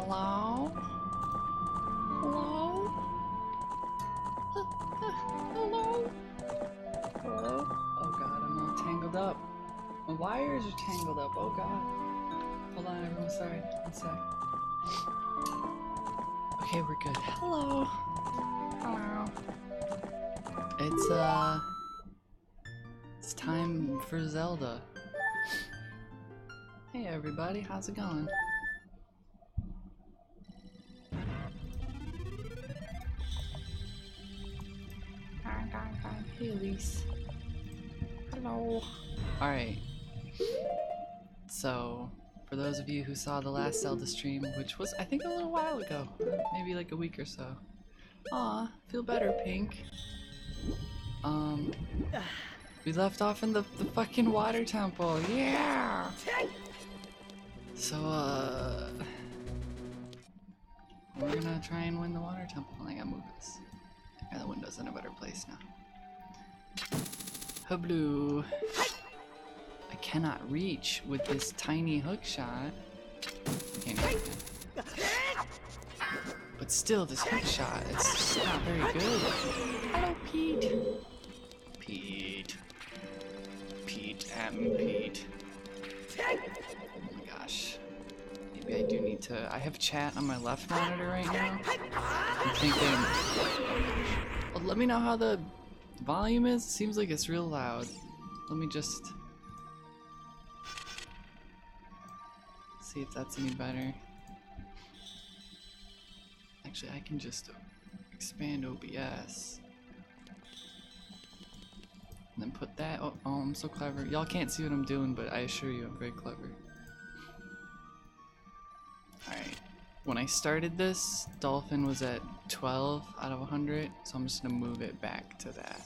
Hello? Hello? Hello? Hello? Oh god, I'm all tangled up. My wires are tangled up, oh god. Hold on everyone, sorry. One sec. Okay, we're good. Hello. Hello. It's time for Zelda. Hey everybody, how's it going? Hey Elise. Hello. Alright. So, for those of you who saw the last Zelda stream, which was I think a little while ago, maybe like a week or so. Aw, feel better, Pink. We left off in the fucking water temple, yeah! So, we're gonna try and win the water temple. I gotta move this. Yeah, the window's in a better place now. Hubloo. I cannot reach with this tiny hook shot. Okay, no, I can. But still, this hook shot, it's just not very good. Hello, Pete. Pete. Pete M. Pete. Oh my gosh. Maybe I do need to. I have chat on my left monitor right now. I'm thinking. Well, let me know how the volume is. Seems like it's real loud. Let me just see if that's any better. Actually, I can just expand OBS. And then put that. Oh, I'm so clever. Y'all can't see what I'm doing, but I assure you I'm very clever. Alright. When I started this, Dolphin was at 12 out of 100, so I'm just gonna move it back to that.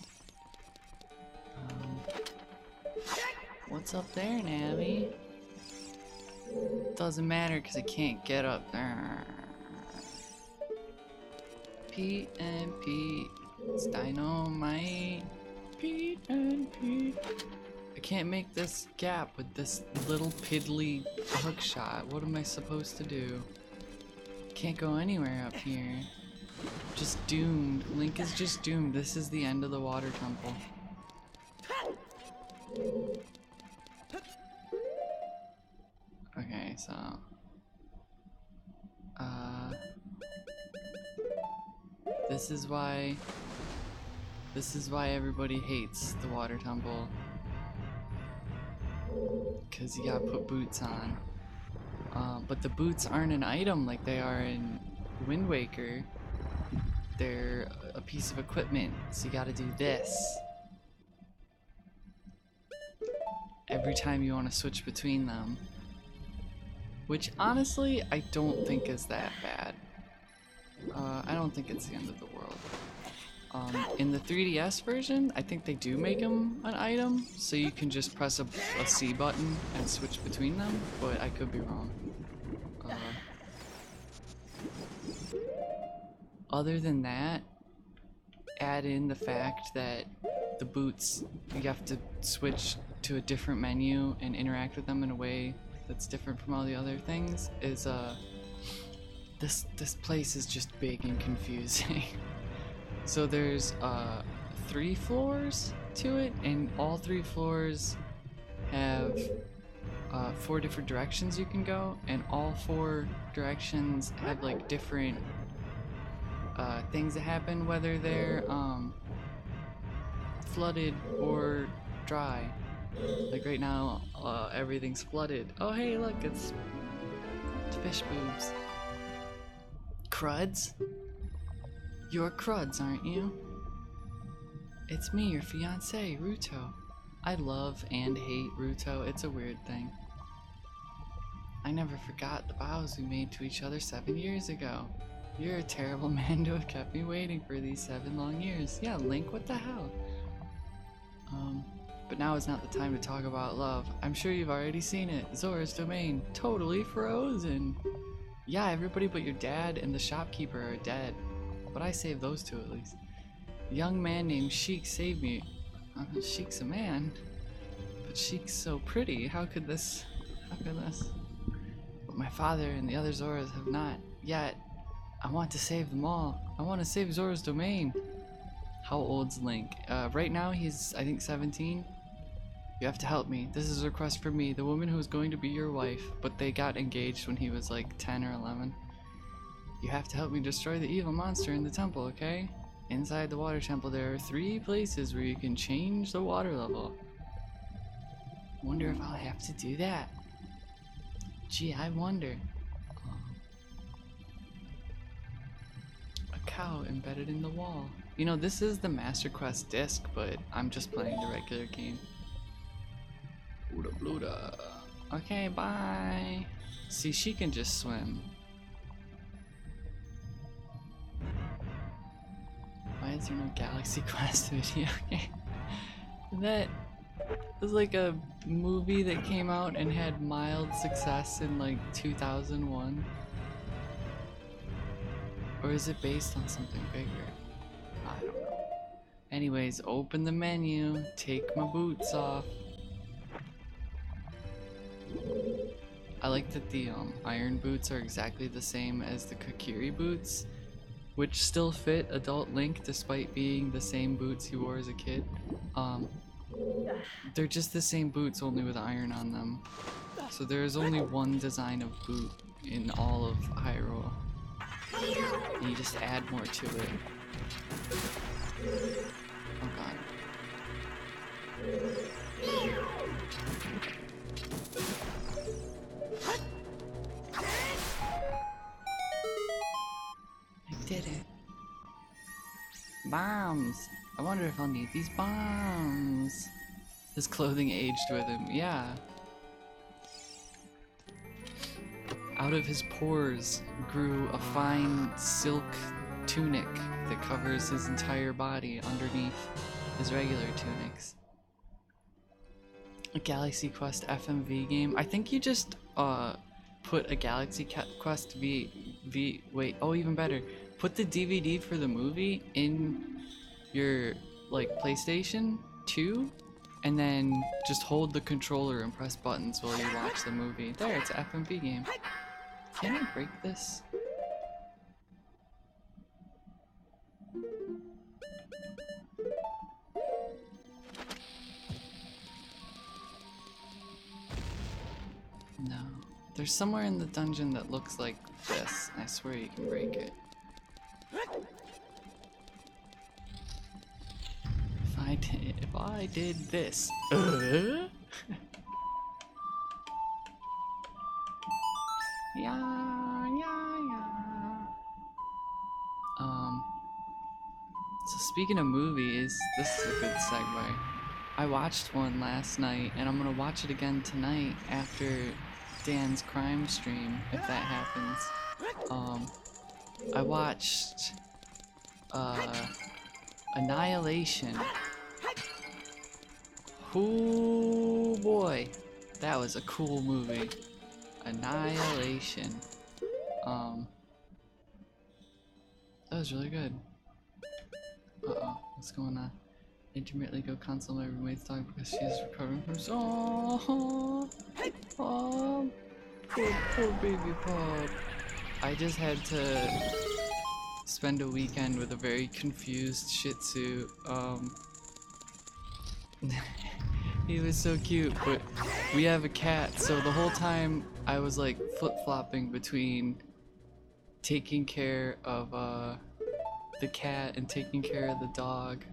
What's up there, Nabby? Doesn't matter because I can't get up there. Pete and Pete, it's dynamite. Pete and Pete. I can't make this gap with this little piddly hook shot. What am I supposed to do? Can't go anywhere up here. Just doomed. Link is just doomed. This is the end of the water temple. Okay, so this is why everybody hates the water temple. 'Cause you gotta put boots on. But the boots aren't an item like they are in Wind Waker. They're a piece of equipment, so you gotta do this every time you want to switch between them. Which honestly, I don't think is that bad. I don't think it's the end of the world. In the 3DS version, I think they do make them an item, so you can just press a C button and switch between them, but I could be wrong. Other than that, add in the fact that the boots, you have to switch to a different menu and interact with them in a way that's different from all the other things, is this place is just big and confusing. So there's 3 floors to it, and all 3 floors have 4 different directions you can go, and all 4 directions have like different things that happen, whether they're flooded or dry. Like right now, everything's flooded. Oh hey, look, it's fish boobs. Cruds? You're Cruds, aren't you? It's me, your fiance, Ruto. I love and hate Ruto, it's a weird thing. I never forgot the vows we made to each other 7 years ago. You're a terrible man to have kept me waiting for these 7 long years. Yeah, Link, what the hell? But now is not the time to talk about love. I'm sure you've already seen it. Zora's domain, totally frozen. Yeah, everybody but your dad and the shopkeeper are dead. But I saved those 2 at least. A young man named Sheik saved me. Sheik's a man. But Sheik's so pretty. How could this? but my father and the other Zoras have not yet. I want to save them all. I want to save Zora's domain. How old's Link? Right now he's, I think, 17. You have to help me. This is a request for me, the woman who is going to be your wife, but they got engaged when he was like 10 or 11. You have to help me destroy the evil monster in the temple, okay? Inside the water temple there are 3 places where you can change the water level. Wonder if I'll have to do that. Gee, I wonder. A cow embedded in the wall. You know, this is the Master Quest disc, but I'm just playing the regular game. Bluda bluda. Okay, bye. See, she can just swim. Why is there no Galaxy Quest video game? That was like a movie that came out and had mild success in like 2001. Or is it based on something bigger? I don't know. Anyways, open the menu, take my boots off. I like that the iron boots are exactly the same as the Kokiri boots, which still fit adult Link despite being the same boots he wore as a kid. They're just the same boots, only with iron on them. So there is only one design of boot in all of Hyrule. And you just add more to it. Oh god. I did it. Bombs! I wonder if I'll need these bombs. His clothing aged with him, yeah. Out of his pores grew a fine silk tunic that covers his entire body underneath his regular tunics. A Galaxy Quest FMV game. I think you just put a Galaxy Quest wait, oh, even better. Put the DVD for the movie in your like PlayStation 2 and then just hold the controller and press buttons while you watch the movie. There, it's an FMV game. Can I break this? No. There's somewhere in the dungeon that looks like this. I swear you can break it. If I did this. Yeah, yeah. So speaking of movies, this is a good segue. I watched one last night, and I'm gonna watch it again tonight after Dan's crime stream, if that happens. I watched Annihilation. Oh boy, that was a cool movie. Annihilation. That was really good. Uh-oh, what's going on? Intermittently go console my roommate's dog because she's recovering from poor baby Pop. I just had to spend a weekend with a very confused Shih Tzu. He was so cute, but we have a cat, so the whole time I was like flip-flopping between taking care of the cat and taking care of the dog.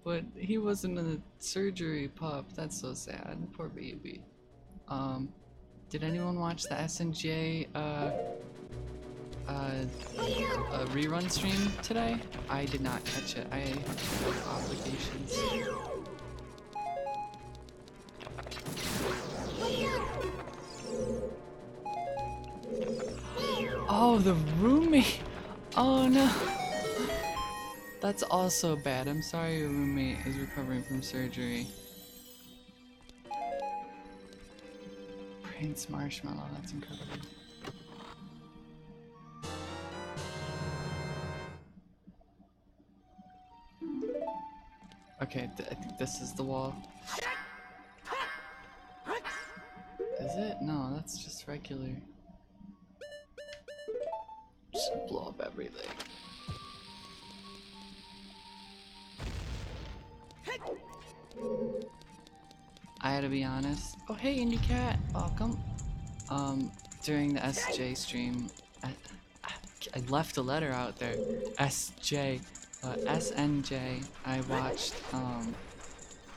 But he wasn't in a surgery pup. That's so sad. Poor baby. Did anyone watch the SNJ rerun stream today? I did not catch it. I have obligations. Oh, the roommate! Oh no! That's also bad. I'm sorry your roommate is recovering from surgery. Prince Marshmallow, that's incredible. Okay, I think this is the wall. Is it? No, that's just regular. Just blow up everything. I had to be honest. Oh hey, Indie Cat, welcome. During the SJ stream, I left a letter out there. SNJ. I watched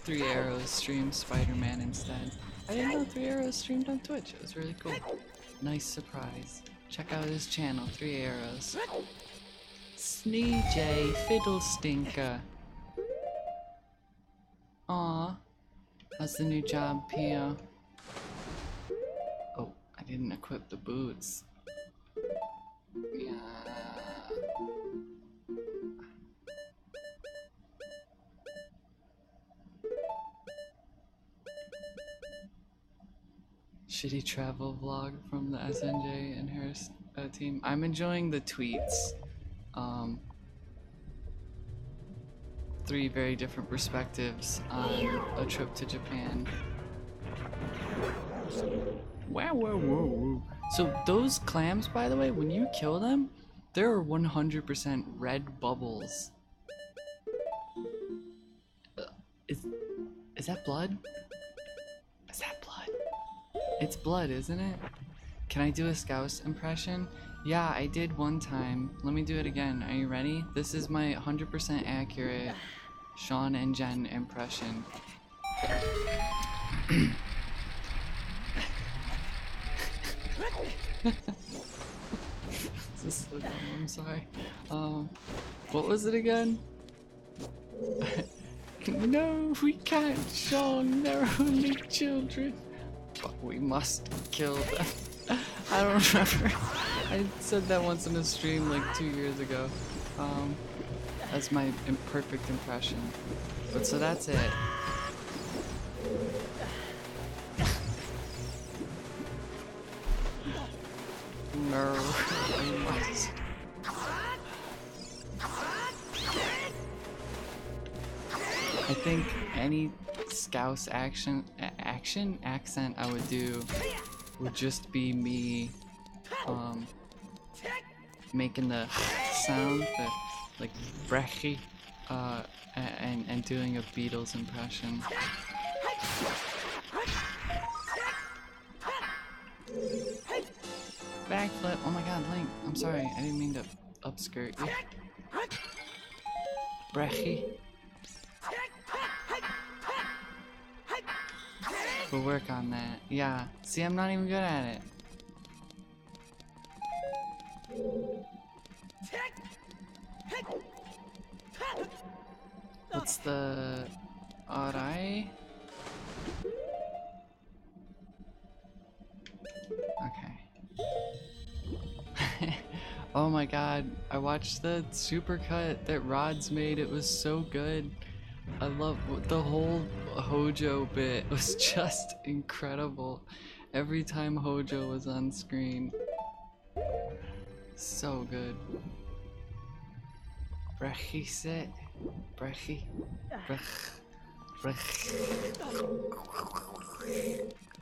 3 Arrows stream Spider-Man instead. I didn't know 3 Arrows streamed on Twitch. It was really cool. Nice surprise. Check out his channel, 3 Arrows. Sneejay Fiddlestinker. Aw. How's the new job, Pio? Oh, I didn't equip the boots. Yeah. Shitty travel vlog from the SNJ and Harris team. I'm enjoying the tweets. 3 very different perspectives on a trip to Japan. Wow, whoa, whoa, whoa. So those clams, by the way, when you kill them, there are 100% red bubbles. Is that blood? Is that blood? It's blood, isn't it? Can I do a Scouse impression? Yeah, I did one time. Let me do it again. Are you ready? This is my 100% accurate Sean and Jen impression. This is so dumb, I'm sorry. What was it again? No, we can't, Sean. They're only children. But we must kill them. I don't remember. I said that once in a stream like 2 years ago. As my imperfect impression. But so that's it. No, I must. I think any Scouse accent I would do would just be me making the sound, the like brechy, and doing a Beatles impression. Backflip. Oh my god, Link. I'm sorry. I didn't mean to upskirt you. Brechy. We'll work on that. Yeah. See, I'm not even good at it. What's the... Alright? Okay. Oh my god, I watched the supercut that Rods made. It was so good. I love the whole Hojo bit. It was just incredible. Every time Hojo was on screen. So good. Brechi sit. Brechi. Brechi.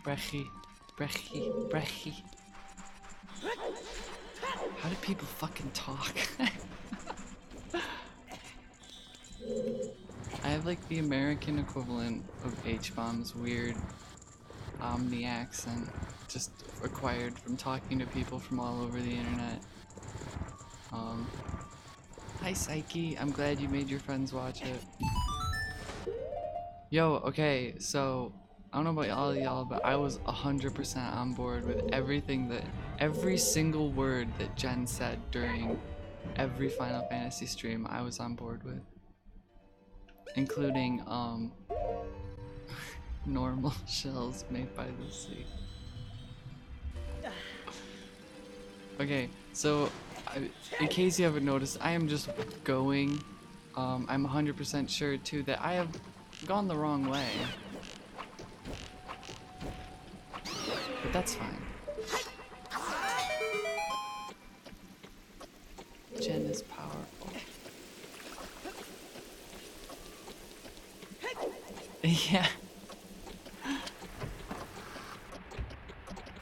Brechi. Brechi. Brechi. How do people fucking talk? I have like the American equivalent of H-Bomb's weird Omni accent, just acquired from talking to people from all over the internet. Hi Psyche, I'm glad you made your friends watch it. Yo, okay, so I don't know about all y'all, but I was 100% on board with every single word that Jen said during every Final Fantasy stream. I was on board with, including normal shells made by the sea. Okay, so in case you haven't noticed, I am just going. I'm 100% sure too that I have gone the wrong way. But that's fine. Jen is powerful. Yeah.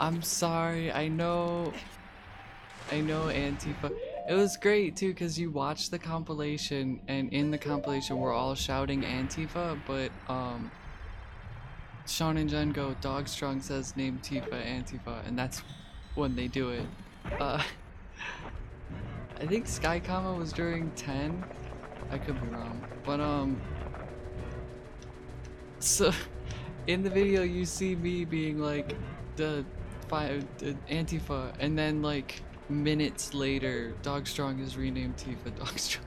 I'm sorry. I know Antifa. It was great too because you watched the compilation, and in the compilation we're all shouting Antifa, but Sean and Jen go, Dog Strong says name Tifa Antifa, and that's when they do it. I think Sky Comma was during 10. I could be wrong, but so in the video you see me being like the Antifa, and then like minutes later Dog Strong is renamed Tifa Dog Strong.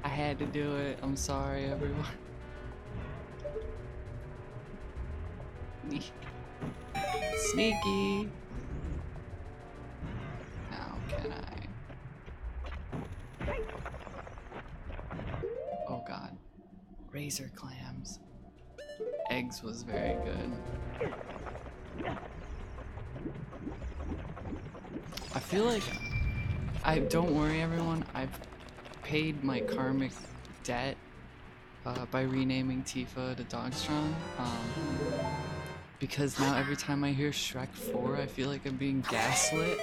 I had to do it. I'm sorry, everyone. Sneaky. Now can I? Oh god. Razor clams. Eggs was very good. I feel like don't worry everyone, I've paid my karmic debt by renaming Tifa to Dogstrong. Because now every time I hear Shrek 4, I feel like I'm being gaslit.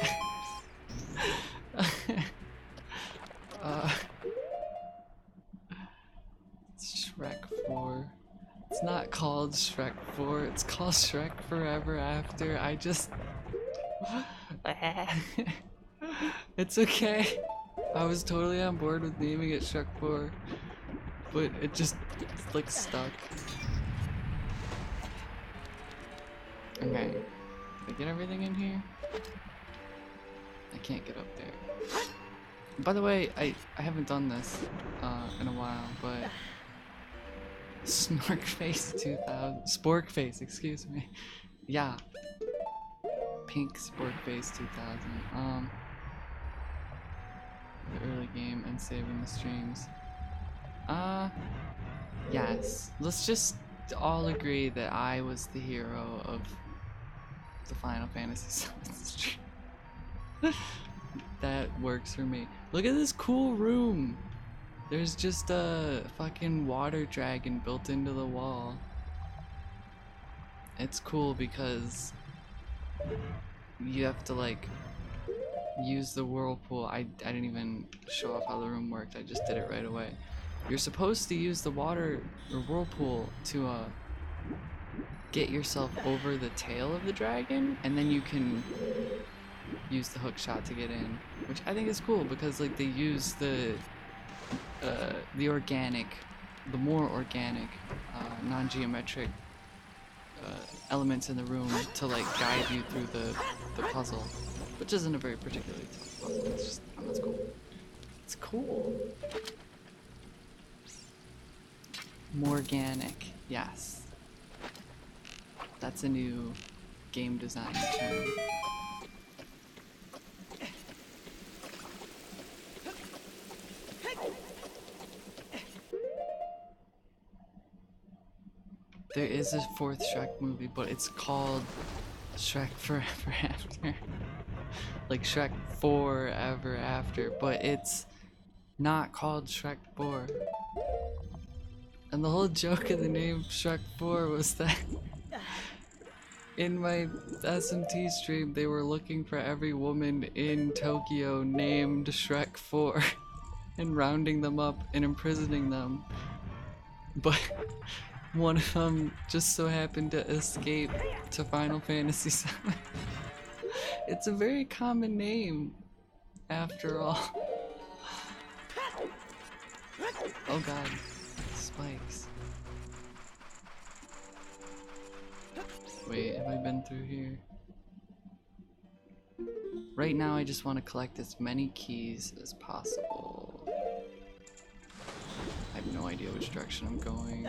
Shrek 4. It's not called Shrek 4, it's called Shrek Forever After. I just... It's okay. I was totally on board with naming it Shrek 4, but it just like stuck. Okay, did I get everything in here? I can't get up there. By the way, I haven't done this in a while, but Snorkface 2000, Sporkface, excuse me. Yeah, Pink Sporkface 2000. The early game and saving the streams. Yes. Let's just all agree that I was the hero of the Final Fantasy VII stream. That works for me. Look at this cool room. There's just a fucking water dragon built into the wall. It's cool because you have to like use the whirlpool. I didn't even show off how the room worked. I just did it right away. You're supposed to use the water or whirlpool to get yourself over the tail of the dragon, and then you can use the hook shot to get in, which I think is cool because like they use the organic, the more organic, non-geometric elements in the room to like guide you through the puzzle, which isn't a very particularly tough puzzle. It's just, oh, that's cool. It's cool. Morganic, yes. That's a new game design term. There is a fourth Shrek movie, but it's called Shrek Forever After. Like Shrek Forever After, but it's not called Shrek 4. And the whole joke of the name Shrek 4 was that in my SMT stream, they were looking for every woman in Tokyo named Shrek 4 and rounding them up and imprisoning them. But one of them just so happened to escape to Final Fantasy VII. It's a very common name, after all. Oh god, spikes. Wait, have I been through here? Right now I just want to collect as many keys as possible. I have no idea which direction I'm going.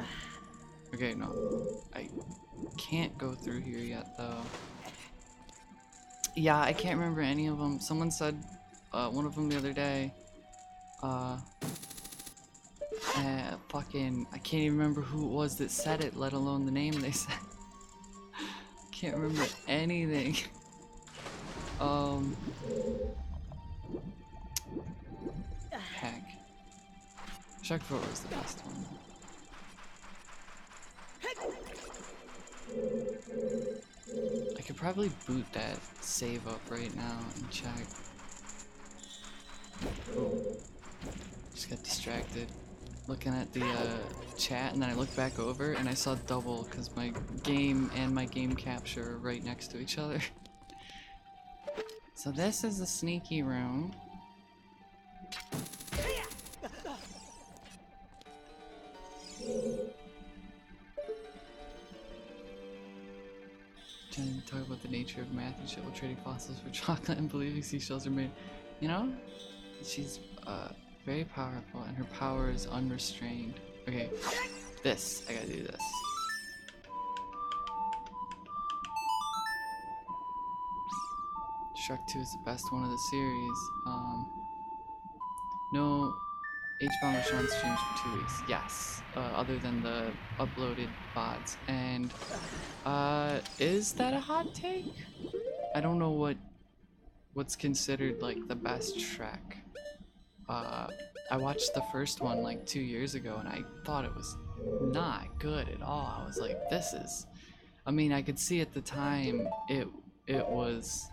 Okay, no. I can't go through here yet, though. Yeah, I can't remember any of them. Someone said, one of them the other day, fucking, I can't even remember who it was that said it, let alone the name they said. Can't remember anything. Heck. Shrek 4 was the best one. I could probably boot that save up right now and check. Oh, just got distracted looking at the chat, and then I looked back over and I saw double because my game and my game capture are right next to each other. So this is the sneaky room. Trying to talk about the nature of math and shit while trading fossils for chocolate and believing seashells are made. You know, she's very powerful and her power is unrestrained. Okay, this, I gotta do this. Shrek 2 is the best one of the series. No H-Bomber Sean streams for 2 weeks. Yes, other than the uploaded VODs. And is that a hot take? I don't know what's considered like the best Shrek. I watched the first one like 2 years ago and I thought it was not good at all. I was like, this is, I mean, I could see at the time it was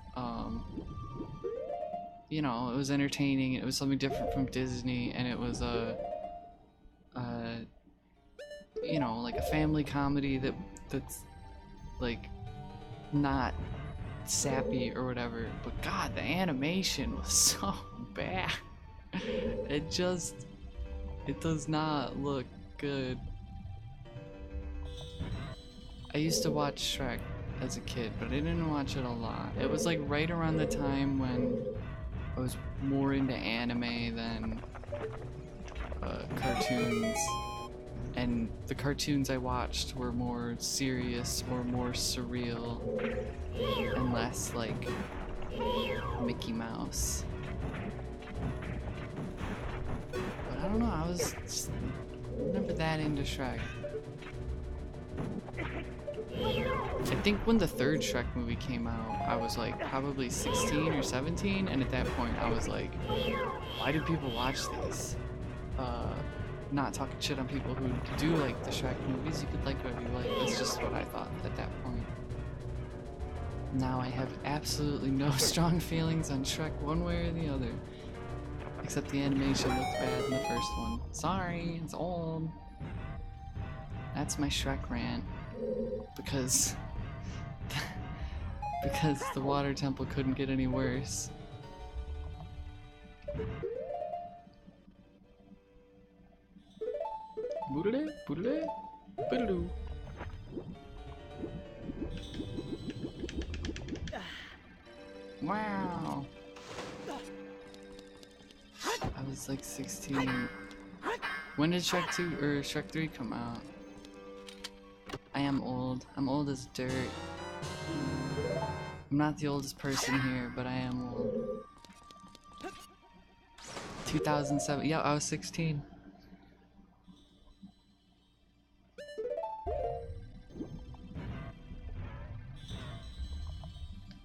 you know, it was entertaining, it was something different from Disney, and it was you know, like a family comedy that's like not sappy or whatever. But God, the animation was so bad. It does not look good. I used to watch Shrek as a kid, but I didn't watch it a lot. It was like right around the time when I was more into anime than cartoons, and the cartoons I watched were more serious or more surreal and less like Mickey Mouse. But I don't know, I was just never that into Shrek. I think when the third Shrek movie came out, I was like probably 16 or 17, and at that point I was like, why do people watch these? Not talking shit on people who do like the Shrek movies. You could like whatever you like. That's just what I thought at that point. Now I have absolutely no strong feelings on Shrek one way or the other. Except the animation looked bad in the first one. Sorry, it's old. That's my Shrek rant. Because the water temple couldn't get any worse. Boodle, boodle, boodle. Wow. I was like 16. When did Shrek 2 or Shrek 3 come out? I am old. I'm old as dirt. I'm not the oldest person here, but I am old. 2007. Yeah, I was 16.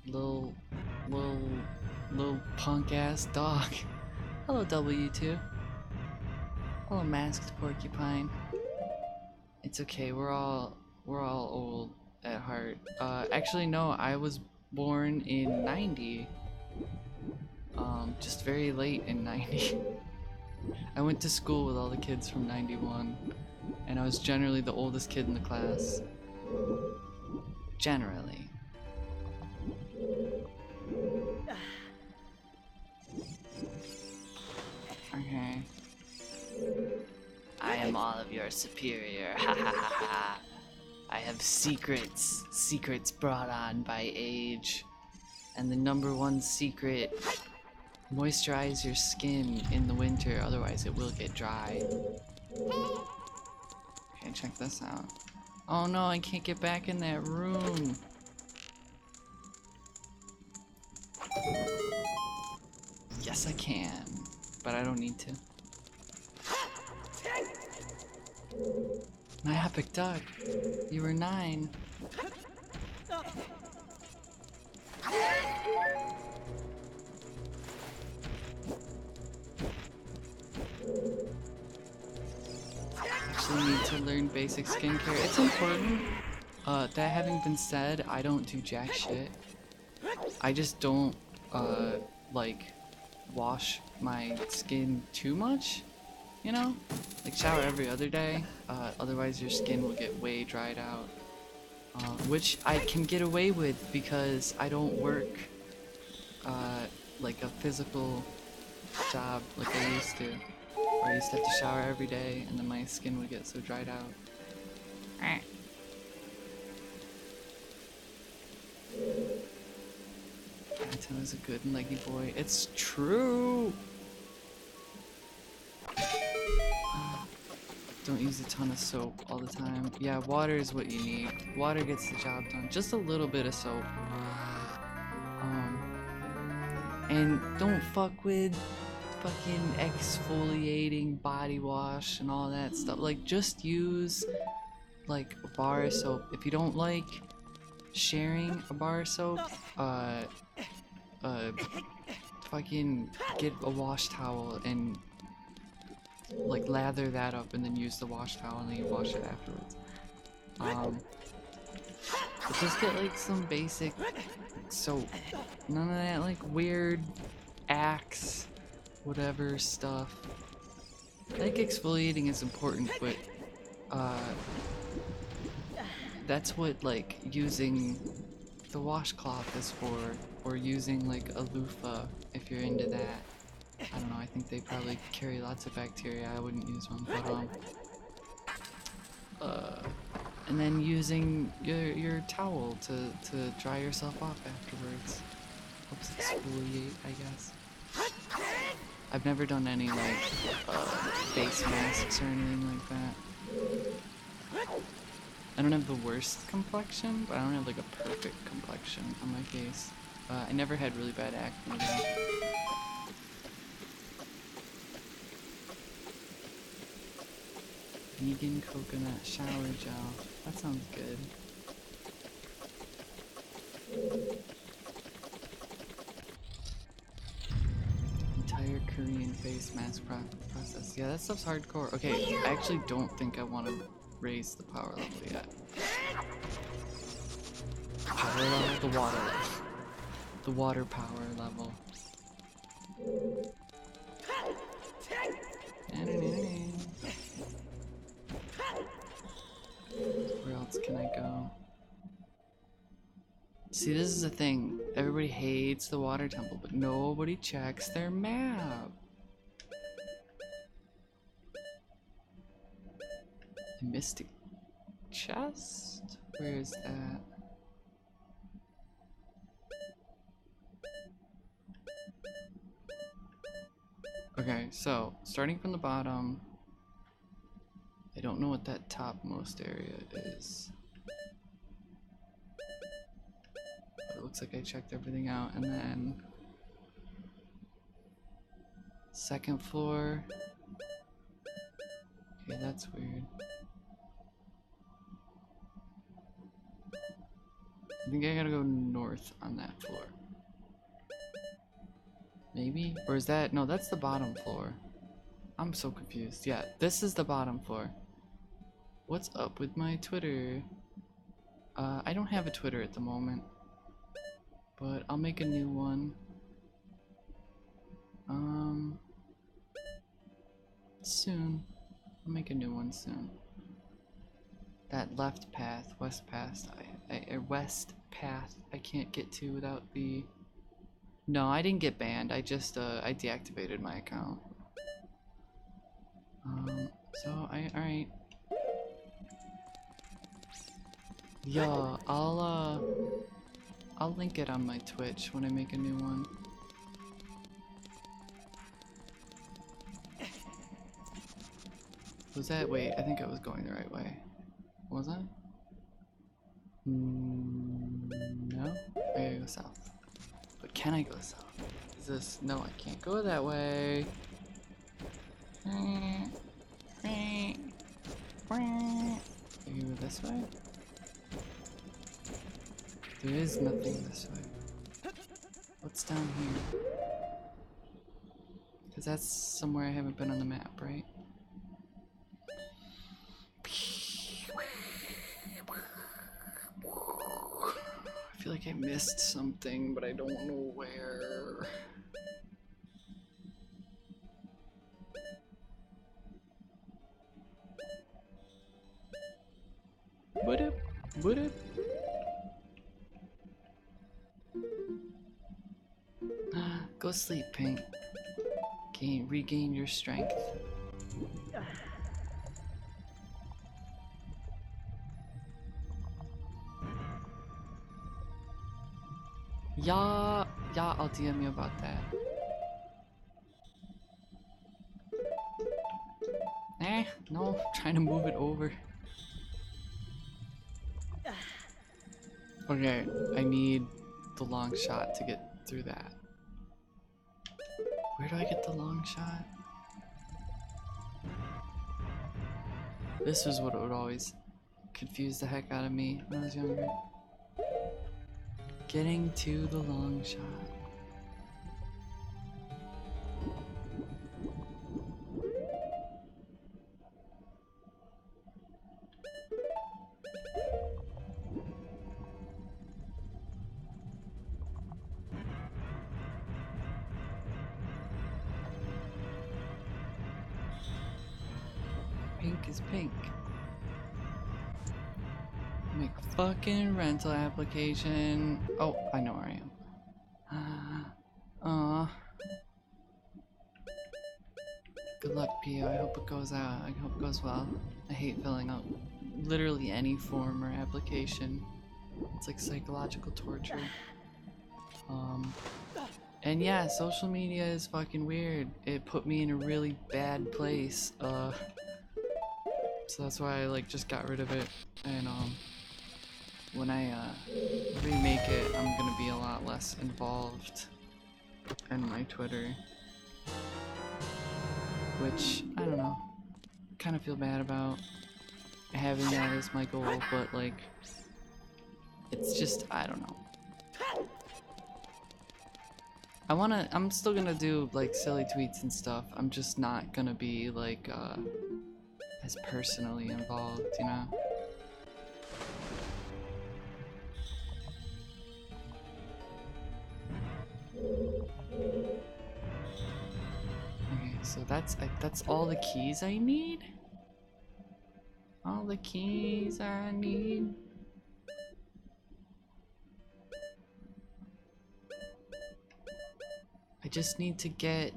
Little punk ass dog. Hello, W2. Hello, masked porcupine. It's okay. We're all old at heart. Actually, no. I was born in 90. Just very late in 90. I went to school with all the kids from 91, and I was generally the oldest kid in the class. Generally. Okay. I am all of your superior. Ha ha ha ha. I have secrets brought on by age. And the #1 secret: moisturize your skin in the winter, otherwise it will get dry. Okay, check this out. Oh no, I can't get back in that room. Yes, I can, but I don't need to. My epic duck, you were 9. Actually need to learn basic skincare. It's important. That having been said, I don't do jack shit. I just don't, like, wash my skin too much, you know? Like, shower every other day, otherwise your skin will get way dried out. Which I can get away with because I don't work, like a physical job like I used to. Where I used to have to shower every day and then my skin would get so dried out. Anton is a good and leggy boy. It's true! Don't use a ton of soap all the time. Yeah, water is what you need. Water gets the job done. Just a little bit of soap. And don't fuck with fucking exfoliating body wash and all that stuff. Like, just use like a bar of soap. If you don't like sharing a bar of soap, fucking get a wash towel and like lather that up and then use the wash towel and then you wash it afterwards. But just get like some basic soap. None of that like weird Axe whatever stuff. I think exfoliating is important, but that's what like using the washcloth is for, or using like a loofah if you're into that. I don't know, I think they probably carry lots of bacteria. I wouldn't use one, but and then using your towel to dry yourself off afterwards. Helps exfoliate, I guess. I've never done any like face masks or anything like that. I don't have the worst complexion, but I don't have like a perfect complexion on my face. I never had really bad acne though. Vegan coconut shower gel. That sounds good. Entire Korean face mask process. Yeah, that stuff's hardcore. Okay, I actually don't think I want to raise the power level yet. Power level? The water level. The water power level. Where else can I go? See, this is the thing. Everybody hates the water temple, but nobody checks their map. The mystic chest? Where is that? Okay, so starting from the bottom, I don't know what that topmost area is. But it looks like I checked everything out, and then second floor. Okay, that's weird. I think I gotta go north on that floor. Maybe? Or is that... No, that's the bottom floor. I'm so confused. Yeah, this is the bottom floor. What's up with my Twitter? I don't have a Twitter at the moment. But I'll make a new one. Soon. I'll make a new one soon. That left path, west path, west path I can't get to without the... No, I didn't get banned. I just, I deactivated my account. Alright. Yeah, I'll link it on my Twitch when I make a new one. Was that... Wait, I think I was going the right way. Was I? No? I gotta go south. But can I go south? Is this... No, I can't go that way. I can go this way? There is nothing this way. What's down here? Because that's somewhere I haven't been on the map, right? I missed something, but I don't know where. What up? What up? Go sleep, Pink. Regain your strength. Yeah, I'll DM you about that. No, I'm trying to move it over. Okay, I need the long shot to get through that. Where do I get the long shot? This was what would always confuse the heck out of me when I was younger. Getting to the long shot. Pink is pink. Make a fucking rental application. Oh, I know where I am. Good luck, Pio. I hope it goes out. I hope it goes well. I hate filling out literally any form or application. It's like psychological torture. And yeah, social media is fucking weird. It put me in a really bad place. So that's why I like just got rid of it. And when I remake it, I'm gonna be a lot less involved in my Twitter. Which, I don't know, kind of feel bad about having that as my goal, but like, it's just, I don't know. I'm still gonna do like silly tweets and stuff. I'm just not gonna be like, as personally involved, you know? Okay, so that's all the keys I need? All the keys I need. I just need to get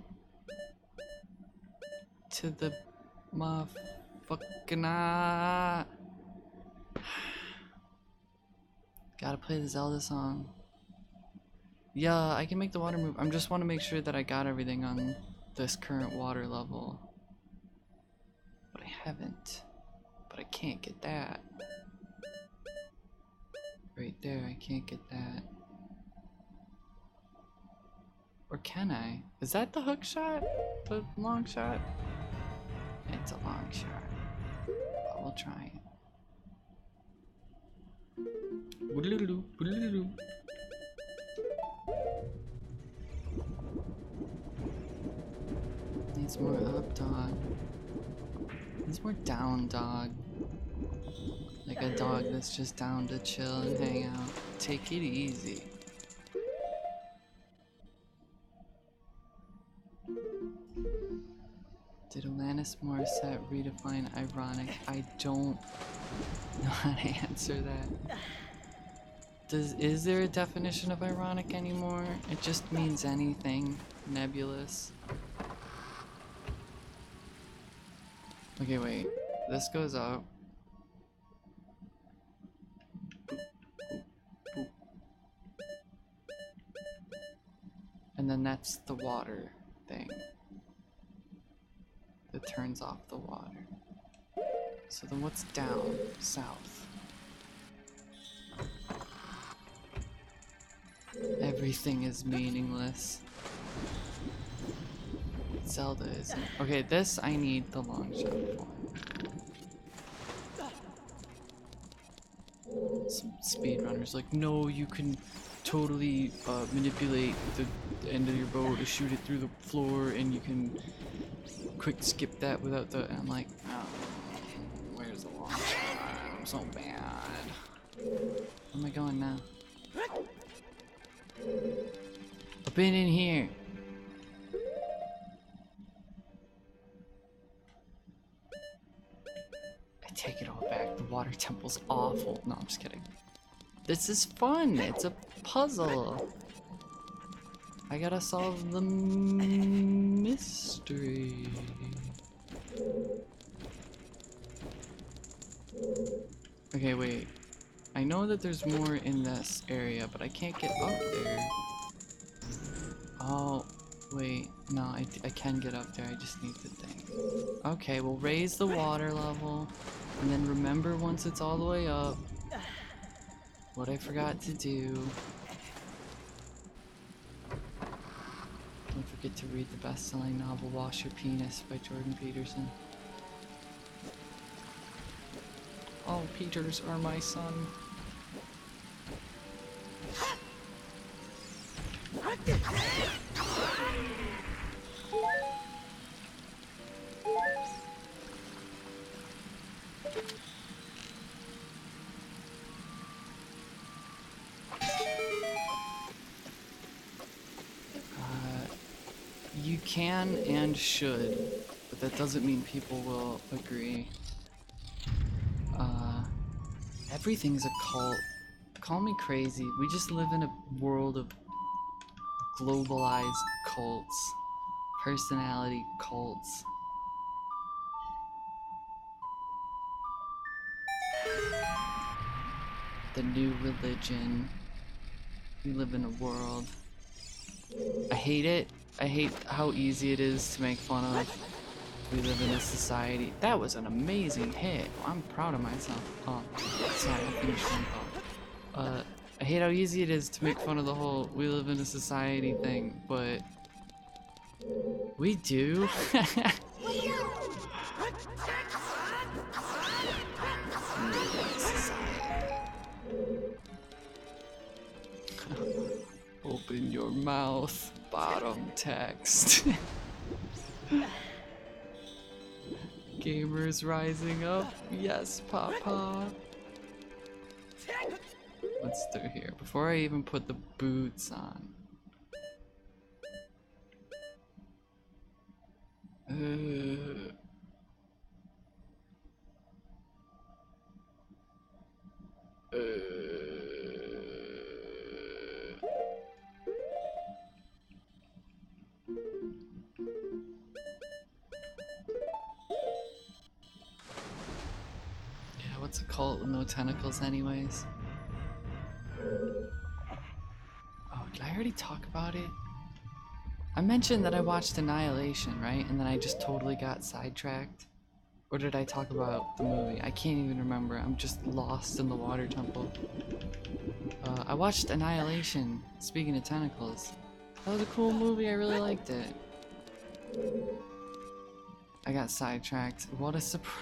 to the motherfucking Gotta play the Zelda song. Yeah, I can make the water move. I just want to make sure that I got everything on this current water level. But I haven't. But I can't get that. Right there, I can't get that. Or can I? Is that the hook shot? The long shot? It's a long shot. But we'll try it. Boodaloo, boodaloo. Needs more up, dog. Needs more down, dog. Like a dog that's just down to chill and hang out. Take it easy. Did Alanis Morissette redefine ironic? I don't know how to answer that. Is there a definition of ironic anymore? It just means anything nebulous. Okay, wait. This goes up. And then that's the water thing that turns off the water. So then what's down? South. Everything is meaningless. Zelda isn't. Okay, this I need the long shot for. Some speedrunners like, no, you can totally manipulate the end of your bow to shoot it through the floor, and you can quick skip that without the. And I'm like, oh, where's the long shot? I'm so bad. Where am I going now? I've been in here. I take it all back. The water temple's awful. No, I'm just kidding. This is fun. It's a puzzle. I gotta solve the mystery. Okay, wait. I know that there's more in this area, but I can't get up there. Oh, wait. No, I can get up there. I just need the thing. Okay, we'll raise the water level. And then remember once it's all the way up what I forgot to do. Don't forget to read the best-selling novel Wash Your Penis by Jordan Peterson. All Peters are my son. You can and should, but that doesn't mean people will agree. Everything's a cult. Call me crazy. We just live in a world of globalized cults. Personality cults. The new religion. We live in a world. I hate it. I hate how easy it is to make fun of. We live in a society. That was an amazing hit. I'm proud of myself. Oh, sorry, I finished one thought. I hate how easy it is to make fun of the whole we live in a society thing, but we do. Open your mouth, bottom text. Gamers rising up. Yes, Papa. What's through here? Before I even put the boots on. Yeah, what's a cult with no tentacles anyways? Oh, did I already talk about it? I mentioned that I watched Annihilation, right? And then I just totally got sidetracked. Or did I talk about the movie? I can't even remember. I'm just lost in the water temple. I watched Annihilation, speaking of tentacles. That was a cool movie, I really liked it. I got sidetracked. What a surprise.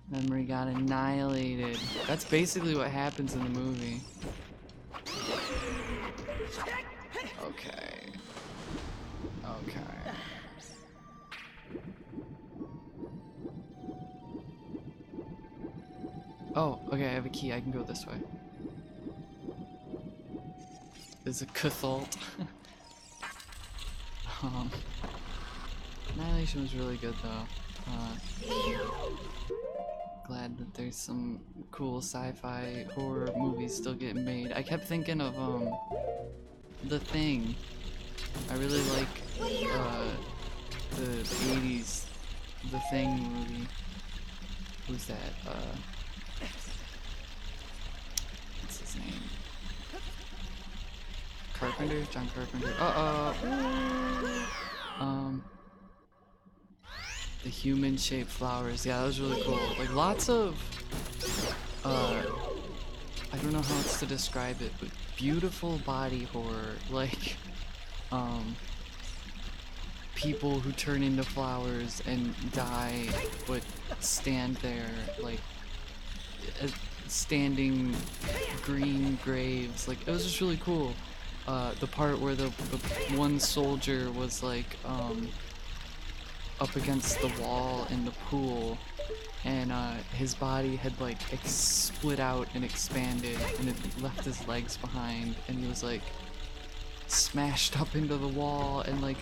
Memory got annihilated. That's basically what happens in the movie. Okay. Okay. Oh, okay, I have a key. I can go this way. There's a Cathult. Annihilation was really good though. Glad that there's some cool sci-fi horror movies still getting made. I kept thinking of The Thing. I really like the 80s The Thing movie. Who's that? What's his name? Carpenter? John Carpenter. The human-shaped flowers. Yeah, that was really cool. Like lots of I don't know how else to describe it, but beautiful body horror. Like people who turn into flowers and die but stand there like standing green graves. Like it was just really cool. The part where the one soldier was like up against the wall in the pool, and his body had like split out and expanded, and it left his legs behind, and he was like smashed up into the wall and like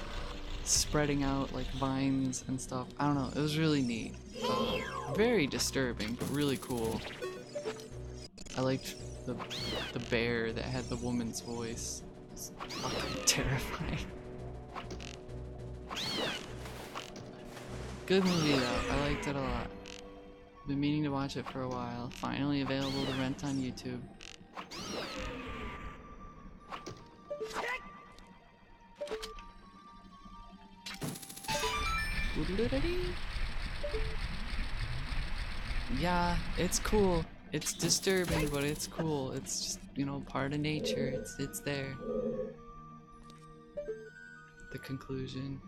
spreading out like vines and stuff. I don't know, it was really neat. Very disturbing, but really cool. I liked the bear that had the woman's voice. It's fucking terrifying. Good movie though, I liked it a lot. Been meaning to watch it for a while. Finally available to rent on YouTube. Yeah, it's cool. It's disturbing, but it's cool. It's just, you know, part of nature. It's there. The conclusion.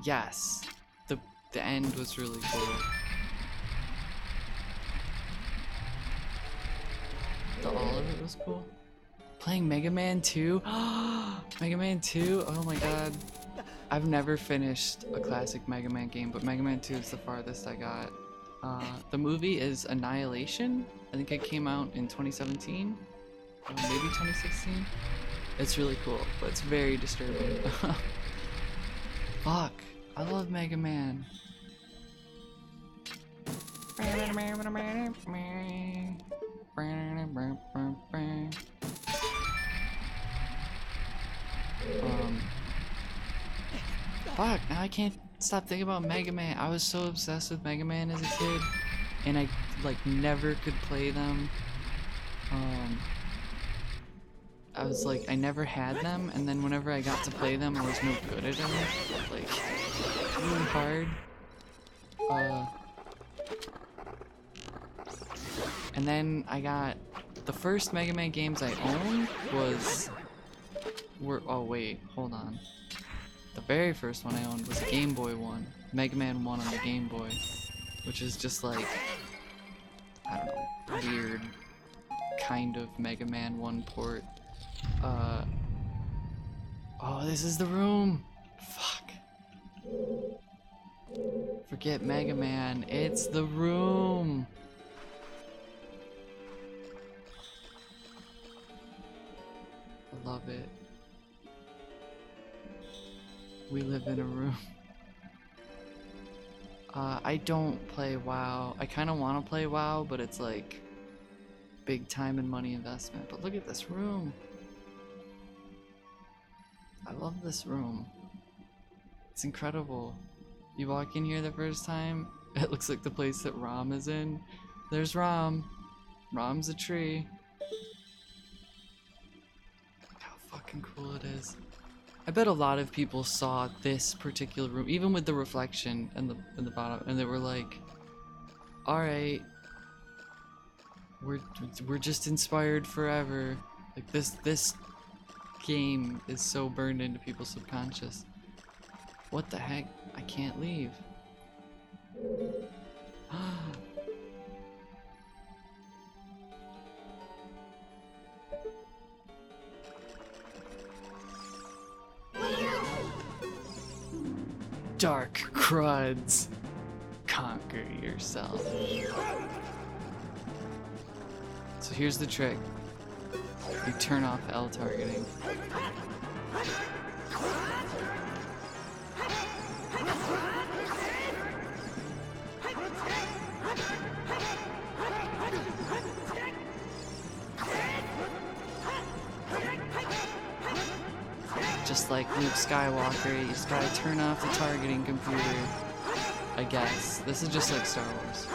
Yes. The end was really cool. All of it was cool. Playing Mega Man 2? Mega Man 2? Oh my god. I've never finished a classic Mega Man game, but Mega Man 2 is the farthest I got. The movie is Annihilation. I think it came out in 2017, maybe 2016. It's really cool, but it's very disturbing. Fuck, I love Mega Man. Fuck, now I can't stop thinking about Mega Man. I was so obsessed with Mega Man as a kid, and I like never could play them. I was like, I never had them, and then whenever I got to play them, I was no good at them. Like, really hard. And then I got the first Mega Man games I owned were oh wait, hold on. The very first one I owned was a Game Boy one, Mega Man 1 on the Game Boy, which is just like, I don't know, weird kind of Mega Man 1 port. Oh, this is the room. Fuck. Forget Mega Man, it's the room. I love it. We live in a room. I don't play WoW. I kind of want to play WoW, but it's like big time and money investment. But look at this room. I love this room. It's incredible. You walk in here the first time, it looks like the place that Rom is in. There's Rom. Rom's a tree. Look how fucking cool it is. I bet a lot of people saw this particular room, even with the reflection in the bottom, and they were like, "All right, we're just inspired forever." Like this game is so burned into people's subconscious. What the heck? I can't leave. Dark cruds, conquer yourself. So here's the trick. You turn off L targeting. Just like Luke Skywalker, you just gotta turn off the targeting computer. I guess. This is just like Star Wars.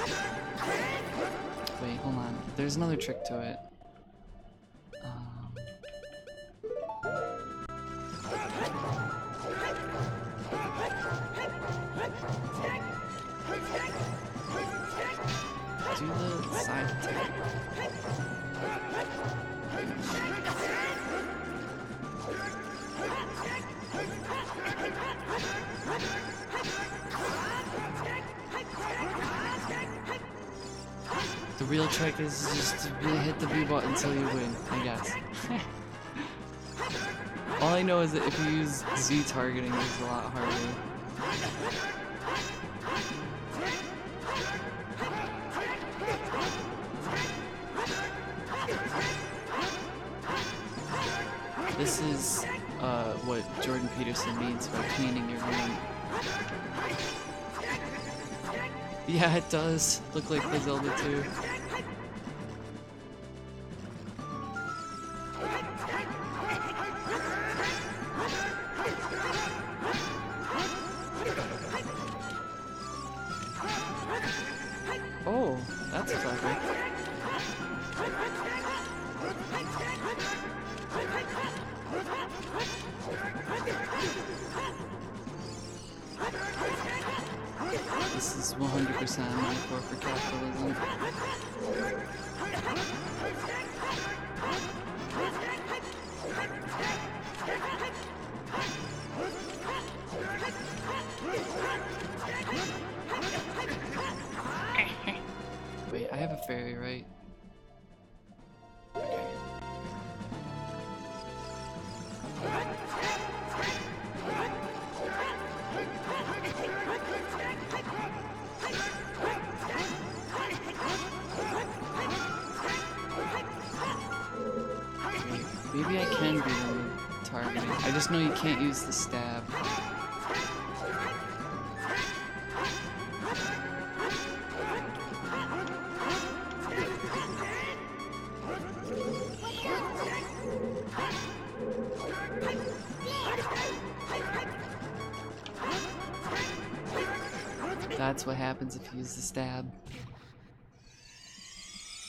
Wait, hold on. There's another trick to it. Do the side attack. The real trick is just to really hit the B button until you win, I guess. All I know is that if you use Z targeting, it's a lot harder. This is what Jordan Peterson means by cleaning your room. Yeah, it does look like the Zelda 2. Oh, that's clever. This is 100% my corporate capitalism. Wait, I have a fairy, right? Okay. Maybe I can be the targeting. I just know you can't use the stab. That's what happens if you use the stab.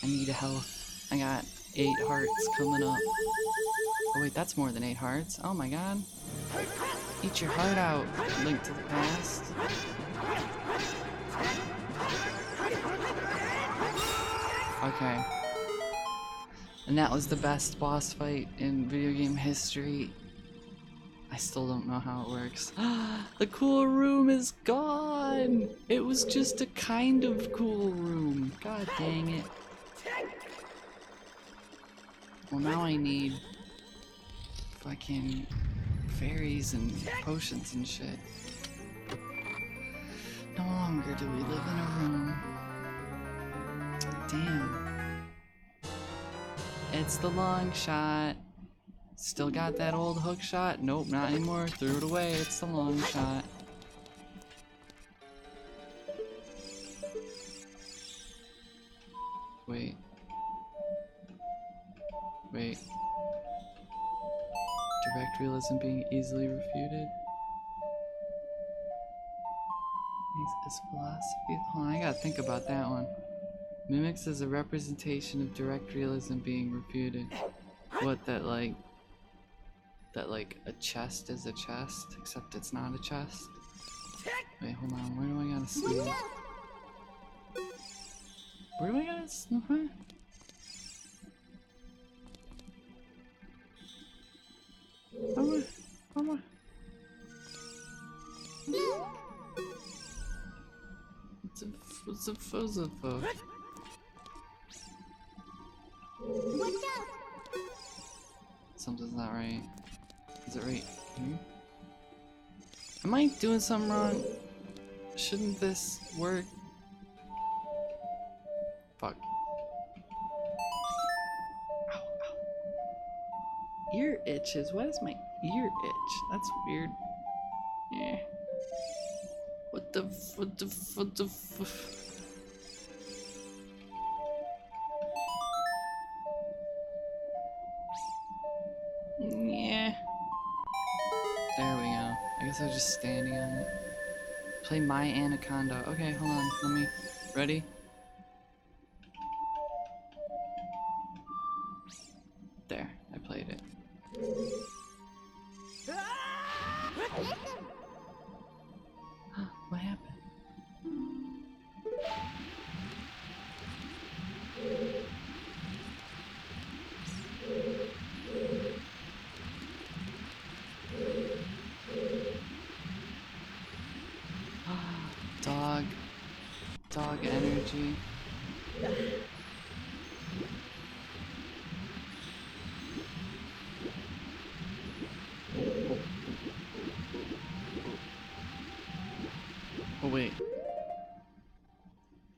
I need a health. I got 8 hearts coming up. Oh wait, that's more than 8 hearts. Oh my god. Eat your heart out, Link to the Past. Okay. And that was the best boss fight in video game history. I still don't know how it works. The cool room is gone! It was just a kind of cool room. God dang it. Well, now I need fucking fairies and potions and shit. No longer do we live in a room. Damn. It's the long shot. Still got that old hook shot? Nope, not anymore. Threw it away. It's the long shot. Wait. Wait. Direct realism being easily refuted? Is philosophy? Hold on, I gotta think about that one. Mimics as a representation of direct realism being refuted. What, that like a chest is a chest, except it's not a chest? Wait, hold on, where do I gotta sneak? Where do I gotta sneak? Come on. What's a phosopho? Something's not right. Is it right here? Am I doing something wrong? Shouldn't this work? Fuck. Ow, ow. Ear itches? Why does my ear itch? That's weird. Yeah. What the Yeah. There we go. I guess I was just standing on it. Play My Anaconda. Okay, hold on. Let me... Ready? There. I played it. What happened? Dog energy. Oh wait.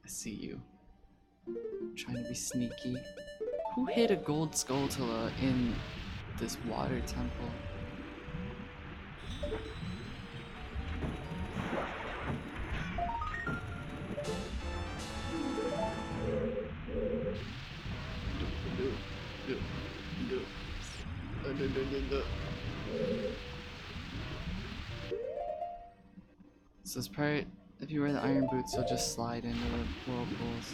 I see you. Trying to be sneaky. Who hid a gold Skulltula in this water temple? So this part, if you wear the iron boots, you'll just slide into the whirlpools.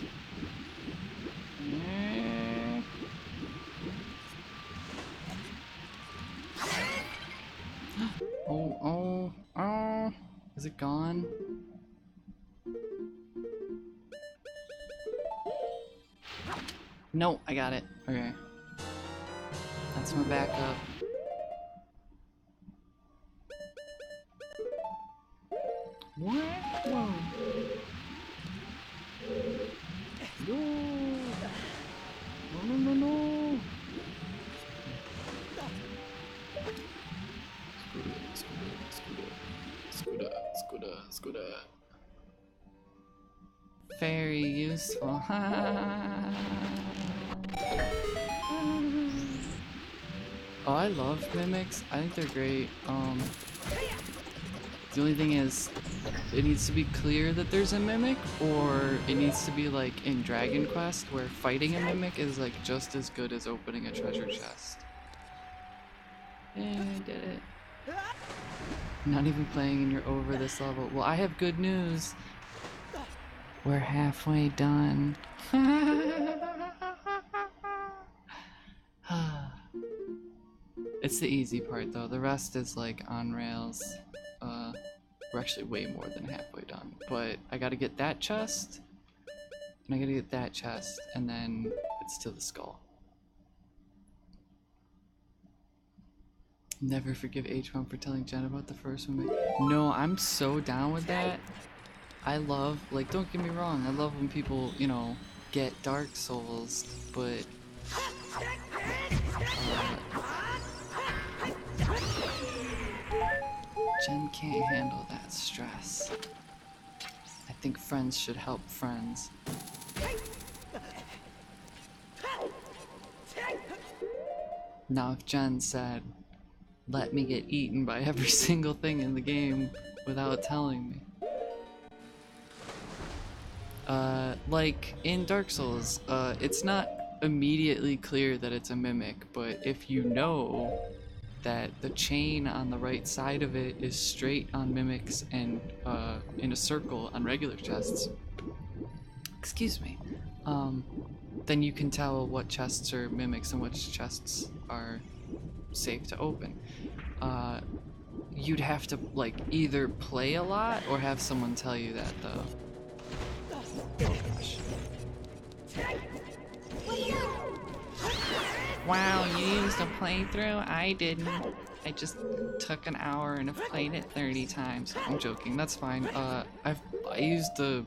Oh. Is it gone? No, I got it. Okay. That's my backup. What? Whoa. No. Scooter. Very useful. Oh, I love mimics. I think they're great. The only thing is, it needs to be clear that there's a mimic, or it needs to be like in Dragon Quest, where fighting a mimic is like just as good as opening a treasure chest. Yeah, I did it. Not even playing and you're over this level. Well, I have good news. We're halfway done. It's the easy part though. The rest is like on rails. We're actually way more than halfway done. But I gotta get that chest. And I gotta get that chest. And then it's to the skull. Never forgive H1 for telling Jen about the first one. No, I'm so down with that. I love, like, don't get me wrong, I love when people, you know, get Dark Souls, but Jen can't handle that stress. I think friends should help friends. Now if Jen said, let me get eaten by every single thing in the game without telling me. Like in Dark Souls, it's not immediately clear that it's a mimic, but if you know that the chain on the right side of it is straight on mimics and in a circle on regular chests, excuse me, then you can tell what chests are mimics and which chests are safe to open. You'd have to like either play a lot or have someone tell you that though. Oh gosh. Wow, you used a playthrough? I didn't. I just took an hour and have played it 30 times. I'm joking. That's fine. I used the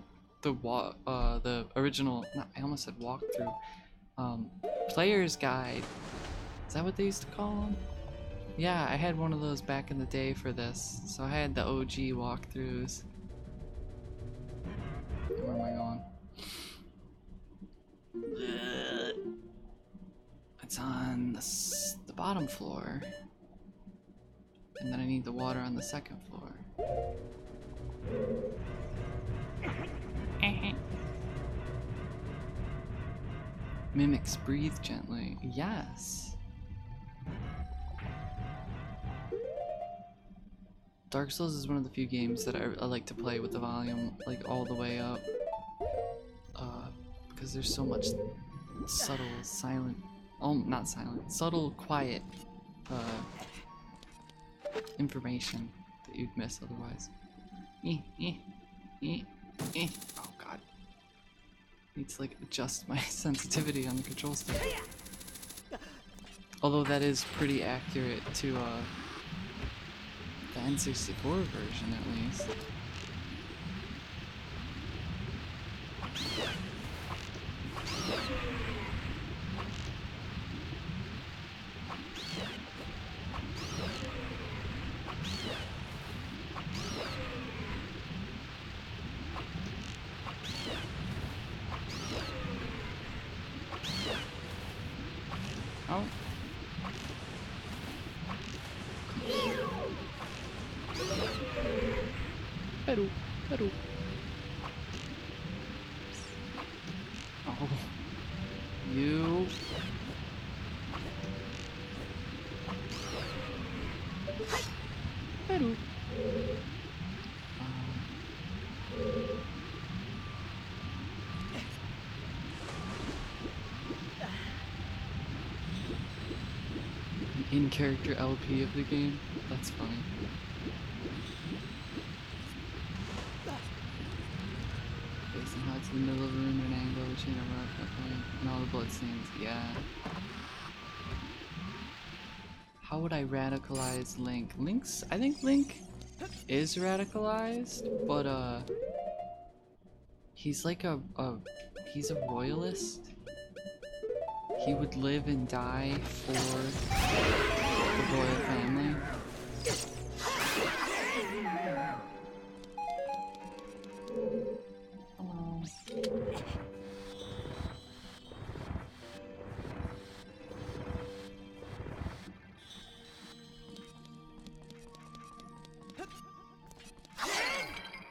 original. I almost said walkthrough. Player's guide. Is that what they used to call them? Yeah, I had one of those back in the day for this. So I had the OG walkthroughs. Where am I going? It's on the bottom floor. And then I need the water on the second floor. Mimics breathe gently. Yes. Dark Souls is one of the few games that I like to play with the volume like all the way up. Because there's so much subtle, silent, not silent, subtle, quiet information that you'd miss otherwise. Oh god. Need to like adjust my sensitivity on the control stick. Although that is pretty accurate to the N64 version at least. Peru, Peru. Oh, you. Peru. An in-character LP of the game. That's funny. Facing hot to the middle of the room at an angle, the chain of rock, that point, and all the bloodstains. Yeah. How would I radicalize Link? I think Link is radicalized, but he's like he's a royalist. He would live and die for the royal family. Hello.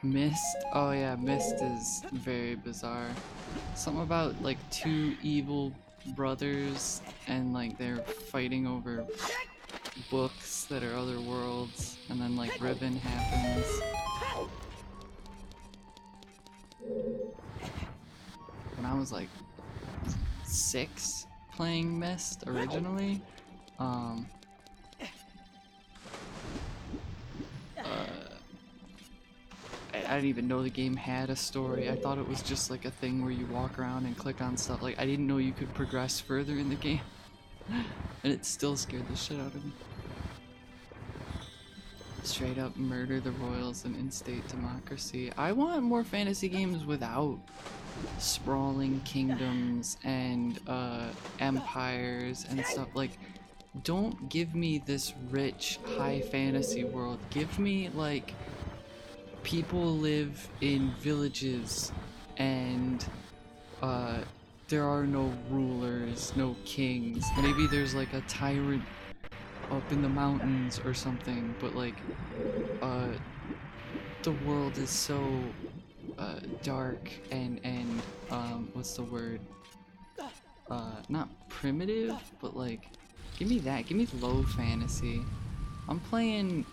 Mist? Oh yeah, Mist is very bizarre. Something about like two evil brothers and like they're fighting over books that are other worlds, and then like Ribbon happens. When I was like 6 playing Mist originally, I didn't even know the game had a story. I thought it was just like a thing where you walk around and click on stuff. Like, I didn't know you could progress further in the game. And it still scared the shit out of me. Straight up murder the royals and instate democracy. I want more fantasy games without sprawling kingdoms and empires and stuff. Like, don't give me this rich high fantasy world. Give me like people live in villages and there are no rulers, no kings. Maybe there's like a tyrant up in the mountains or something, but like the world is so dark and what's the word? Not primitive, but like give me that. Give me low fantasy. I'm playing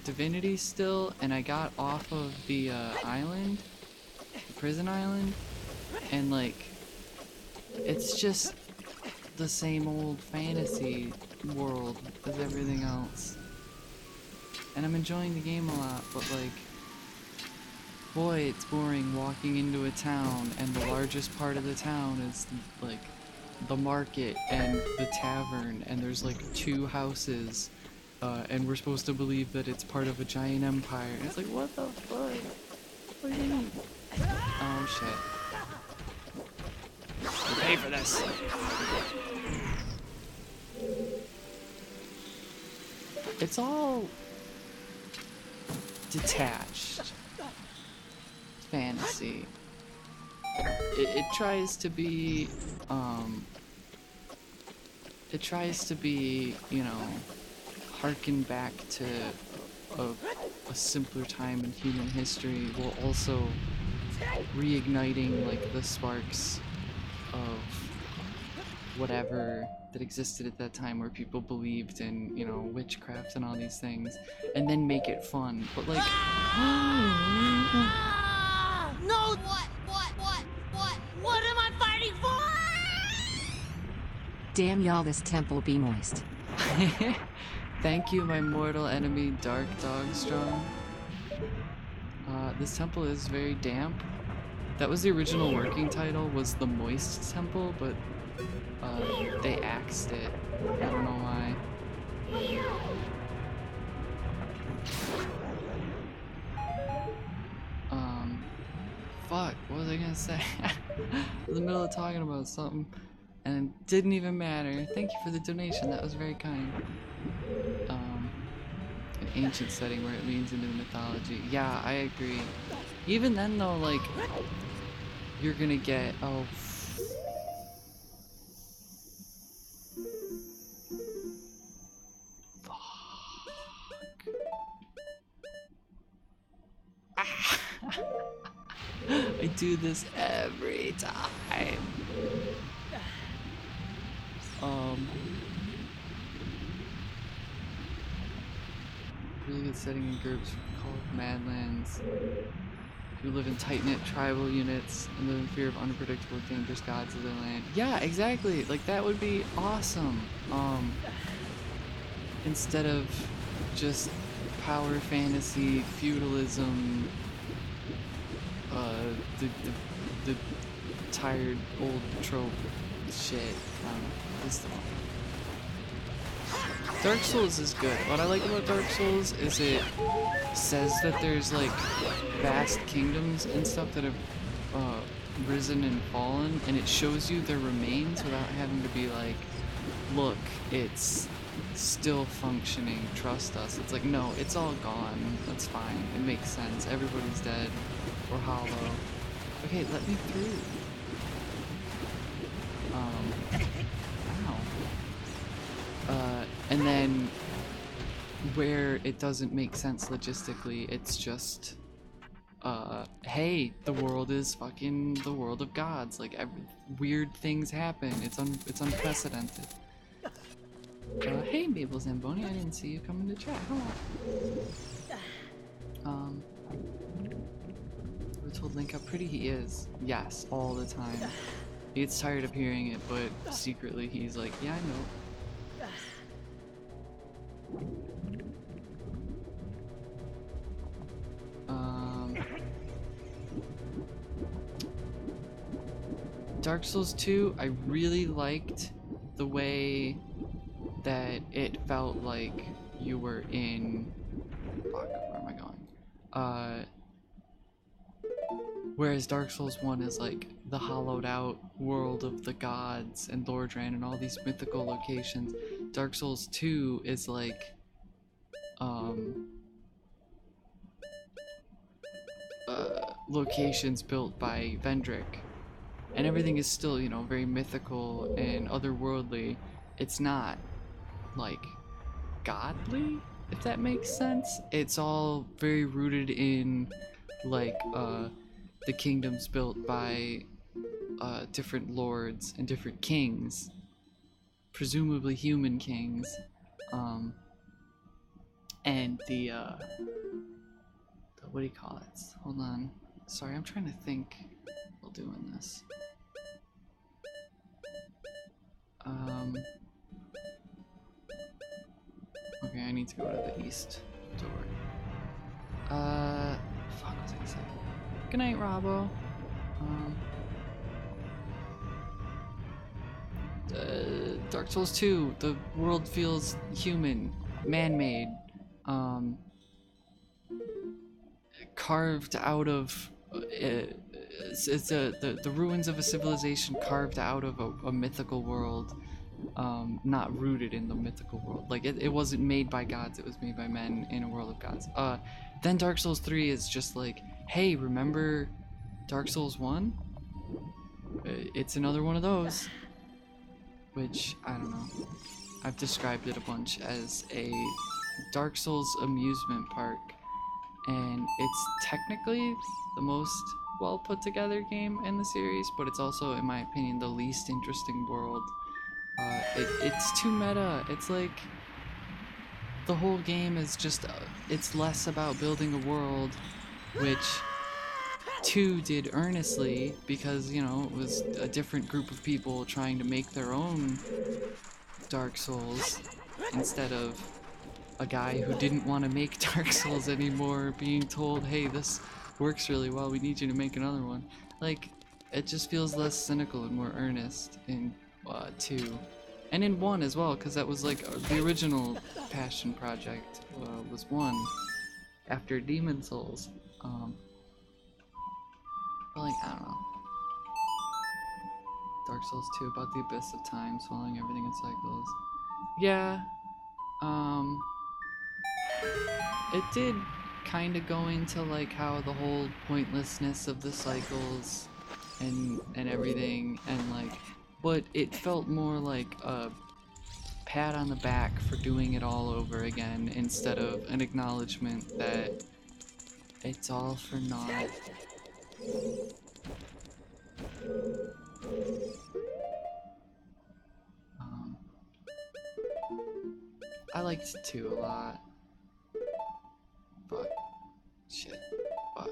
Divinity still, and I got off of the island, the prison island, and like, it's just the same old fantasy world as everything else. And I'm enjoying the game a lot, but like, boy, it's boring walking into a town, and the largest part of the town is like the market and the tavern, and there's like 2 houses. And we're supposed to believe that it's part of a giant empire. And it's like, what the fuck? What do you mean? Oh shit. You pay for this. It's all detached fantasy. It tries to be, you know, harken back to a simpler time in human history, while also reigniting like the sparks of whatever that existed at that time, where people believed in, you know, witchcraft and all these things, and then make it fun. But like no! What am I fighting for? Damn y'all, this temple be moist. Thank you, my mortal enemy, Dark Dogstrong. This temple is very damp. That was the original working title, was the Moist Temple, but they axed it. I don't know why. Fuck, what was I gonna say? In the middle of talking about something, and it didn't even matter. Thank you for the donation, that was very kind. An ancient setting where it leans into the mythology. Yeah, I agree. Even then though, like, you're gonna get, oh, fuck. I do this every time. Really good setting in groups called Madlands. Who live in tight-knit tribal units and live in fear of unpredictable, dangerous gods of their land. Yeah, exactly. Like that would be awesome. Instead of just power fantasy, feudalism, the tired old trope shit. This the one. Dark Souls is good. What I like about Dark Souls is it says that there's like vast kingdoms and stuff that have risen and fallen, and it shows you their remains without having to be like, look, it's still functioning, trust us. It's like, no, it's all gone. That's fine. It makes sense. Everybody's dead or hollow. Okay, let me through. Ow. And then where it doesn't make sense logistically, it's just hey, the world is fucking the world of gods. Like weird things happen. It's unprecedented. Hey, Mabel Zamboni, I didn't see you come into chat. Hello. We're told Link how pretty he is. Yes, all the time. He gets tired of hearing it, but secretly he's like, yeah, I know. Dark Souls 2, I really liked the way that it felt like you were in... Fuck, where am I going? Whereas Dark Souls 1 is like the hollowed out world of the gods and Lordran and all these mythical locations. Dark Souls 2 is like locations built by Vendrick, and everything is still, you know, very mythical and otherworldly. It's not like godly, if that makes sense. It's all very rooted in like the kingdoms built by different lords and different kings, presumably human kings, and the what do you call it? Hold on, sorry, I'm trying to think while doing this. Okay, I need to go to the east door. Fuck, what was I gonna say? Good night, Robbo. Dark Souls 2, the world feels human, man-made, carved out of, it's the ruins of a civilization carved out of a mythical world, not rooted in the mythical world. Like, it wasn't made by gods, it was made by men in a world of gods. Then Dark Souls 3 is just like, hey, remember Dark Souls 1? It's another one of those. Which, I don't know. I've described it a bunch as a Dark Souls amusement park. And it's technically the most well put together game in the series, but it's also, in my opinion, the least interesting world. It's too meta. It's like the whole game is just, it's less about building a world, which 2 did earnestly, because, you know, it was a different group of people trying to make their own Dark Souls instead of a guy who didn't want to make Dark Souls anymore being told, hey, this works really well, we need you to make another one. Like, it just feels less cynical and more earnest in 2. And in 1 as well, because that was like the original passion project was 1 after Demon Souls. But like, I don't know. Dark Souls 2, about the abyss of time, swallowing everything in cycles. Yeah, it did kind of go into like how the whole pointlessness of the cycles and everything, and like, but it felt more like a pat on the back for doing it all over again instead of an acknowledgement that it's all for naught. I liked 2 a lot, but shit, but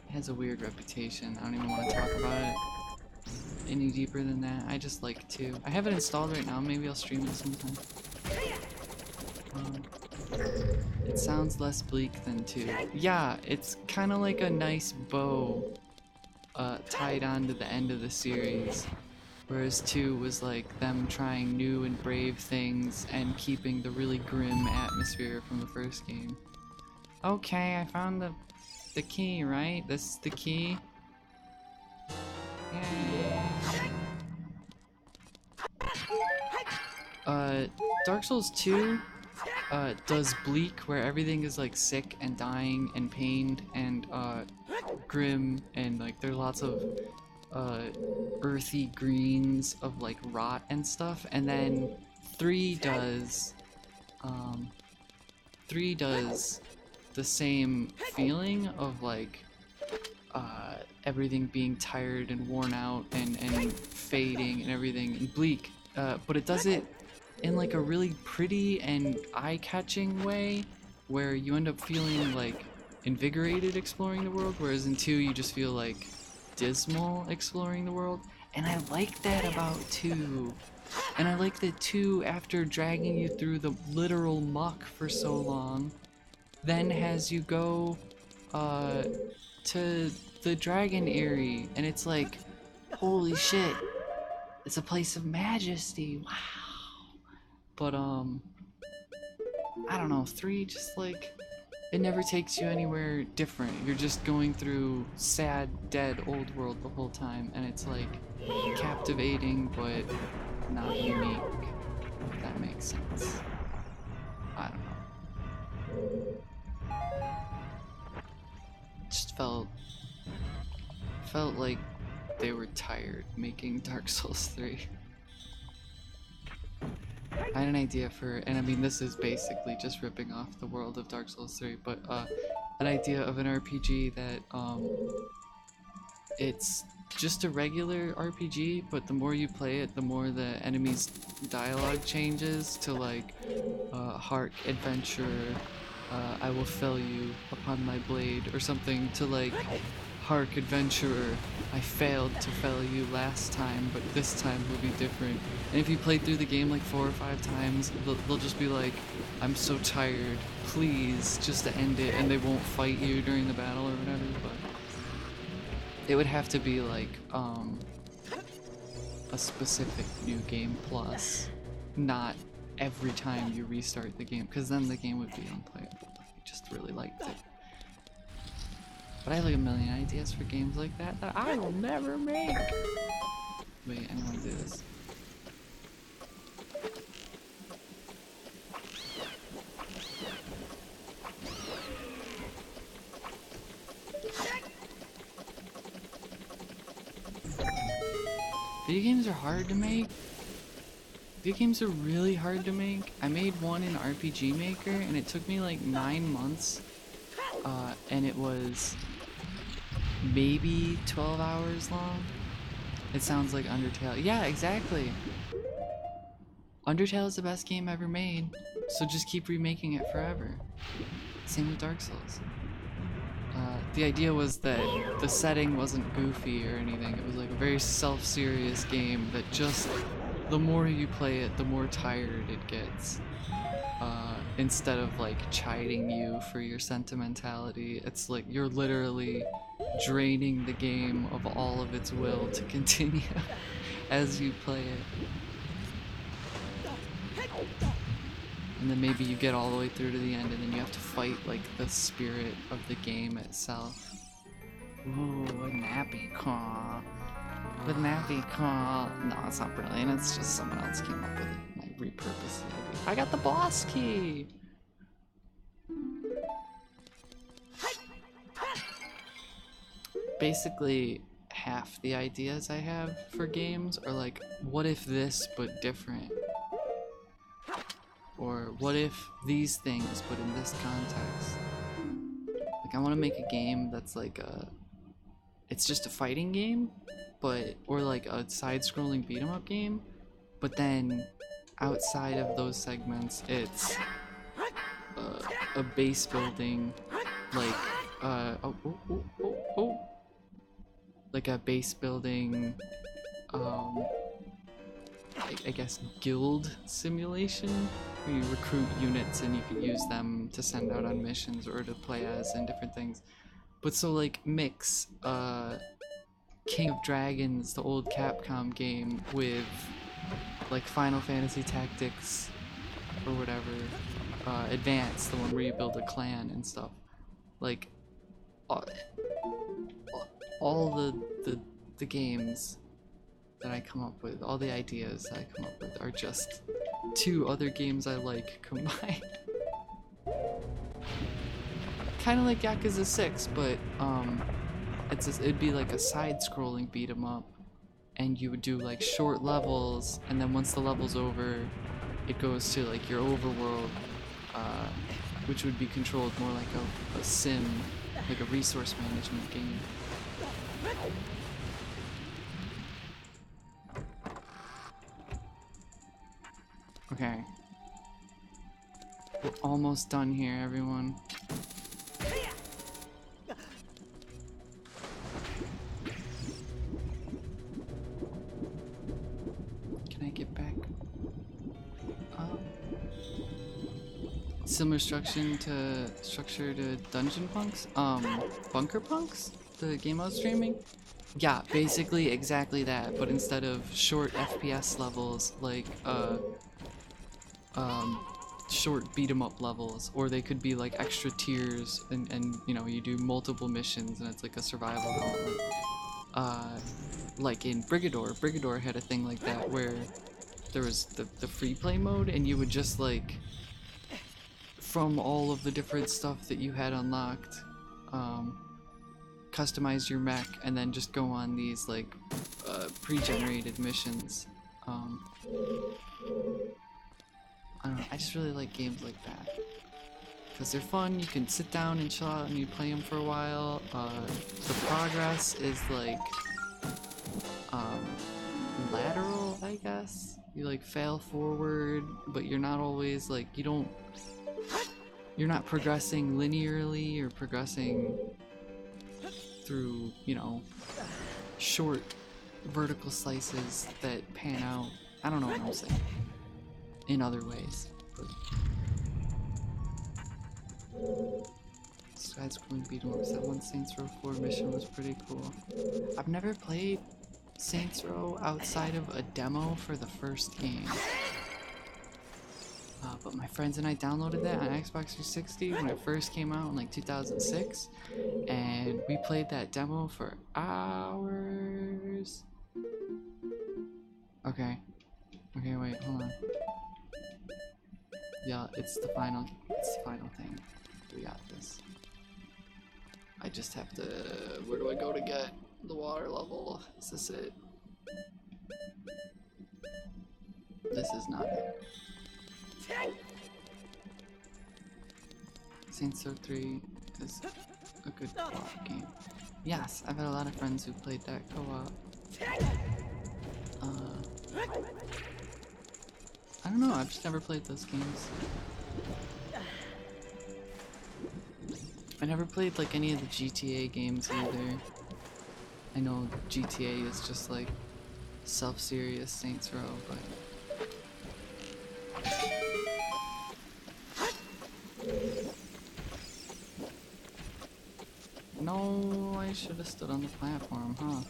it has a weird reputation. I don't even want to talk about it any deeper than that. I just like 2. I have it installed right now. Maybe I'll stream it sometime. It sounds less bleak than 2. Yeah, it's kind of like a nice bow tied on to the end of the series. Whereas 2 was like them trying new and brave things and keeping the really grim atmosphere from the first game. Okay, I found the key, right? This is the key. Yay. Dark Souls 2 does bleak, where everything is like sick and dying and pained and grim, and like there are lots of earthy greens of like rot and stuff. And then 3 does the same feeling of like everything being tired and worn out and fading and everything and bleak, but it does it in like a really pretty and eye-catching way, where you end up feeling like invigorated exploring the world, whereas in 2 you just feel like dismal exploring the world. And I like that about 2. And I like that 2, after dragging you through the literal muck for so long, then has you go to the Dragon Eyrie, and it's like, holy shit, it's a place of majesty, wow. But I don't know, 3 just like, it never takes you anywhere different. You're just going through sad, dead old world the whole time, and it's like captivating but not unique, if that makes sense. I don't know. Just felt like they were tired making Dark Souls 3. I had an idea for, and I mean this is basically just ripping off the world of Dark Souls 3, but an idea of an RPG that it's just a regular RPG, but the more you play it, the more the enemy's dialogue changes to like hark adventure, I will fell you upon my blade, or something to like hark adventurer, I failed to fell you last time, but this time will be different. And if you play through the game like 4 or 5 times, they'll just be like, I'm so tired, please, just to end it, and they won't fight you during the battle or whatever. But it would have to be like a specific new game plus, not every time you restart the game, because then the game would be unplayable if you just really liked it. But I have like a million ideas for games like that I will never make. Wait, I don't want to do this. Video games are hard to make. Video games are really hard to make. I made one in RPG Maker and it took me like 9 months. And it was maybe 12 hours long. It sounds like Undertale. Yeah, exactly. Undertale is the best game ever made, so just keep remaking it forever. Same with Dark Souls. The idea was that the setting wasn't goofy or anything. It was like a very self-serious game that just, the more you play it, the more tired it gets. Instead of like chiding you for your sentimentality, it's like you're literally draining the game of all of its will to continue as you play it. And then maybe you get all the way through to the end and then you have to fight like the spirit of the game itself. Ooh, wouldn't that be cool? Wouldn't that be cool? No, it's not brilliant, it's just someone else came up with it. I repurposed the idea. I got the boss key! Basically, half the ideas I have for games are like, what if this but different? Or what if these things but in this context? Like, I want to make a game that's like a it's just a fighting game, but or like a side-scrolling beat 'em up game, but then outside of those segments, it's a base building, like like a base building, I guess guild simulation, where you recruit units and you can use them to send out on missions or to play as and different things. But so like mix King of Dragons, the old Capcom game, with like Final Fantasy Tactics or whatever, Advance, the one where you build a clan and stuff. Like all the games that I come up with, all the ideas that I come up with are just two other games I like combined. Kind of like Yakuza 6, but it'd be like a side-scrolling beat 'em up, and you would do like short levels, and then once the level's over, it goes to like your overworld, which would be controlled more like a sim, like a resource management game. Okay. We're almost done here, everyone. Can I get back up? Similar structure to Dungeon Punks? Bunker Punks? The game I was streaming? Yeah, basically exactly that, but instead of short FPS levels, like, short beat 'em up levels, or they could be like extra tiers, and you know, you do multiple missions and it's like a survival gauntlet. Like in Brigador had a thing like that where there was the free play mode, and you would just like, from all of the different stuff that you had unlocked, customize your mech and then just go on these like pre-generated missions. I don't know, I just really like games like that because they're fun. You can sit down and chill out and you play them for a while. The progress is like lateral, I guess. You like fail forward, but you're not always like, you're not progressing linearly or progressing through, you know, short vertical slices that pan out. I don't know what I'm saying. In other ways. Side-scrolling beat 'em ups. That one Saints Row 4 mission was pretty cool. I've never played Saints Row outside of a demo for the first game. But my friends and I downloaded that on Xbox 360 when it first came out in like 2006, and we played that demo for hours. Okay, wait, hold on. Yeah, it's the final thing. We got this. I just have to, where do I go to get the water level? Is this it? This is not it. Saints Row 3 is a good co-op game. Yes, I've had a lot of friends who played that co-op. I don't know, I've just never played those games. I never played like any of the GTA games either. I know GTA is just like self-serious Saints Row, but no, I should have stood on the platform, huh?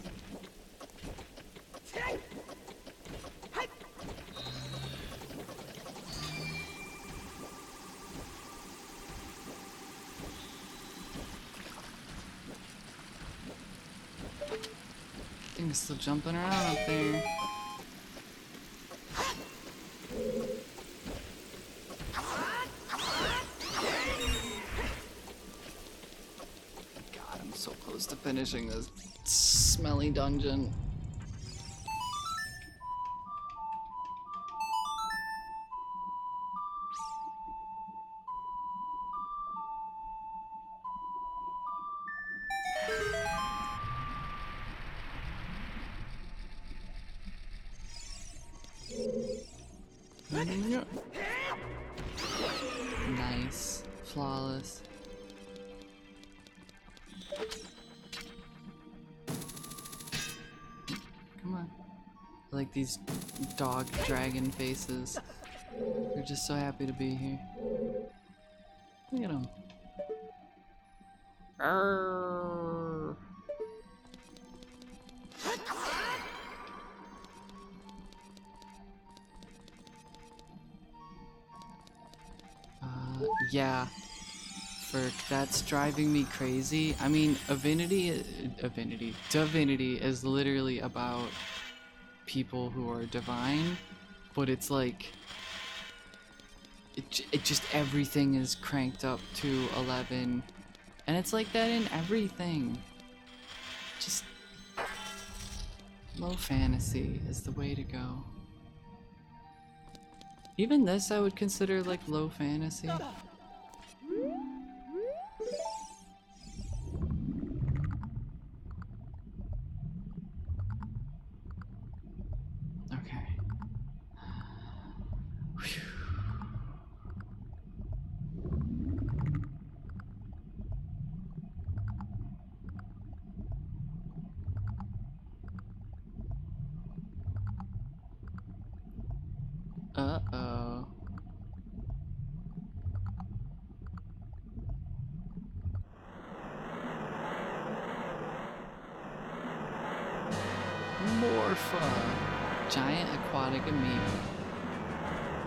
Thing's still jumping around up there. God, I'm so close to finishing this smelly dungeon. Nice. Flawless. Come on. I like these dog dragon faces. They're just so happy to be here. Look at them. Arrgh. Yeah. Ferk, that's driving me crazy. I mean, Divinity is literally about people who are divine, but it's like it just everything is cranked up to 11, and it's like that in everything. Just low fantasy is the way to go. Even this I would consider like low fantasy. Okay. Whew. Uh-oh. Morpha. Giant aquatic amoeba.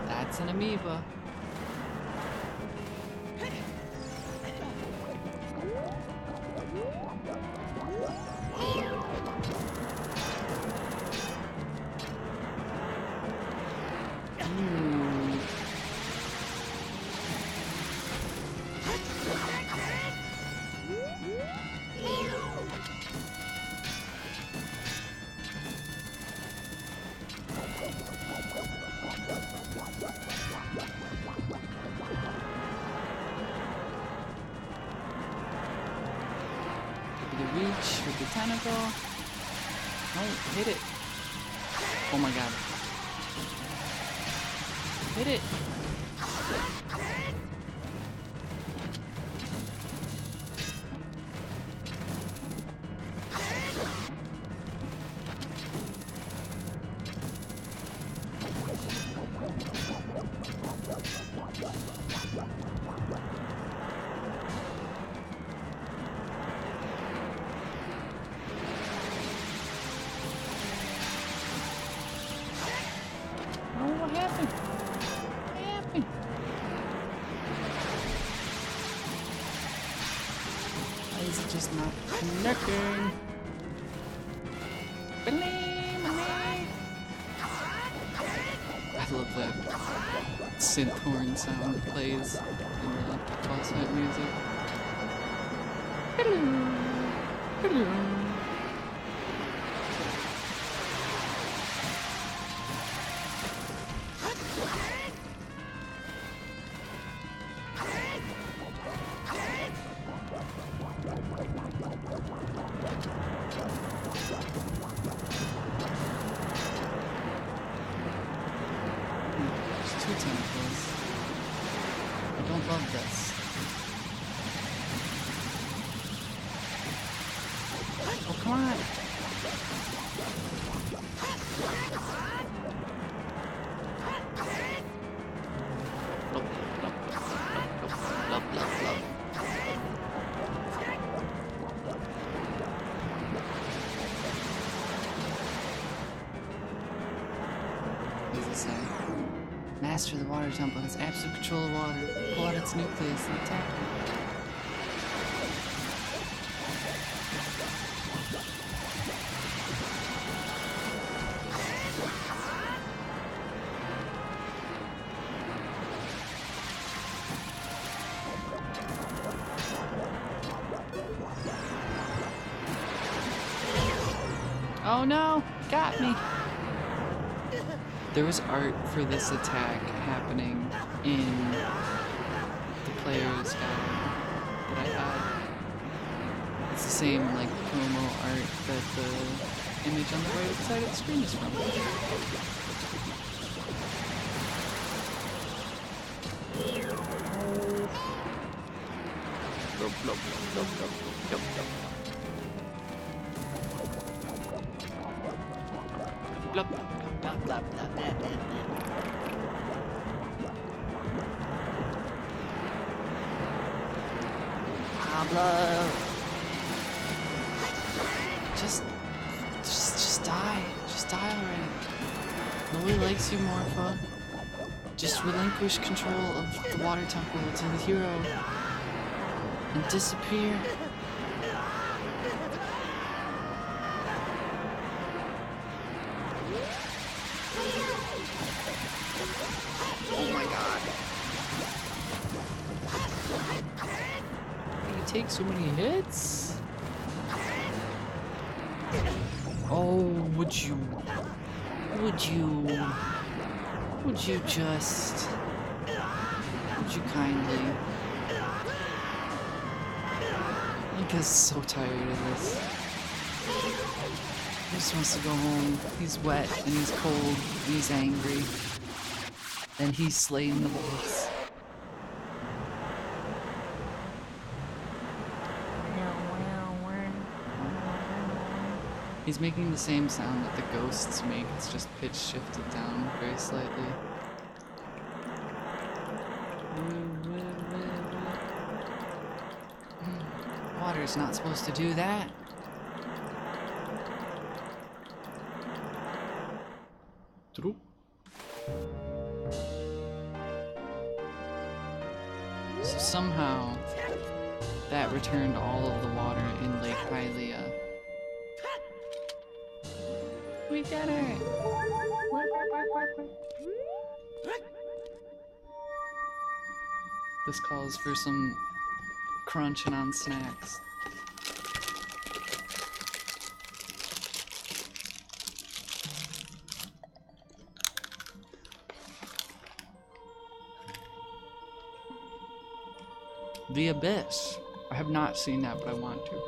That's an amoeba. Reach with the tentacle. No, hit it. Oh my god. Hit it. What happened? What happened? Why is it just not connecting? I love that synth horn sound that plays in the boss fight music. There's two tentacles. I don't love this. Oh, come on! Blub, blub, blub, blub, blub, blub. What does it say? Master of the water temple has absolute control of water. Pull out its nucleus and attack it. Oh no! Got me! There was art for this attack happening in the player's gallery that I had. It's the same like promo art that the image on the right side of the screen is from. Blah, blah, blah, blah, blah, blah, blah, blah. Pablo. Just die. Just die already. Nobody likes you, Morpha. Just relinquish control of the water temple to the hero and disappear. Oh my god. You take so many hits? Oh, would you kindly? Lucas is so tired of this. He just wants to go home. He's wet and he's cold and he's angry. And he's slaying the boss. He's making the same sound that the ghosts make, it's just pitch shifted down very slightly. Water's not supposed to do that. True. So somehow that returned all of the water in Lake Hylia. We did it! This calls for some crunching on snacks. The Abyss. I have not seen that, but I want to.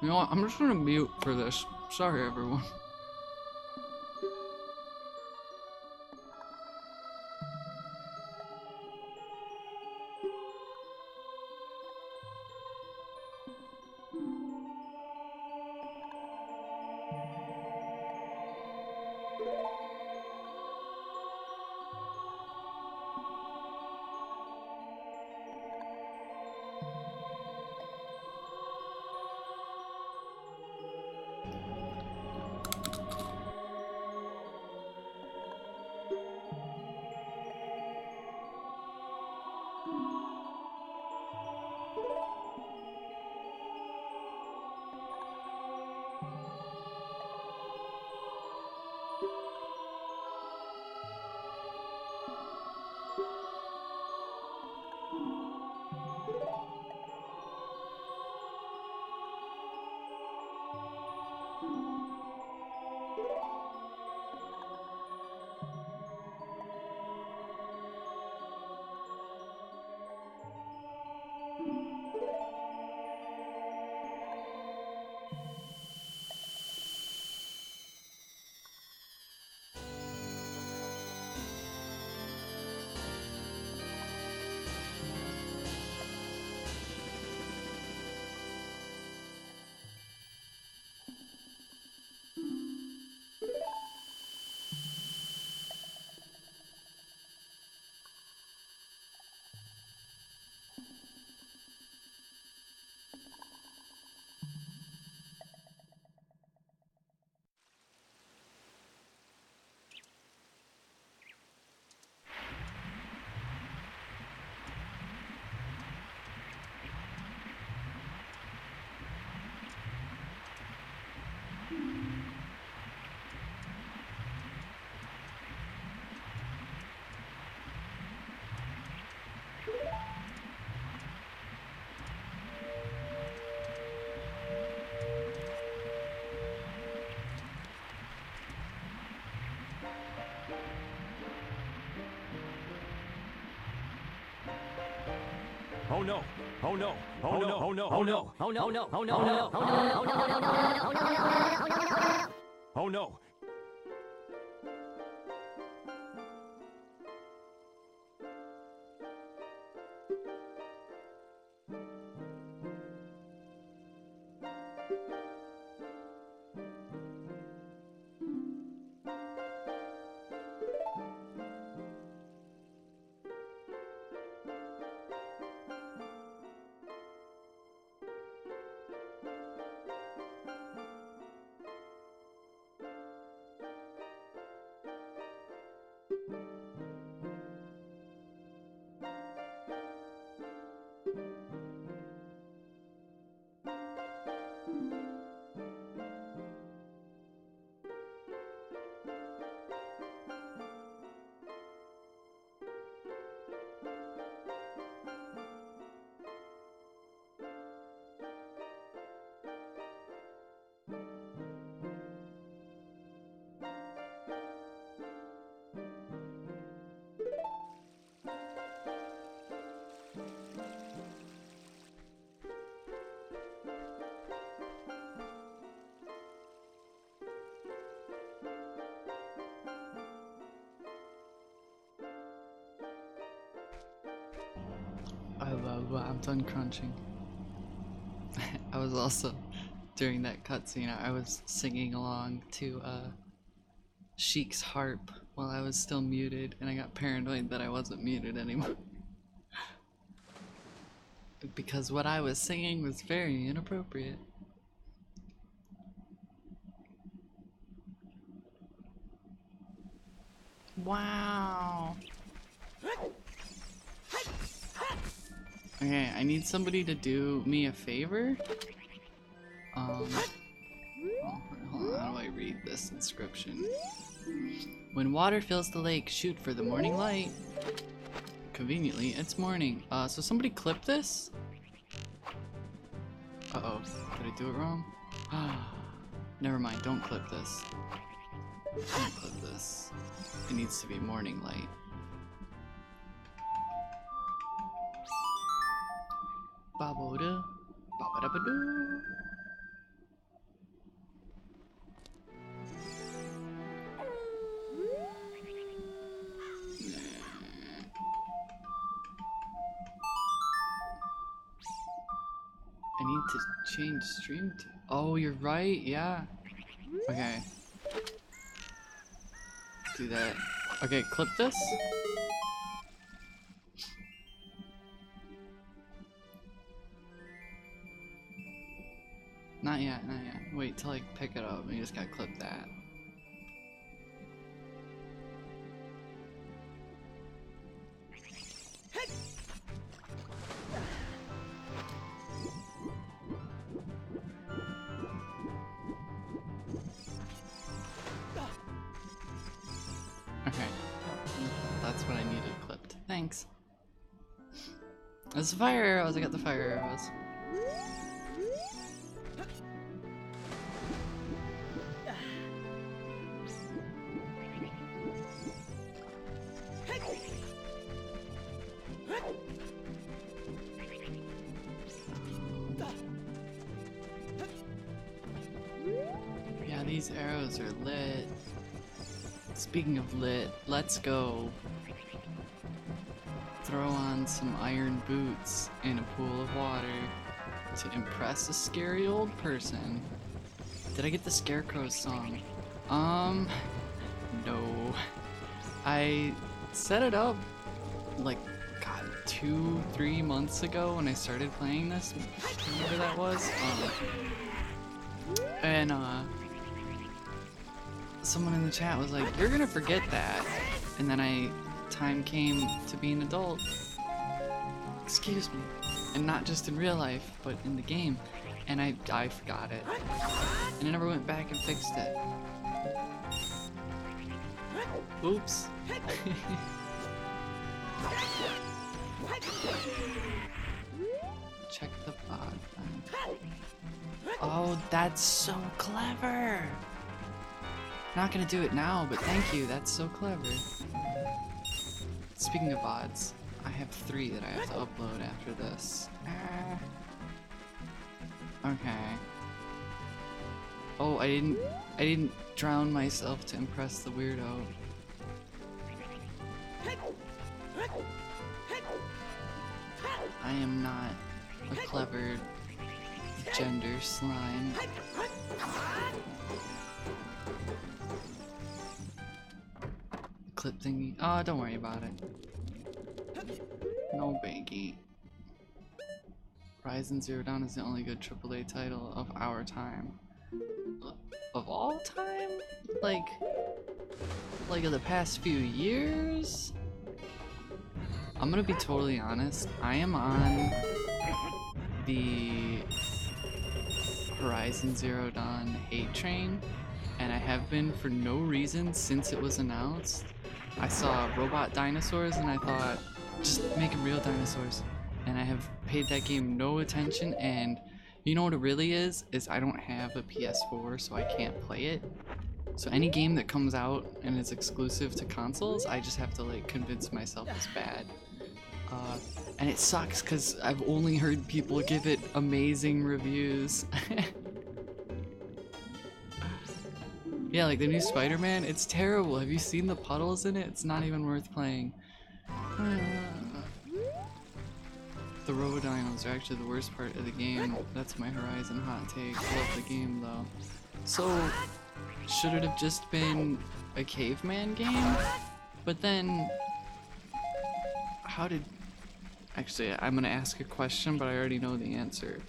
You know what? I'm just gonna mute for this. Sorry, everyone. Oh no, Oh no! Oh no! Oh no! Oh no! Oh no! Oh no! Oh no! Oh no! Oh no! I'm done crunching. I was also, during that cutscene, I was singing along to Sheik's harp while I was still muted, and I got paranoid that I wasn't muted anymore. Because what I was singing was very inappropriate. Wow. Okay, I need somebody to do me a favor. Oh, hold on, how do I read this inscription? When water fills the lake, shoot for the morning light. Conveniently, it's morning. So somebody clip this? Uh-oh, did I do it wrong? Never mind, don't clip this. Don't clip this. It needs to be morning light. Ba-bo-da, ba-ba-da-ba-doo. I need to change stream to. Oh, you're right, yeah. Okay. Do that. Okay, clip this. Not yet, not yet. Wait till I pick it up. You just gotta clip that. Okay. That's what I needed clipped. Thanks. There's the fire arrows. I got the fire arrows. Yeah, these arrows are lit. Speaking of lit, let's go throw on some iron boots in a pool of water to impress a scary old person. Did I get the Scarecrow's song? No. I set it up like, God, 2-3 months ago when I started playing this, whenever that was. And someone in the chat was like, "You're gonna forget that." And then time came to be an adult. Excuse me. And not just in real life, but in the game. And I forgot it. And I never went back and fixed it. Oops. Check the bot. Oh, that's so clever! Not gonna do it now, but thank you, that's so clever. Speaking of odds, I have 3 that I have to upload after this. Okay. Oh, I didn't drown myself to impress the weirdo. I am not a clever gender slime. Clip thingy. Oh, don't worry about it. No biggie. Horizon Zero Dawn is the only good AAA title of our time. Of all time? Like of the past few years? I'm gonna be totally honest. I am on the Horizon Zero Dawn hate train, and I have been for no reason since it was announced. I saw robot dinosaurs and I thought, just make them real dinosaurs. And I have paid that game no attention, and you know what it really is I don't have a PS4, so I can't play it. So any game that comes out and is exclusive to consoles, I just have to like convince myself it's bad. And it sucks because I've only heard people give it amazing reviews. Yeah, like the new Spider-Man, it's terrible. Have you seen the puddles in it? It's not even worth playing. The Robodinos are actually the worst part of the game. That's my Horizon hot take. Love the game though. So, should it have just been a caveman game? But then, how did... Actually, I'm gonna ask a question, but I already know the answer.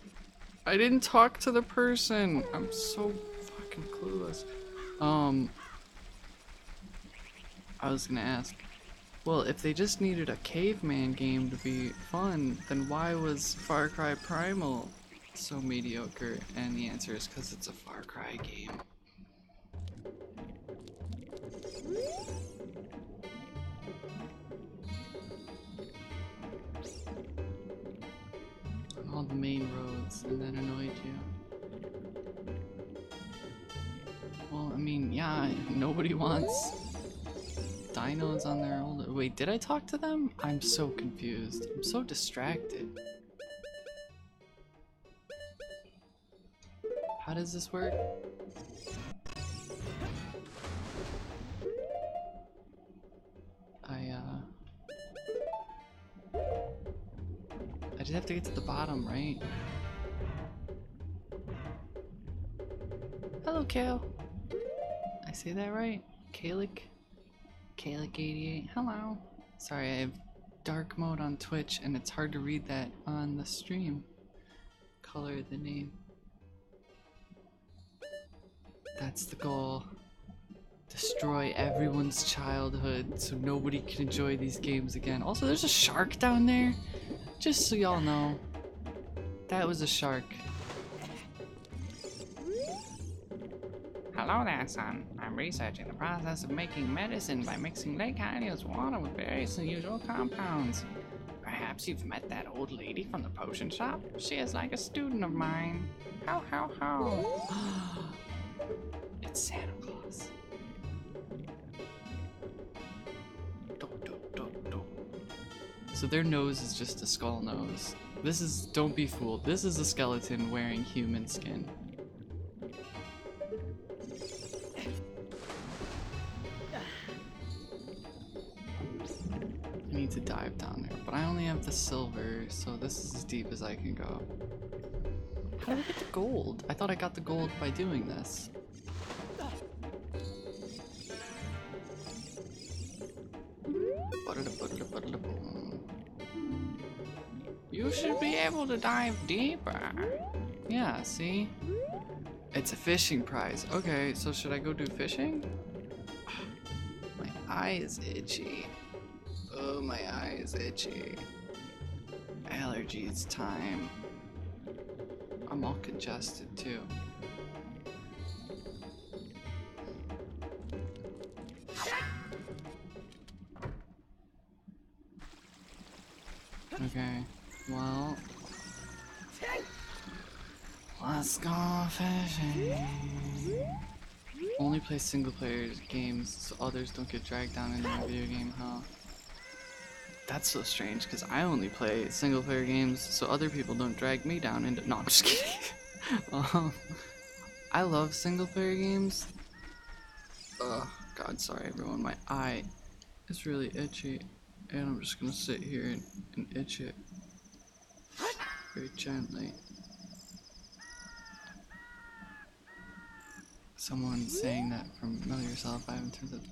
I didn't talk to the person! I'm so fucking clueless. I was gonna ask, well, if they just needed a caveman game to be fun, then why was Far Cry Primal so mediocre? And the answer is because it's a Far Cry game. All the main roads, and that annoyed you. Well, I mean, yeah, nobody wants dinos on their old... Wait, did I talk to them? I'm so confused. I'm so distracted. How does this work? I just have to get to the bottom, right? Hello, Kale. I say that right? Kalik? Kalik88. Hello. Sorry, I have dark mode on Twitch and it's hard to read that on the stream. Color the name. That's the goal. Destroy everyone's childhood so nobody can enjoy these games again. Also, there's a shark down there. Just so y'all know. That was a shark. Hello there, son. I'm researching the process of making medicine by mixing Lake Hylia's water with various unusual compounds. Perhaps you've met that old lady from the potion shop? She is like a student of mine. Ho ho ho. It's Santa Claus. So their nose is just a skull nose. This is, don't be fooled, this is a skeleton wearing human skin. I need to dive down there, but I only have the silver, so this is as deep as I can go. How did I get the gold? I thought I got the gold by doing this. You should be able to dive deeper. Yeah, see? It's a fishing prize. Okay, so should I go do fishing? My eye is itchy. Oh, my eye is itchy. Allergies time. I'm all congested too. Okay, well, let's go fishing. Only play single player games so others don't get dragged down into a video game, huh? That's so strange because I only play single player games so other people don't drag me down into. No, I'm just kidding. I love single player games. Oh, God, sorry everyone. My eye is really itchy. And I'm just gonna sit here and itch it very gently. Someone saying that from Know Yourself. I haven't turned it.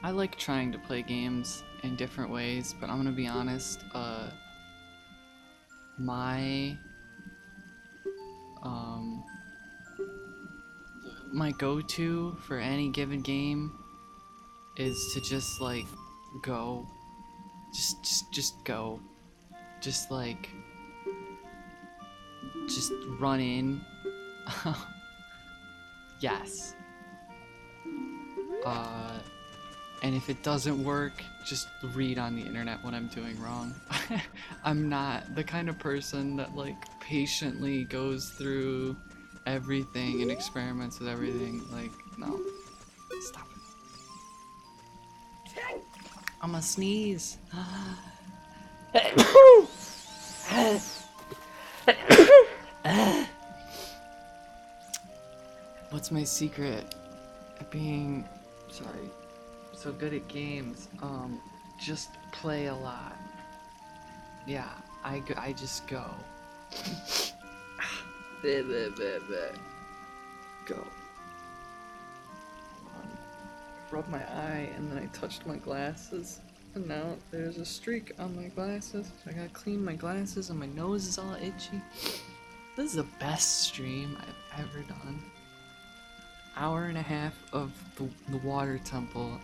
I like trying to play games in different ways, but I'm gonna be honest, my go-to for any given game is to just like go. Just go. Just like just run in. Yes. And if it doesn't work, just read on the internet what I'm doing wrong. I'm not the kind of person that like patiently goes through everything and experiments with everything. Like, no. Stop it. I'ma sneeze. What's my secret at being, sorry, so good at games? Just play a lot. Yeah, I just go. Go. Rub my eye and then I touched my glasses and now there's a streak on my glasses. So I gotta clean my glasses and my nose is all itchy. This is the best stream I've ever done. Hour and a half of the water temple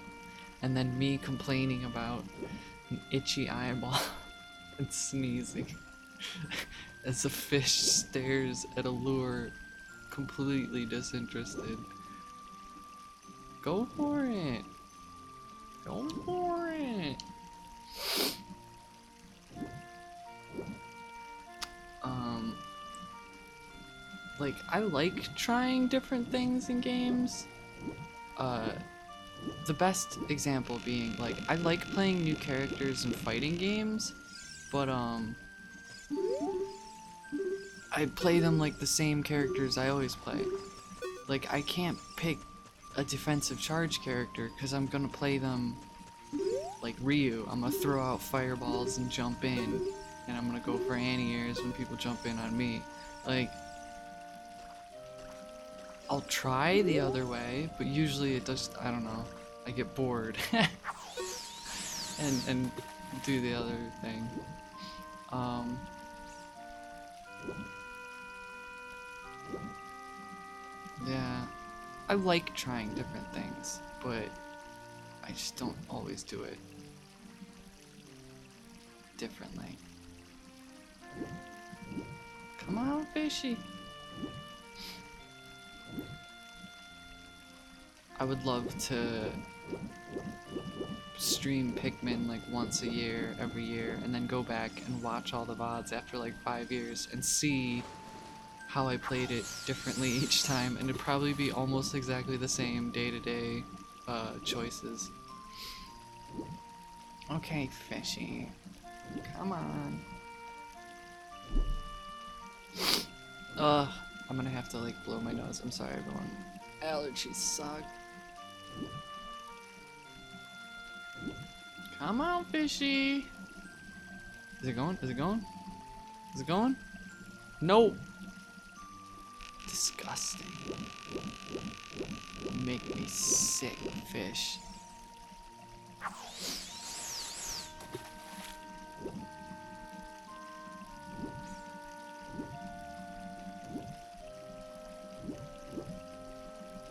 and then me complaining about an itchy eyeball and sneezing as a fish stares at a lure completely disinterested. Go for it. Go for it. Like, I like trying different things in games. The best example being, like, I like playing new characters in fighting games, but, I play them like the same characters I always play. Like, I can't pick a defensive charge character because I'm gonna play them like Ryu. I'm gonna throw out fireballs and jump in, and I'm gonna go for anti-airs when people jump in on me. Like, I'll try the other way, but usually it just, I don't know, I get bored and do the other thing. Yeah, I like trying different things, but I just don't always do it differently. Come on, fishy. I would love to stream Pikmin like once a year, every year, and then go back and watch all the VODs after like 5 years and see how I played it differently each time, and it'd probably be almost exactly the same day-to-day choices. Okay, fishy. Come on. I'm gonna have to like blow my nose. I'm sorry, everyone. Allergies suck. Come on, fishy. Is it going? Is it going? Is it going? No. Disgusting. You make me sick, fish.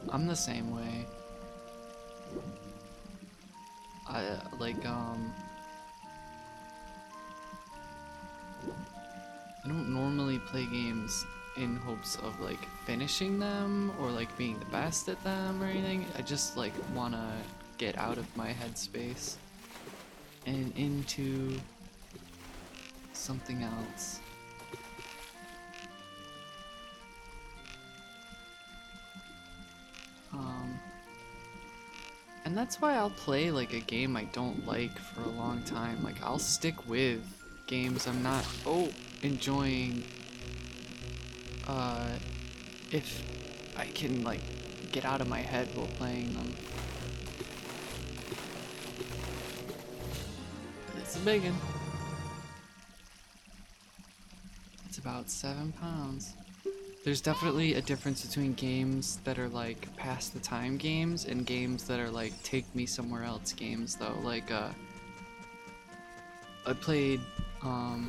I'm the same way. I don't normally play games in hopes of like finishing them or like being the best at them or anything. I just like wanna get out of my headspace. and into something else. And that's why I'll play like a game I don't like for a long time. Like I'll stick with games I'm not enjoying if I can like get out of my head while playing them. But it's a big one. It's about 7 pounds. There's definitely a difference between games that are like pass the time games and games that are like take me somewhere else games though. Like I played what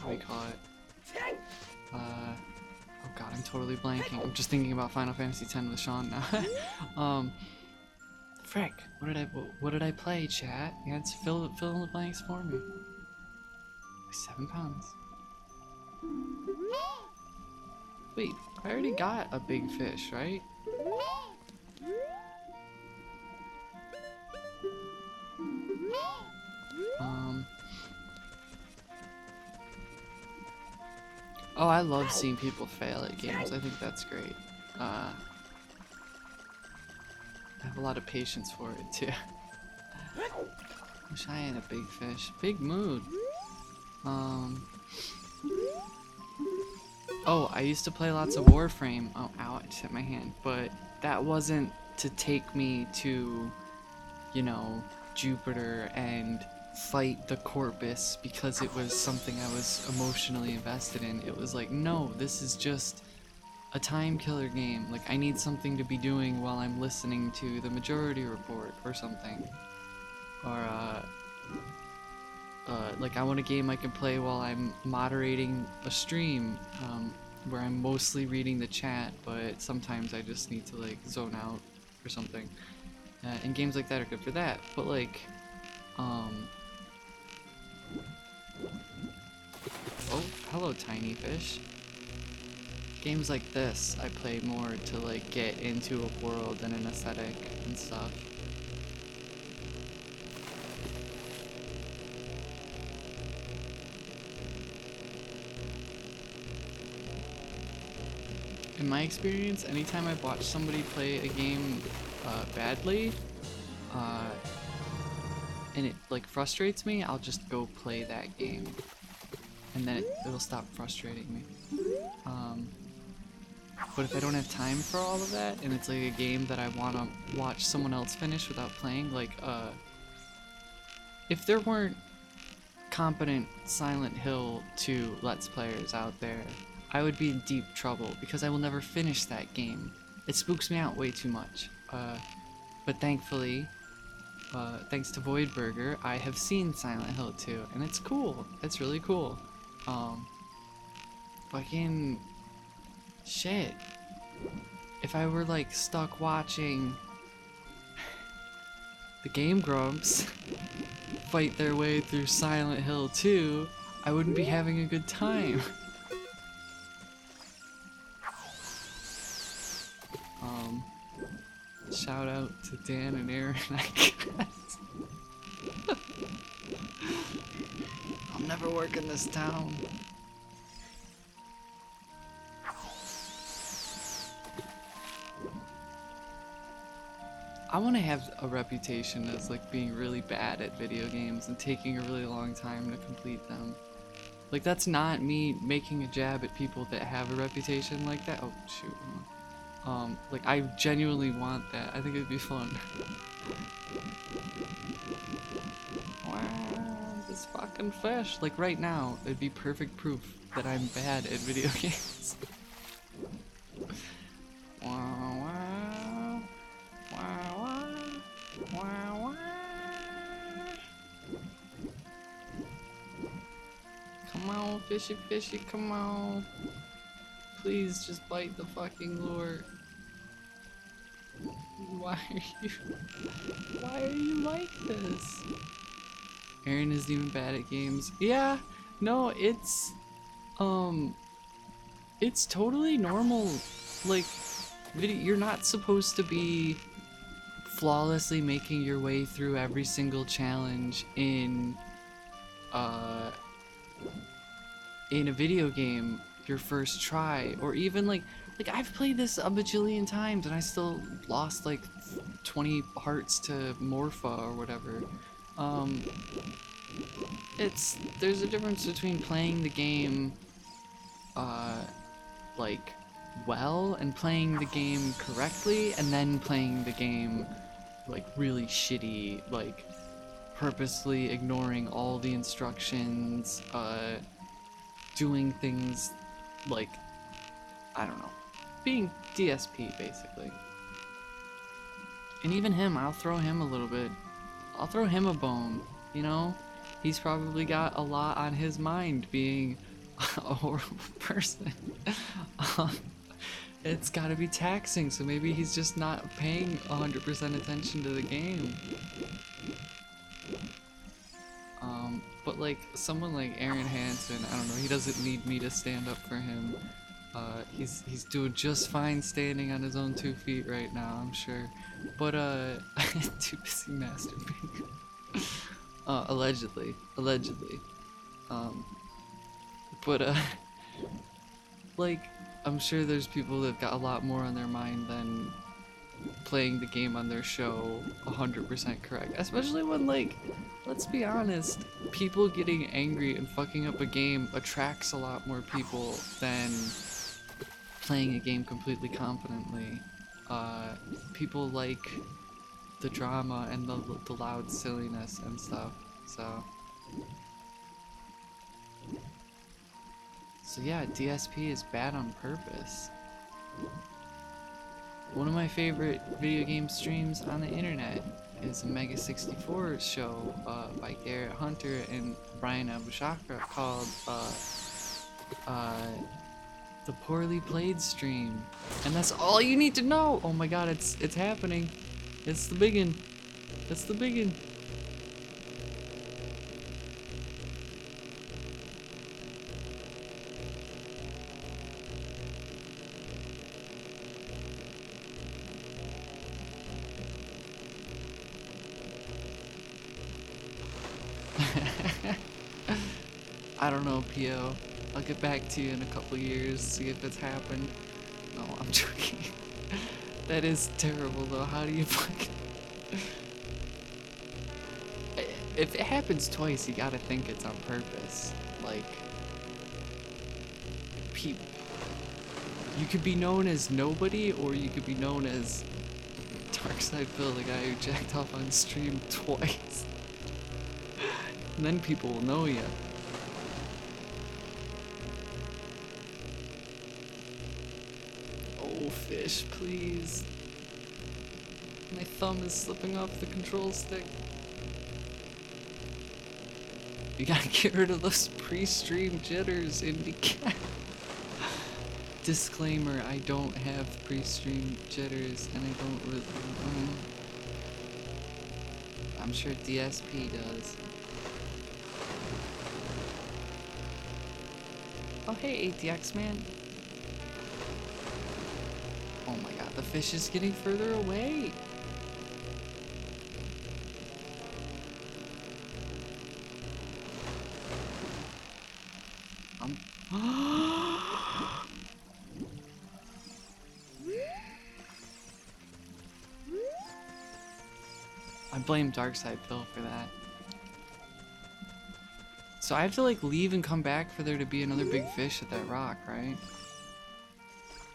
do we call it? Oh god, I'm totally blanking. I'm just thinking about Final Fantasy X with Sean now. Frick, what did I play, chat? Answer, fill in the blanks for me. 7 pounds. Wait, I already got a big fish, right? Oh, I love seeing people fail at games. I think that's great. I have a lot of patience for it too. Wish I had a big fish. Big mood. Oh, I used to play lots of Warframe. Oh, ow, I just hit my hand. But that wasn't to take me to, you know, Jupiter and fight the Corpus because it was something I was emotionally invested in. It was like, no, this is just a time killer game. Like, I need something to be doing while I'm listening to the Majority Report or something. Or, like I want a game I can play while I'm moderating a stream, where I'm mostly reading the chat, but sometimes I just need to like zone out or something. And games like that are good for that. But like, oh, hello, tiny fish. Games like this, I play more to like get into a world and an aesthetic and stuff. In my experience, anytime I've watched somebody play a game badly, and it like frustrates me, I'll just go play that game, and then it'll stop frustrating me. But if I don't have time for all of that, and it's like a game that I want to watch someone else finish without playing, like if there weren't competent Silent Hill 2 Let's Players out there, I would be in deep trouble because I will never finish that game. It spooks me out way too much. But thankfully, thanks to Voidburger, I have seen Silent Hill 2, and it's cool. It's really cool. Fucking shit. If I were like stuck watching the Game Grumps fight their way through Silent Hill 2, I wouldn't be having a good time. Shout out to Dan and Aaron, I guess. I'll never work in this town. I want to have a reputation as like being really bad at video games and taking a really long time to complete them. Like, that's not me making a jab at people that have a reputation like that. Oh shoot. Like, I genuinely want that. I think it'd be fun. Wow, this fucking fish. Like, right now, it'd be perfect proof that I'm bad at video games. Wow, wow. Wow, wow. Wow, wow. Come on, fishy, fishy, come on. Please just bite the fucking lure. Why are you like this? Aaron isn't even bad at games. Yeah, no, it's totally normal. Like, you're not supposed to be flawlessly making your way through every single challenge in a video game your first try, or even like I've played this a bajillion times and I still lost like 20 hearts to Morpha or whatever. There's a difference between playing the game like well and playing the game correctly, and then playing the game like really shitty, like purposely ignoring all the instructions, doing things like, I don't know, being DSP basically. And even him, I'll throw him a little bit. I'll throw him a bone, you know? He's probably got a lot on his mind being a horrible person. It's gotta be taxing, so maybe he's just not paying 100% attention to the game. But like someone like Aaron Hansen, I don't know, he doesn't need me to stand up for him. He's doing just fine standing on his own 2 feet right now, I'm sure. But too busy masturbating. Allegedly. But like, I'm sure there's people that've got a lot more on their mind than playing the game on their show 100% correct. Especially when, like, let's be honest, people getting angry and fucking up a game attracts a lot more people than playing a game completely confidently. People like the drama and the loud silliness and stuff, so yeah, DSP is bad on purpose. One of my favorite video game streams on the internet is a Mega 64 show by Garrett Hunter and Brian Abushakra called The Poorly Played Stream. And that's all you need to know! Oh my god, it's happening. It's the biggin'. It's the biggin'. I don't know, Pio. I'll get back to you in a couple years, see if it's happened. No, I'm joking. That is terrible though. How do you fucking... If it happens twice, you gotta think it's on purpose. Like, you could be known as nobody, or you could be known as Darkside Phil, the guy who jacked off on stream twice. And then people will know you. Oh, fish, please. My thumb is slipping off the control stick. You gotta get rid of those pre-stream jitters, IndieCat. Disclaimer, I don't have pre-stream jitters, and I don't really... I'm sure DSP does. Oh hey, ATX man. Oh my god, the fish is getting further away. I blame Darkside Phil for that. So I have to like leave and come back for there to be another big fish at that rock, right?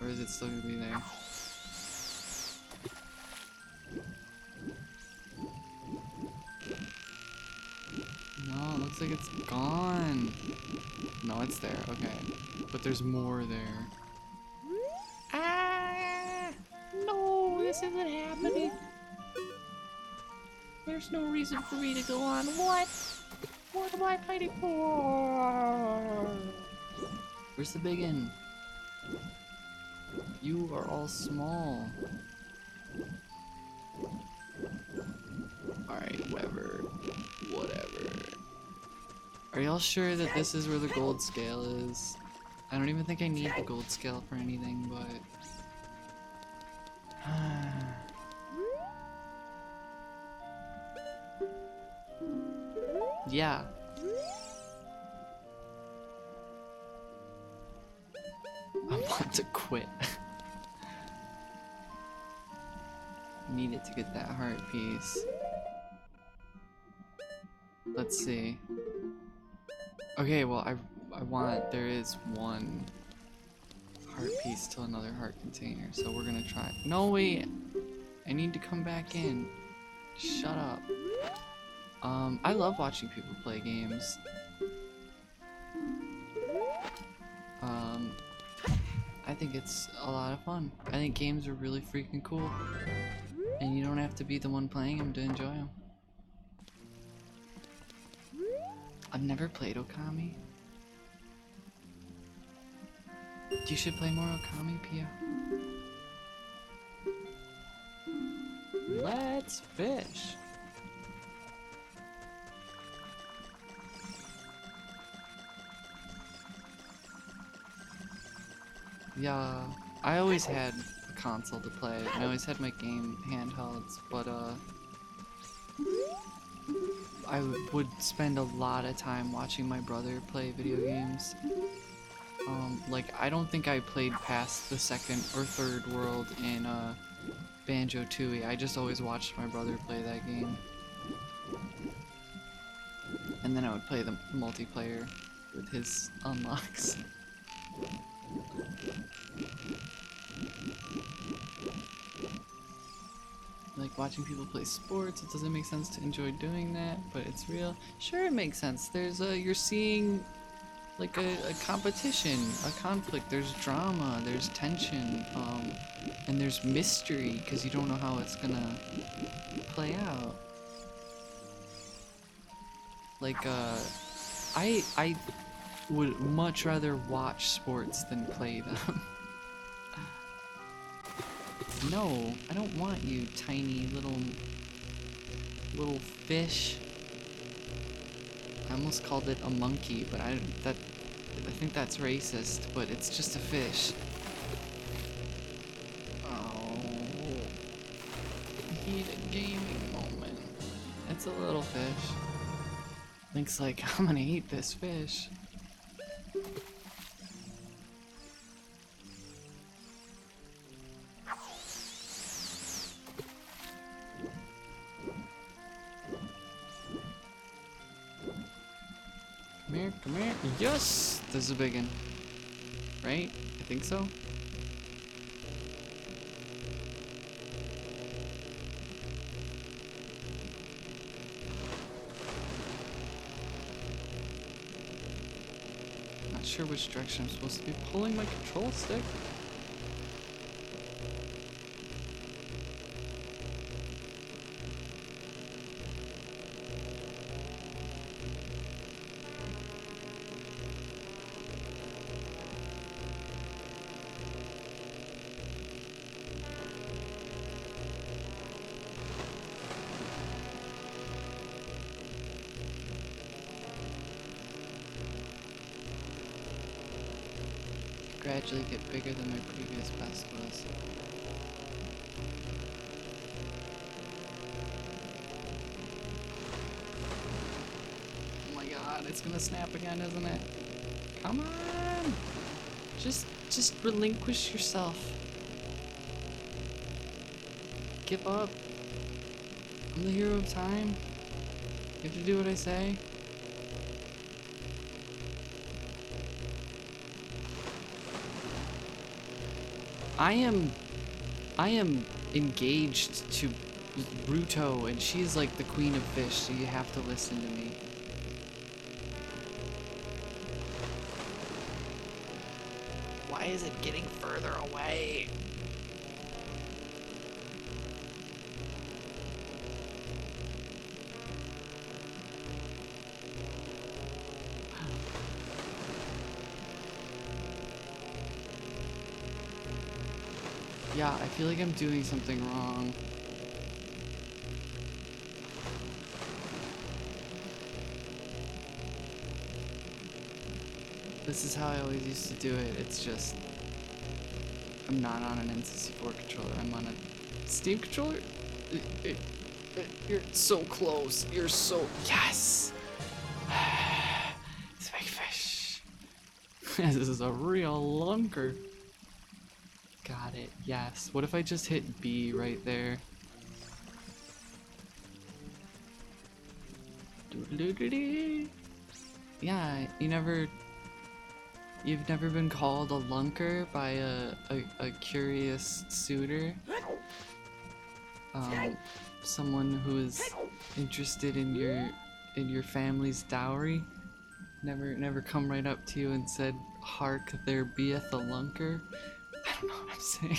Or is it still gonna be there? No, it looks like it's gone. No, it's there, okay. But there's more there. Ah! No, this isn't happening. There's no reason for me to go on. What? What am I fighting for? Where's the big one? You are all small. Alright, whatever. Are y'all sure that this is where the gold scale is? I don't even think I need the gold scale for anything, but... Yeah. I want to quit. Needed to get that heart piece. Let's see. Okay, well, I want, there is one heart piece to another heart container, so we're gonna try. No, wait! I need to come back in. Shut up. I love watching people play games. I think it's a lot of fun. I think games are really freaking cool. And you don't have to be the one playing them to enjoy them. I've never played Okami. You should play more Okami, Pia. Let's fish. Yeah, I always had a console to play, and I always had my game handhelds, but I would spend a lot of time watching my brother play video games. Like, I don't think I played past the second or third world in Banjo-Tooie. I just always watched my brother play that game. And then I would play the multiplayer with his unlocks. Like watching people play sports, it doesn't make sense to enjoy doing that, but it's real. Sure, it makes sense. There's you're seeing like a competition, a conflict. There's drama, there's tension, and there's mystery because you don't know how it's gonna play out. Like I would much rather watch sports than play them. No, I don't want you, tiny little fish. I almost called it a monkey, but I think that's racist, but it's just a fish. Oh, need a gaming moment. It's a little fish. Link's like, I'm gonna eat this fish. Come here. Yes! This is a big one. Right? I think so. Not sure which direction I'm supposed to be pulling my control stick. Gradually get bigger than my previous best was. Oh my god, it's gonna snap again, isn't it? Come on! Just relinquish yourself. Give up. I'm the hero of time. You have to do what I say. I am engaged to Ruto, and she's like the queen of fish, so you have to listen to me. Why is it getting further away? Yeah, I feel like I'm doing something wrong. This is how I always used to do it. It's just I'm not on an N64 controller. I'm on a Steam controller. You're so close. You're so yes. This is a real lunker. Got it. Yes. What if I just hit B right there? Doo-doo-doo-doo. Yeah, you've never been called a lunker by a curious suitor? Someone who is interested in your family's dowry? Never come right up to you and said, "Hark, there beeth a lunker"? I don't know what I'm saying.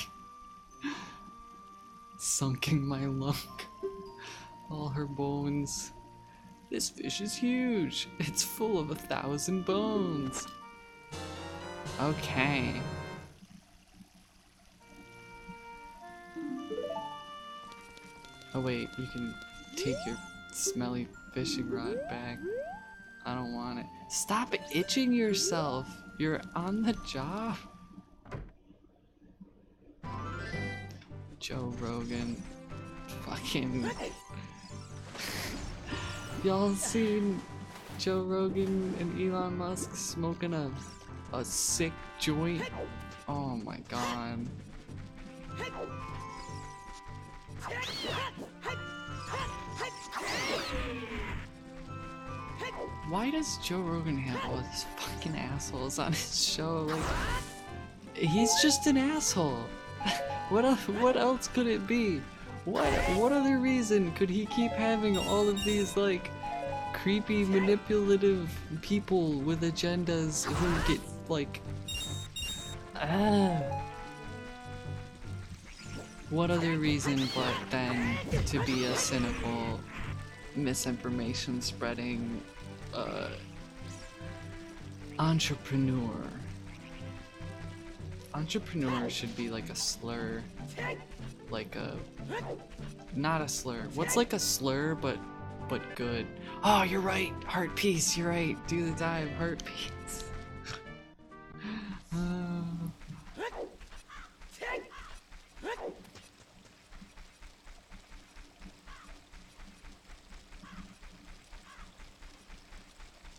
Sunking my lunk. All her bones. This fish is huge. It's full of 1,000 bones. Okay. Oh wait, you can take your smelly fishing rod back. I don't want it. Stop itching yourself. You're on the job. Joe Rogan. Fucking. Y'all seen Joe Rogan and Elon Musk smoking a sick joint? Oh my god. Why does Joe Rogan have all these fucking assholes on his show? Like, he's just an asshole. What else could it be? What other reason could he keep having all of these, like, creepy, manipulative people with agendas who get, like... What other reason but then to be a cynical, misinformation spreading, entrepreneur? Entrepreneur should be like a slur. Like a... Not a slur. What's like a slur but good? Oh, you're right! Heart piece, you're right! Do the dive, heart piece.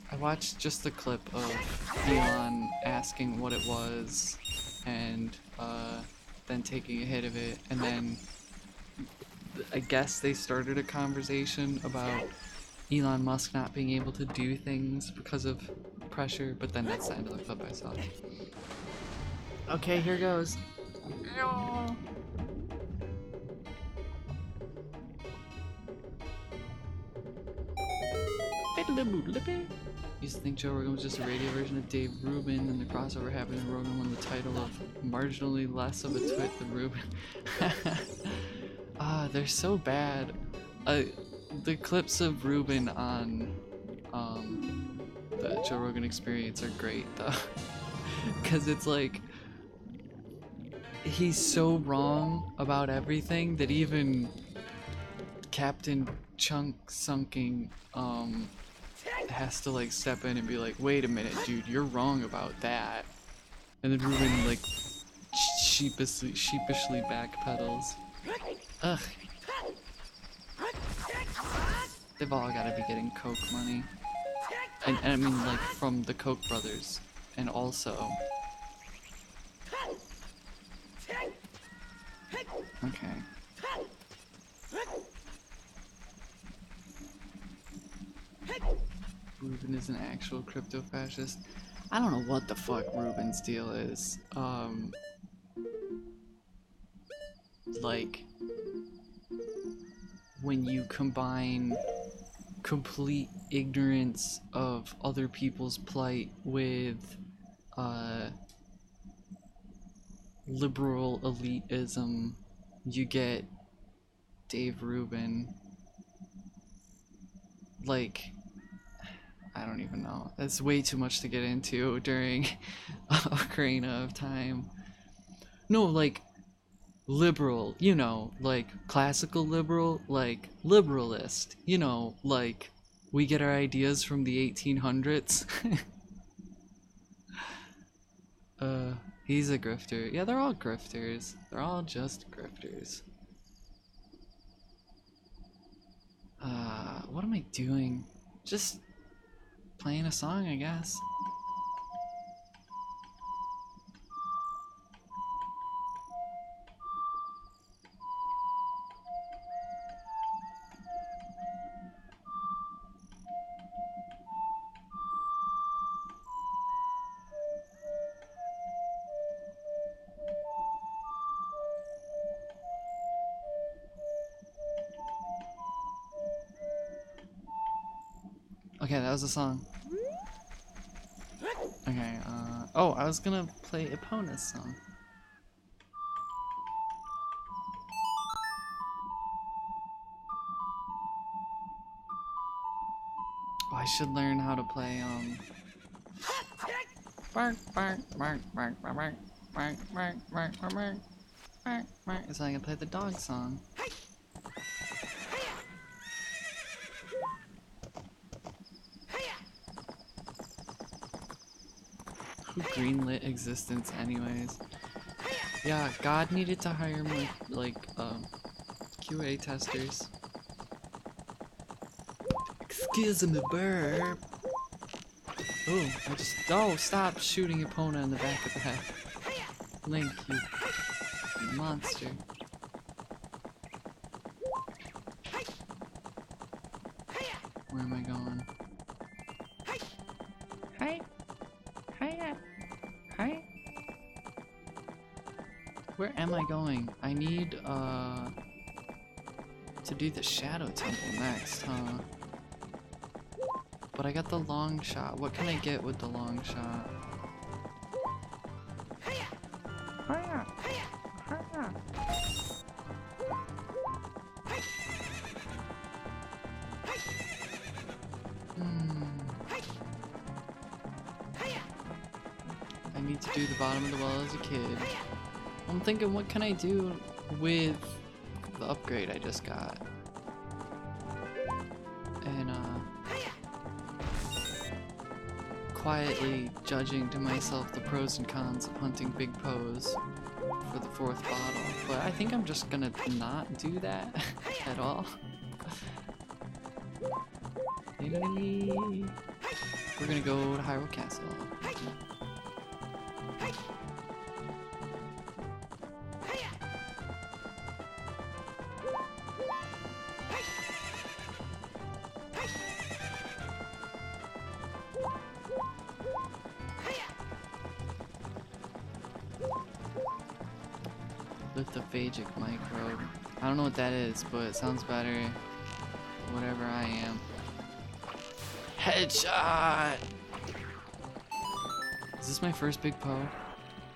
I watched just a clip of Elon asking what it was and then taking a hit of it, and then I guess they started a conversation about Elon Musk not being able to do things because of pressure, but then that's the end of the clip I saw. Okay, here goes. Used to think Joe Rogan was just a radio version of Dave Rubin, and the crossover happened and Rogan won the title of marginally less of a twit than Rubin. They're so bad. The clips of Rubin on the Joe Rogan Experience are great though. Cause it's like, he's so wrong about everything that even Captain Chunk Sunking has to like step in and be like, wait a minute dude, you're wrong about that. And then Ruben like sheepishly backpedals. Ugh. They've all gotta be getting coke money. And I mean like from the Koch brothers. And also... Okay. Ruben is an actual crypto fascist. I don't know what the fuck Ruben's deal is. Like, when you combine complete ignorance of other people's plight with liberal elitism, you get Dave Rubin. Like, I don't even know. That's way too much to get into during Ocarina of Time. No, like, liberal, you know, like classical liberal, like liberalist, you know, like we get our ideas from the 1800s. He's a grifter. Yeah, they're all grifters. They're all just grifters. What am I doing? Just playing a song, I guess. Okay, that was a song. Okay, oh, I was gonna play Epona's song. Oh, I should learn how to play, bark, bark, bark, bark, bark, bark, bark, bark, bark, bark, bark, bark, bark, so I can play the dog song. Who greenlit existence anyways? Yeah, God needed to hire more, like, QA testers. Excuse me, burp. Oh, oh, stop shooting Epona in the back of the head. Link, you monster. Where am I going? Hi. Hi. Hi. Where am I going? I need, to do the Shadow Temple next, huh? But I got the long shot. What can I get with the long shot? I need to do the bottom of the well as a kid. I'm thinking, what can I do with the upgrade I just got? And, quietly judging to myself the pros and cons of hunting big Poes for the 4th bottle. But I think I'm just gonna not do that at all. We're gonna go to Hyrule Castle. Lithophasic microbe. I don't know what that is, but it sounds better. Whatever I am. Headshot! Is this my first big Poe?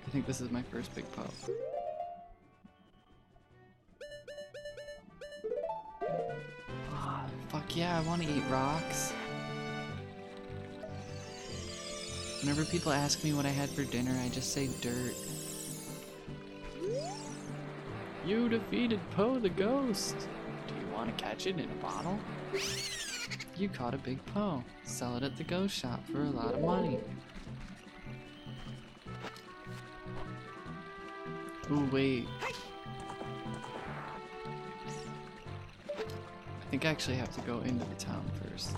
I think this is my first big Poe. Oh, fuck yeah, I want to eat rocks. Whenever people ask me what I had for dinner, I just say dirt. You defeated Poe the Ghost. Do you want to catch it in a bottle? You caught a big Poe. Sell it at the ghost shop for a lot of money. Ooh, wait. I think I actually have to go into the town first.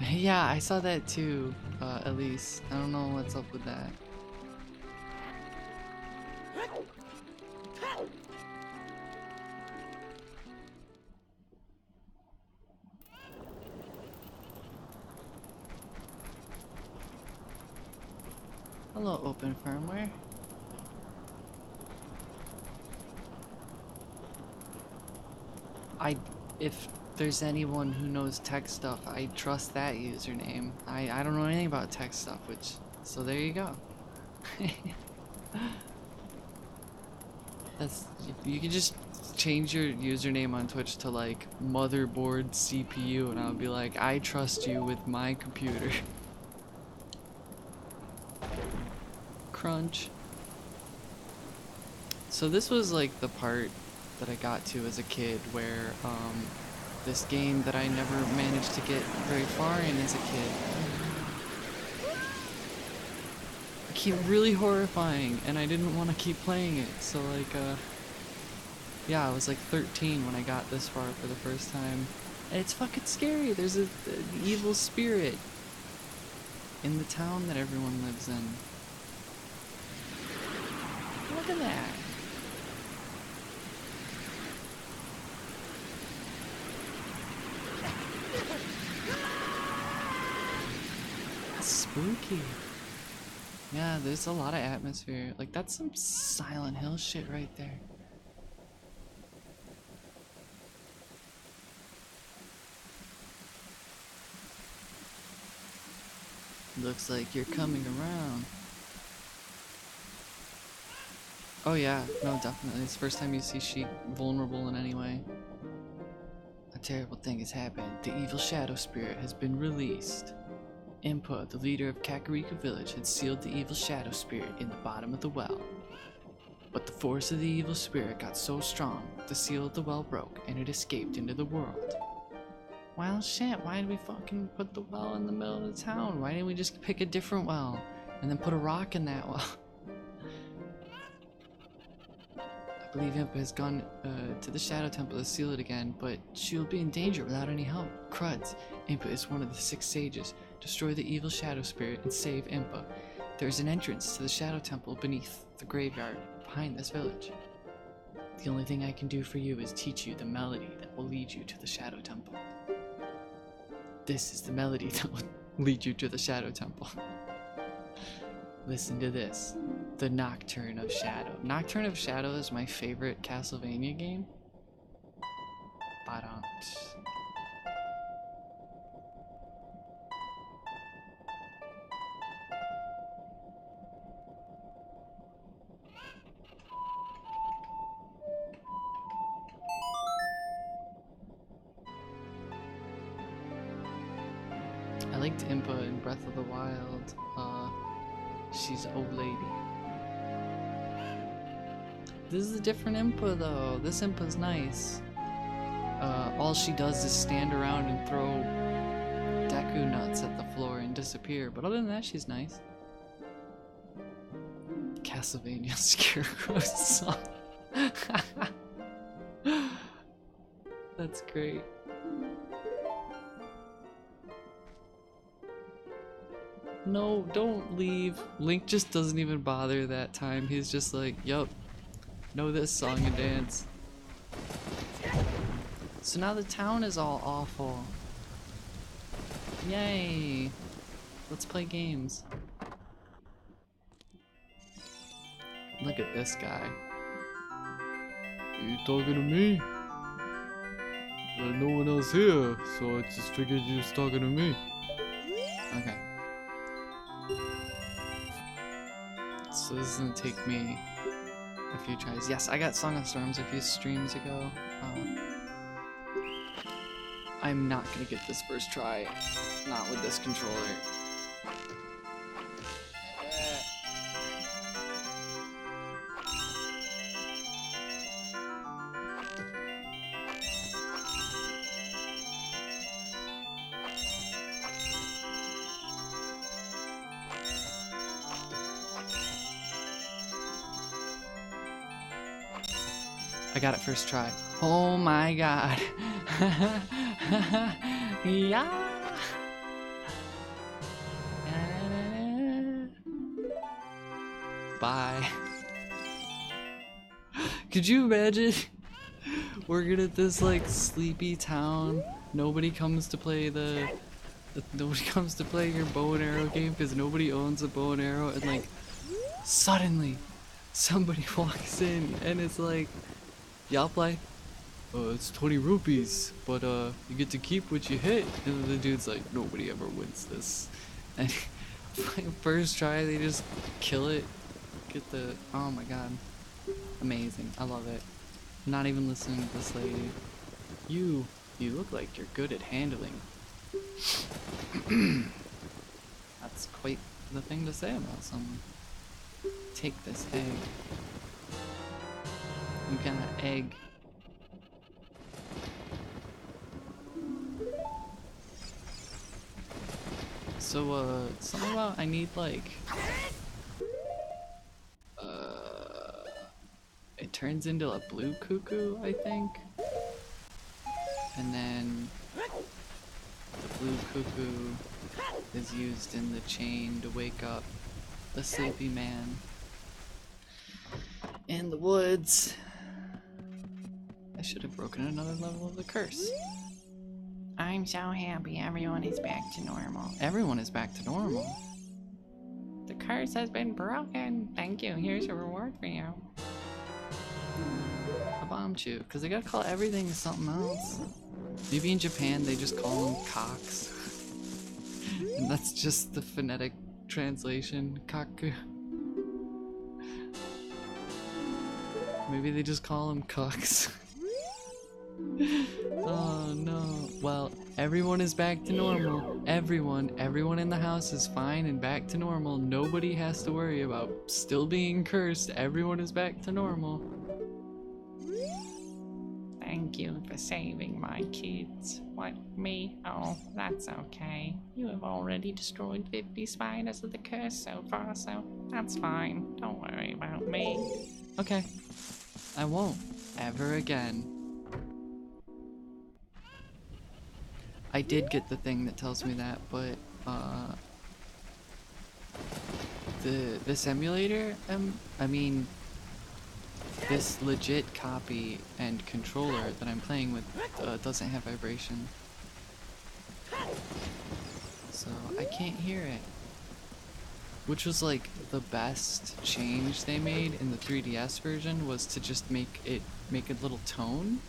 Yeah, I saw that too, Elise. I don't know what's up with that. Hello, open firmware. If there's anyone who knows tech stuff, I trust that username. I don't know anything about tech stuff, so there you go. You can just change your username on Twitch to like motherboard CPU and I'll be like, I trust you with my computer. Crunch. So this was like the part that I got to as a kid where this game that I never managed to get very far in as a kid became really horrifying and I didn't want to keep playing it. So like yeah, I was like 13 when I got this far for the first time. And it's fucking scary. There's an evil spirit in the town that everyone lives in. Look at that. That's spooky. Yeah, there's a lot of atmosphere. Like, that's some Silent Hill shit right there. Looks like you're coming around. Oh yeah, no, definitely. It's the first time you see Sheik vulnerable in any way. A terrible thing has happened. The evil shadow spirit has been released. Impa, the leader of Kakariko Village, had sealed the evil shadow spirit in the bottom of the well. But the force of the evil spirit got so strong, the seal of the well broke, and it escaped into the world. Well, shit, why did we fucking put the well in the middle of the town? Why didn't we just pick a different well, and then put a rock in that well? I believe Impa has gone to the Shadow Temple to seal it again, but she'll be in danger without any help. Cruds, Impa is one of the 6 sages. Destroy the evil shadow spirit and save Impa. There is an entrance to the Shadow Temple beneath the graveyard, behind this village. The only thing I can do for you is teach you the melody that will lead you to the Shadow Temple. This is the melody that will lead you to the Shadow Temple. Listen to this. The Nocturne of Shadow. Nocturne of Shadow is my favorite Castlevania game. Ba-dum. I liked Impa in Breath of the Wild. She's old lady. This is a different Impa though. This Impa's nice. All she does is stand around and throw Deku nuts at the floor and disappear. But other than that, she's nice. Castlevania Scarecrow song. That's great. No, don't leave. Link just doesn't even bother that time. He's just like, yup, know this song and dance. So now the town is all awful. Yay! Let's play games. Look at this guy. You talking to me? There's no one else here, so I just figured you was talking to me. Okay. So this is gonna take me a few tries. Yes, I got Song of Storms a few streams ago. I'm not gonna get this first try. Not with this controller. I got it first try. Oh my god. Yeah. Bye. Could you imagine working at this like sleepy town? Nobody comes to play nobody comes to play your bow and arrow game because nobody owns a bow and arrow, and like suddenly somebody walks in and it's like, y'all play? It's 20 rupees, but you get to keep what you hit. And the dude's like, nobody ever wins this. And first try, they just kill it. Get the, oh my god. Amazing, I love it. I'm not even listening to this lady. You look like you're good at handling. That's quite the thing to say about someone. Take this egg. You got an egg. So, something about I need like, it turns into a blue cuckoo, I think. And then the blue cuckoo is used in the chain to wake up the sleepy man in the woods. I should have broken another level of the curse. I'm so happy everyone is back to normal. Everyone is back to normal. The curse has been broken. Thank you. Here's a reward for you. A bomb chew. Because they gotta call everything something else. Maybe in Japan they just call them cocks. And that's just the phonetic translation, kaku. Maybe they just call them cucks. Oh no. Well, everyone is back to normal. Everyone in the house is fine and back to normal. Nobody has to worry about still being cursed. Everyone is back to normal. Thank you for saving my kids. What, me? Oh, that's okay. You have already destroyed 50 spiders of the curse so far, so that's fine. Don't worry about me. Okay. I won't. Ever again. I did get the thing that tells me that, but, this emulator, I mean, this legit copy and controller that I'm playing with doesn't have vibration. So I can't hear it. Which was like the best change they made in the 3DS version, was to just make a little tone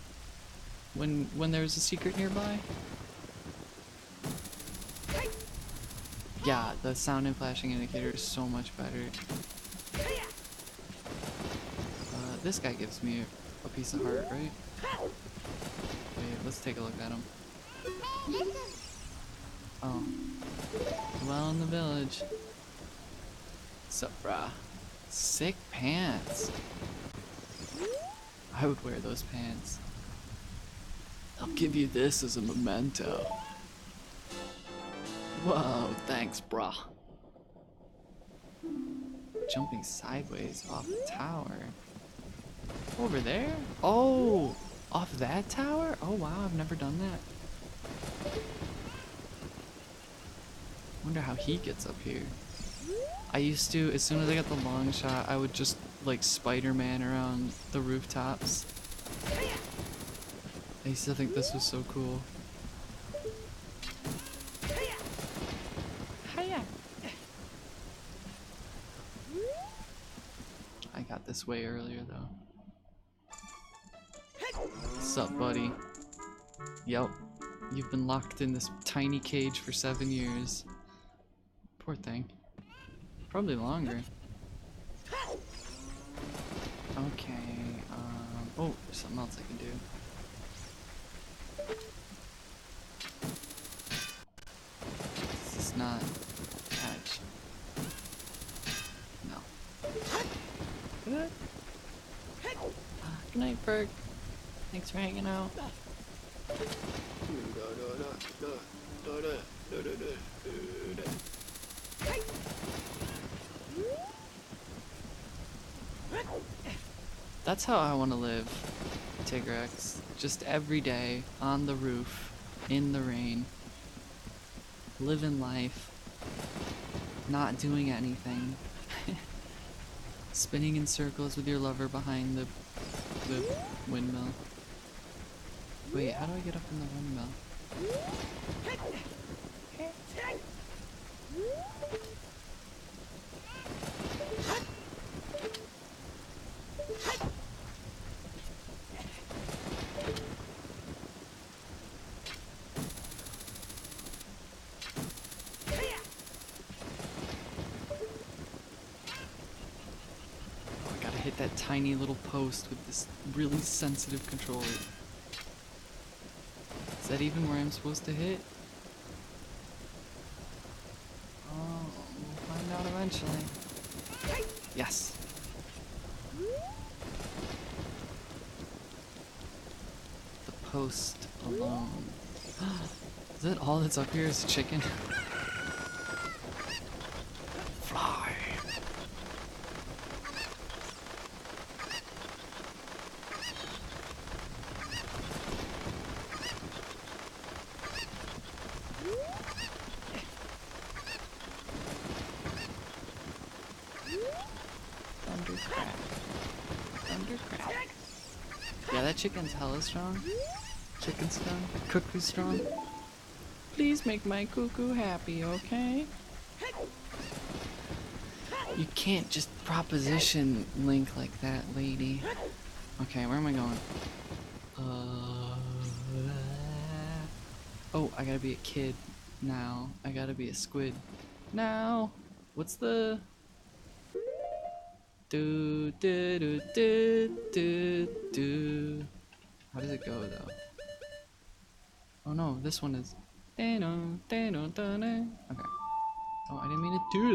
when there was a secret nearby. Yeah, the sound and flashing indicator is so much better. This guy gives me a piece of heart, right? Wait, let's take a look at him. Oh. Well in the village. Sup, brah? Sick pants. I would wear those pants. I'll give you this as a memento. Whoa, thanks, brah. Jumping sideways off the tower. Over there? Oh! Off that tower? Oh wow, I've never done that. Wonder how he gets up here. I used to, as soon as I got the long shot, I would just like Spider-Man around the rooftops. I used to think this was so cool. I got this way earlier though. Sup, buddy? Yep, you've been locked in this tiny cage for 7 years. Poor thing. Probably longer. Okay, oh, there's something else I can do. This is not catch. No. Good. Good night, Berg. Thanks for hanging out. That's how I want to live, Tigrex. Just every day, on the roof, in the rain, living life, not doing anything, spinning in circles with your lover behind the windmill. Wait, how do I get up in the windmill? Hit that tiny little post with this really sensitive controller. Is that even where I'm supposed to hit? Oh, we'll find out eventually. Yes. The post alone. Is that all that's up here is chicken? Fly. Yeah, that chicken's hella strong. Chicken strong. Cuckoo strong. Please make my cuckoo happy, okay? You can't just proposition Link like that, lady. Okay, where am I going? Oh, I gotta be a kid. Now, I gotta be a squid. Now, what's the... Do, do, do, do, do, do. How does it go, though? Oh no, this one is... Okay. Oh, I didn't mean to do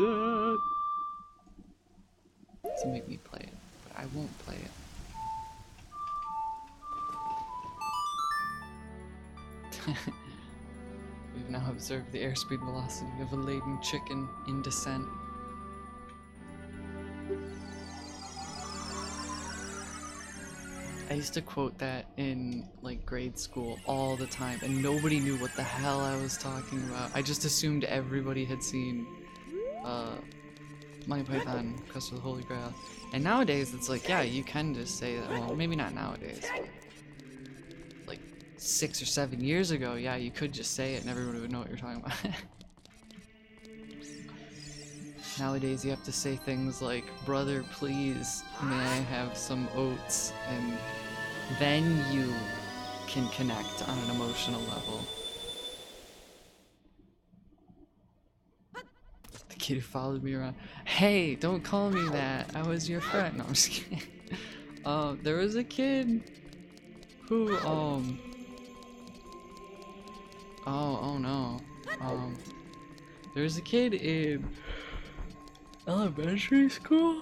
that! To make me play it, but I won't play it. We've now observed the airspeed velocity of a laden chicken in descent. I used to quote that in like grade school all the time, and nobody knew what the hell I was talking about. I just assumed everybody had seen Monty Python, Quest for the Holy Grail. And nowadays it's like, yeah, you can just say that. Well, maybe not nowadays, but like 6 or 7 years ago, yeah, you could just say it and everybody would know what you're talking about. Nowadays you have to say things like, brother, please, may I have some oats? And then you can connect on an emotional level. The kid who followed me around. Hey, don't call me that. I was your friend. No, I'm just kidding. There was a kid who, oh no. There was a kid in elementary school?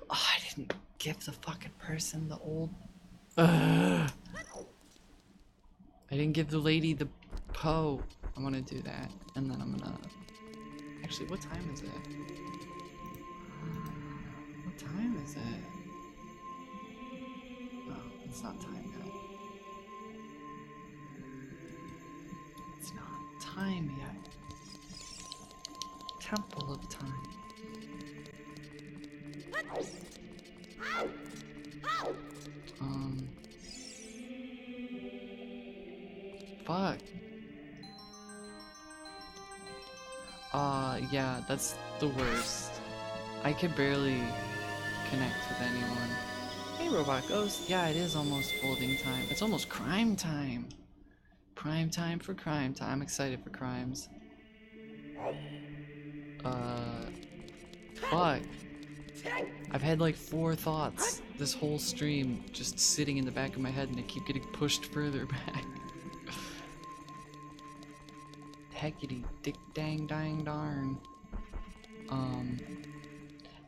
Oh, I didn't give the fucking person the old... I didn't give the lady the Poe. I'm gonna do that, and then I'm gonna... Actually, what time is it? What time is it? Oh, it's not time yet. It's not time yet. Temple of Time. Fuck. Yeah, that's the worst. I could barely connect with anyone. Hey, Robot Ghost. Yeah, it is almost folding time. It's almost crime time. Prime time for crime time. I'm excited for crimes. Fuck. I've had like 4 thoughts this whole stream just sitting in the back of my head and they keep getting pushed further back. Heckity dick dang dang darn.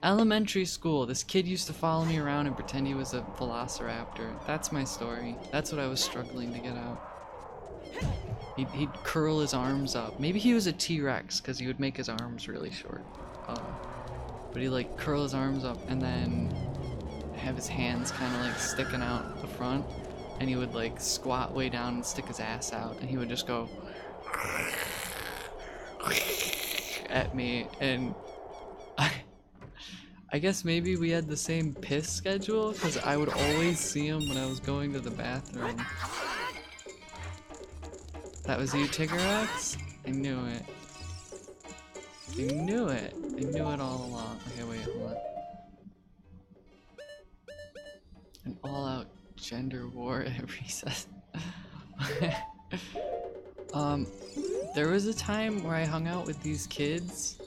Elementary school. This kid used to follow me around and pretend he was a velociraptor. That's my story. That's what I was struggling to get out. He'd curl his arms up. Maybe he was a T-Rex because he would make his arms really short. But he'd like curl his arms up and then have his hands kind of like sticking out the front, and he would like squat way down and stick his ass out, and he would just go at me, and I guess maybe we had the same piss schedule because I would always see him when I was going to the bathroom. That was you, Tigrex? I knew it. I knew it. I knew it all along. Okay, wait, hold on. An all-out gender war at recess. There was a time where I hung out with these kids,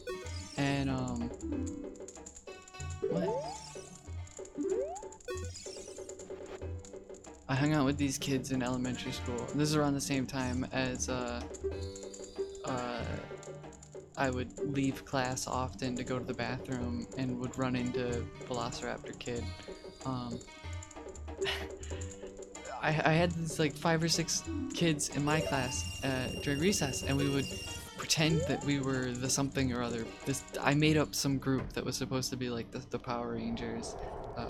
and what? I hung out with these kids in elementary school. This is around the same time as I would leave class often to go to the bathroom and would run into Velociraptor Kid. I had these like 5 or 6 kids in my class during recess, and we would pretend that we were the something or other. I made up some group that was supposed to be like the Power Rangers,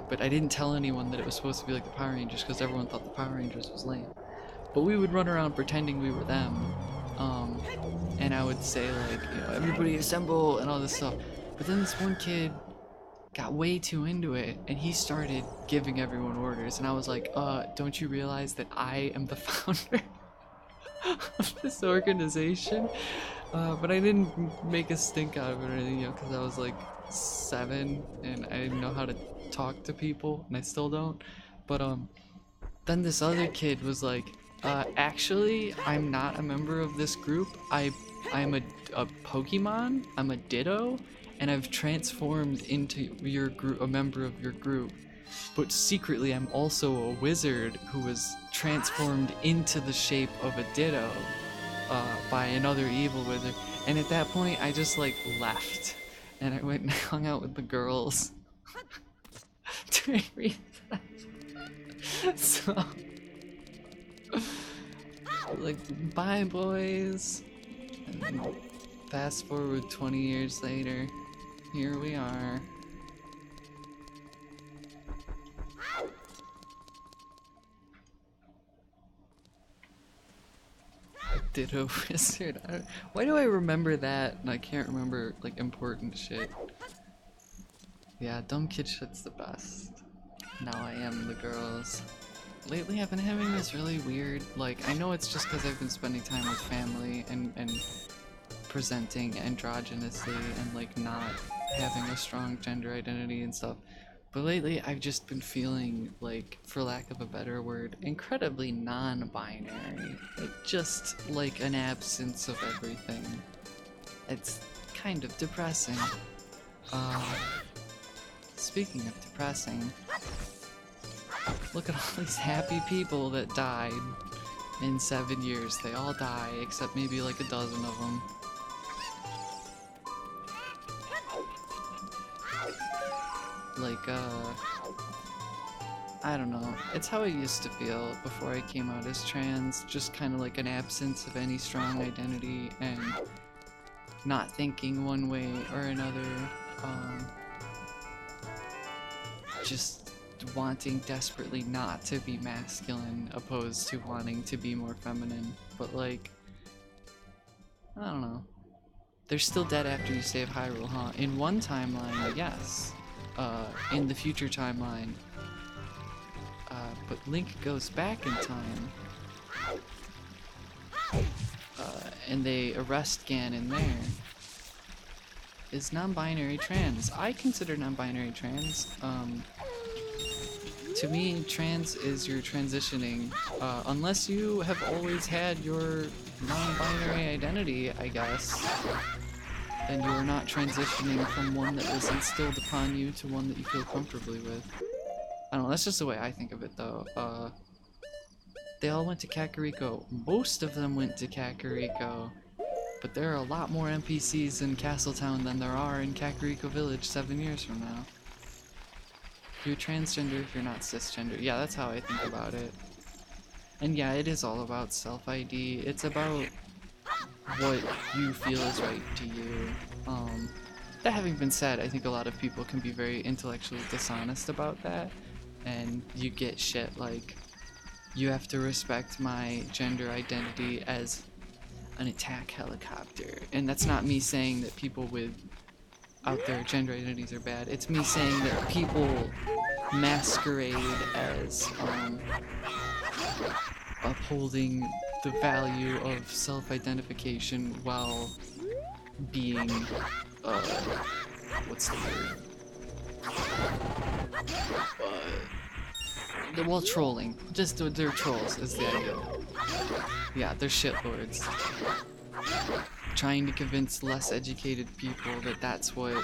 but I didn't tell anyone that it was supposed to be like the Power Rangers because everyone thought the Power Rangers was lame. But we would run around pretending we were them, and I would say like, you know, everybody assemble and all this stuff. But then this one kid got way too into it, and he started giving everyone orders, and I was like, don't you realize that I am the founder of this organization? But I didn't make a stink out of it or anything, you know, because I was like 7 and I didn't know how to talk to people, and I still don't. But then this other kid was like, actually, I'm not a member of this group. I I'm a Pokemon, I'm a Ditto, and I've transformed into your group, a member of your group. But secretly, I'm also a wizard who was transformed into the shape of a Ditto by another evil wizard. And at that point, I just like left, and I went and hung out with the girls during recess. So, like, bye, boys. And then fast forward 20 years later, here we are. Ditto wizard. Why do I remember that and I can't remember like important shit? Yeah, dumb kid shit's the best. Now I am the girls. Lately I've been having this really weird, like, I know it's just because I've been spending time with family and presenting androgynously and like not having a strong gender identity and stuff. But lately I've just been feeling like, for lack of a better word, incredibly non-binary. Like, just like an absence of everything. It's kind of depressing. Speaking of depressing, look at all these happy people that died in 7 years. They all die, except maybe like a dozen of them. Like, I don't know. It's how I used to feel before I came out as trans. Just kind of like an absence of any strong identity and not thinking one way or another. Just wanting desperately not to be masculine opposed to wanting to be more feminine. But like, I don't know. They're still dead after you save Hyrule, huh? In one timeline, yes. In the future timeline. But Link goes back in time. And they arrest Ganon there. Is non-binary trans. I consider non-binary trans. To me, trans is you're transitioning. Unless you have always had your non-binary identity, I guess. Then you are not transitioning from one that was instilled upon you to one that you feel comfortably with. I don't know, that's just the way I think of it though. They all went to Kakariko. Most of them went to Kakariko. But there are a lot more NPCs in Castletown than there are in Kakariko Village 7 years from now. You're transgender if you're not cisgender. Yeah, that's how I think about it. And yeah, it is all about self-ID. It's about what you feel is right to you. That having been said, I think a lot of people can be very intellectually dishonest about that, and you get shit like, you have to respect my gender identity as an attack helicopter. And that's not me saying that people with out there gender identities are bad. It's me saying that people masquerade as upholding the value of self-identification while being, what's the word? Well, trolling. Just, they're trolls is the idea. Yeah, they're shitlords. Trying to convince less educated people that that's what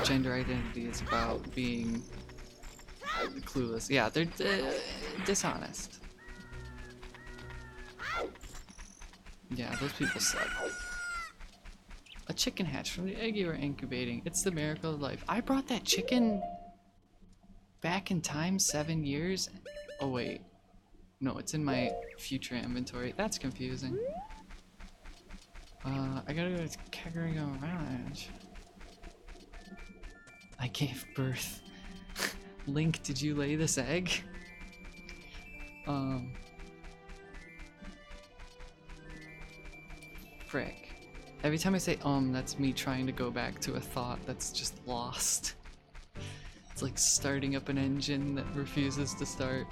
gender identity is about, being clueless. Yeah, they're dishonest. Yeah, those people suck. A chicken hatched from the egg you were incubating. It's the miracle of life. I brought that chicken back in time 7 years. Oh wait. No, it's in my future inventory. That's confusing. I gotta go to Kakariko Ranch. I gave birth. Link, did you lay this egg? Frick. Every time I say that's me trying to go back to a thought that's just lost. It's like starting up an engine that refuses to start.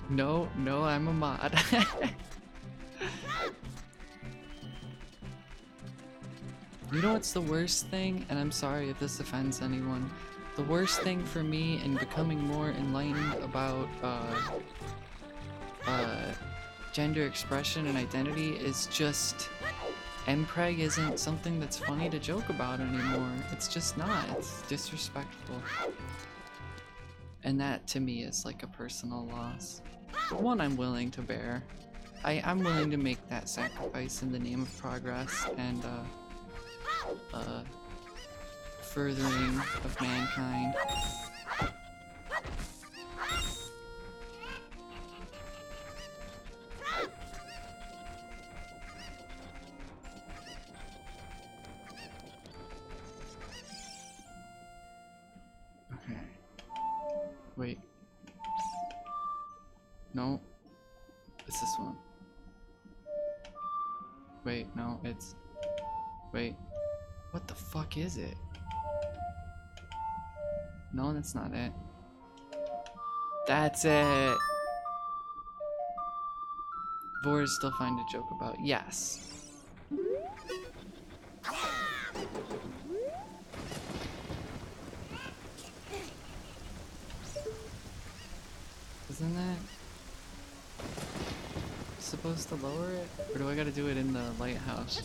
No, I'm a mod. You know what's the worst thing? And I'm sorry if this offends anyone. the worst thing for me in becoming more enlightened about gender expression and identity is just MPreg isn't something that's funny to joke about anymore. It's just not. It's disrespectful. And that to me is like a personal loss. But one I'm willing to bear. I'm willing to make that sacrifice in the name of progress and furthering of mankind. Okay. Wait. No. It's this one. Wait, no, it's... Wait. What the fuck is it? No, that's not it. That's it! Vors still find a joke about. Yes. Isn't that supposed to lower it? Or do I gotta do it in the lighthouse?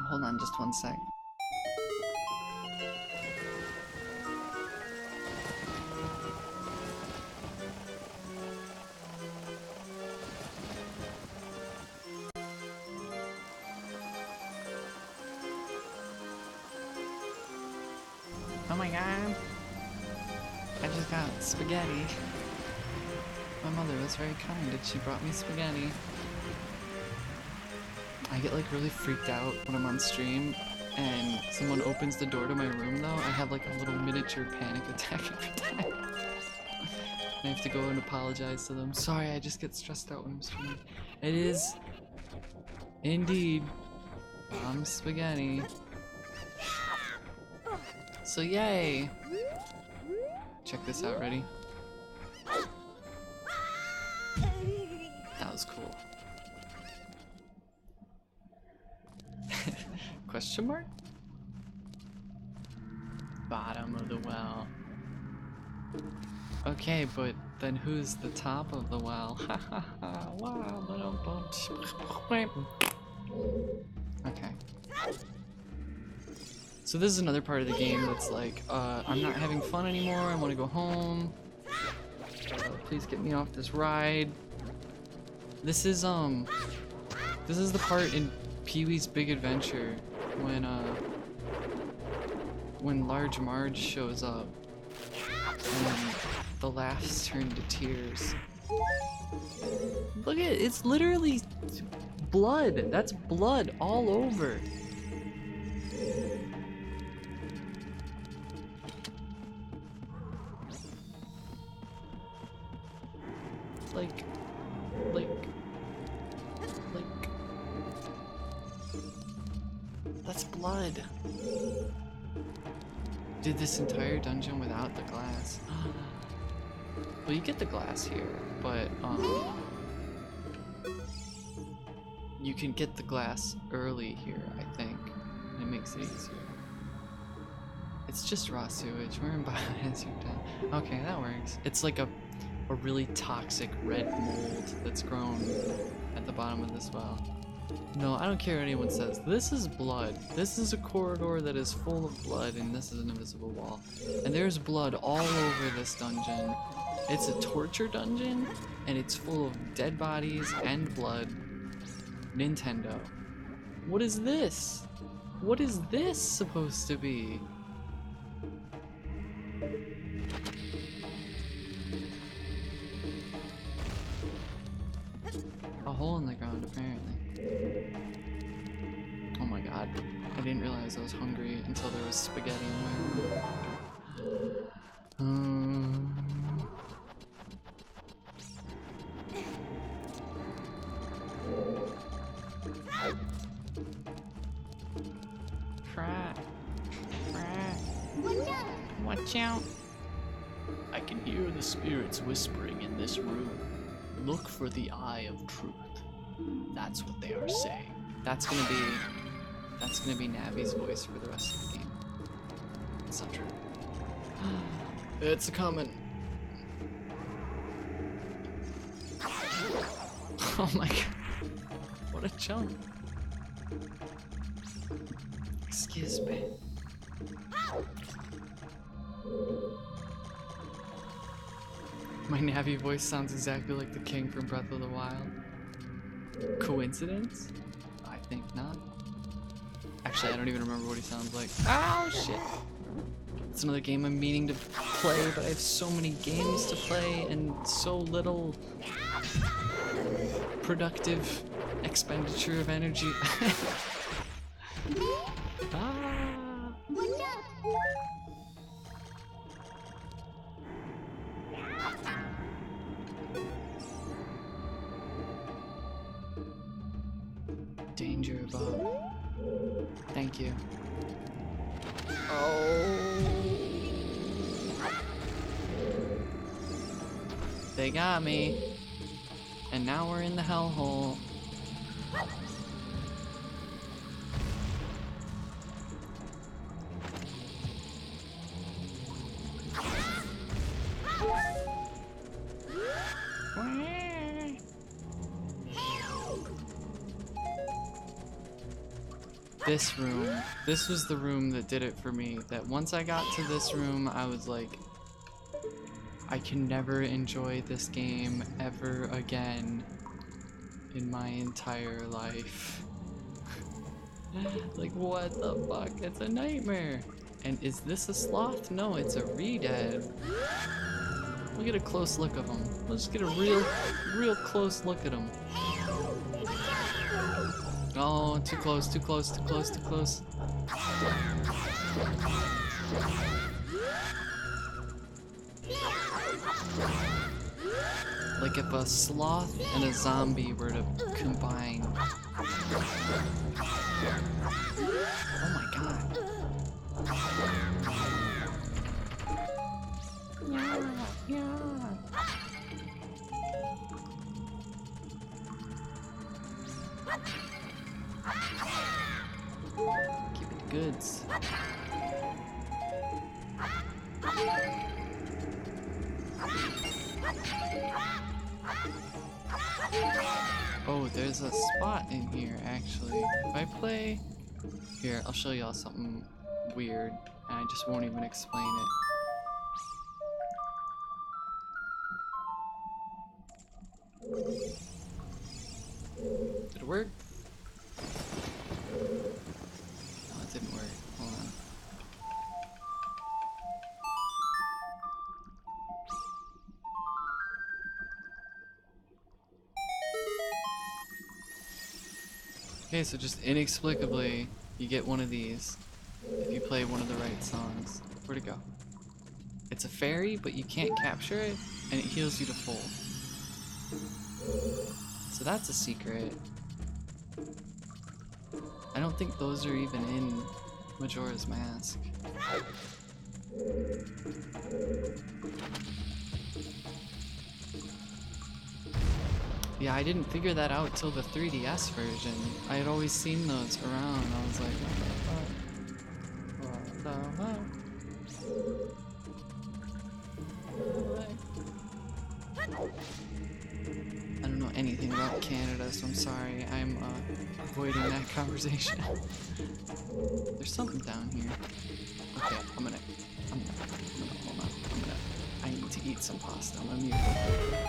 Hold on just one sec. Oh my god. I just got spaghetti. My mother was very kind and she brought me spaghetti. I get like really freaked out when I'm on stream and someone opens the door to my room though. I have like a little miniature panic attack every time. I have to go and apologize to them. Sorry, I just get stressed out when I'm streaming. It is indeed spaghetti. So yay! Check this out, ready? That was cool. Question mark? Bottom of the well. Okay, but then who's the top of the well? Ha ha ha, wow, little bump. Okay. So this is another part of the game that's like, I'm not having fun anymore, I want to go home. Please get me off this ride. This is the part in Pee-wee's Big Adventure when Large Marge shows up and the laughs turn to tears. Look at it, it's literally blood. That's blood all over. Like that's blood. Did this entire dungeon without the glass. Well, you get the glass here, but you can get the glass early here, I think. And it makes it easier. It's just raw sewage. We're in Biohazard Town. Okay, that works. It's like a really toxic red mold that's grown at the bottom of this well. No, I don't care what anyone says. This is blood. This is a corridor that is full of blood, and this is an invisible wall. And there's blood all over this dungeon. It's a torture dungeon, and it's full of dead bodies and blood. Nintendo. What is this? What is this supposed to be? A hole in the ground, apparently. Oh my god. I didn't realize I was hungry until there was spaghetti in my room. Watch out. I can hear the spirits whispering in this room. Look for the eye of truth. That's what they are saying. That's gonna be Navi's voice for the rest of the game. It's not true. It's coming. Oh my god. What a chunk. Excuse me. My Navi voice sounds exactly like the king from Breath of the Wild. Coincidence? I think not. Actually, I don't even remember what he sounds like. Oh shit! It's another game I'm meaning to play, but I have so many games to play and so little productive expenditure of energy. Ah. Danger above. Thank you. Oh. They got me. And now we're in the hellhole. This room, this was the room that did it for me. That once I got to this room, I was like, I can never enjoy this game ever again in my entire life. Like, what the fuck? It's a nightmare. And is this a sloth? No, it's a Redead. We'll get a close look of him. Let's get a real close look at him. Oh, too close, too close, too close, too close. Like if a sloth and a zombie were to combine. Oh my god. Yeah. Keep it goods. Oh, there's a spot in here actually. If I play here, I'll show y'all something weird, and I just won't even explain it. Did it work? No, it didn't work. Hold on. Okay, so just inexplicably, you get one of these if you play one of the right songs. Where'd it go? It's a fairy, but you can't capture it, and it heals you to full. So that's a secret. I don't think those are even in Majora's Mask. Yeah, I didn't figure that out till the 3DS version. I had always seen those around. I was like, what the fuck? I don't know anything about Canada, so I'm sorry. I'm avoiding that conversation. There's something down here. Okay, I'm gonna hold on. I need to eat some pasta. I'm gonna mute it.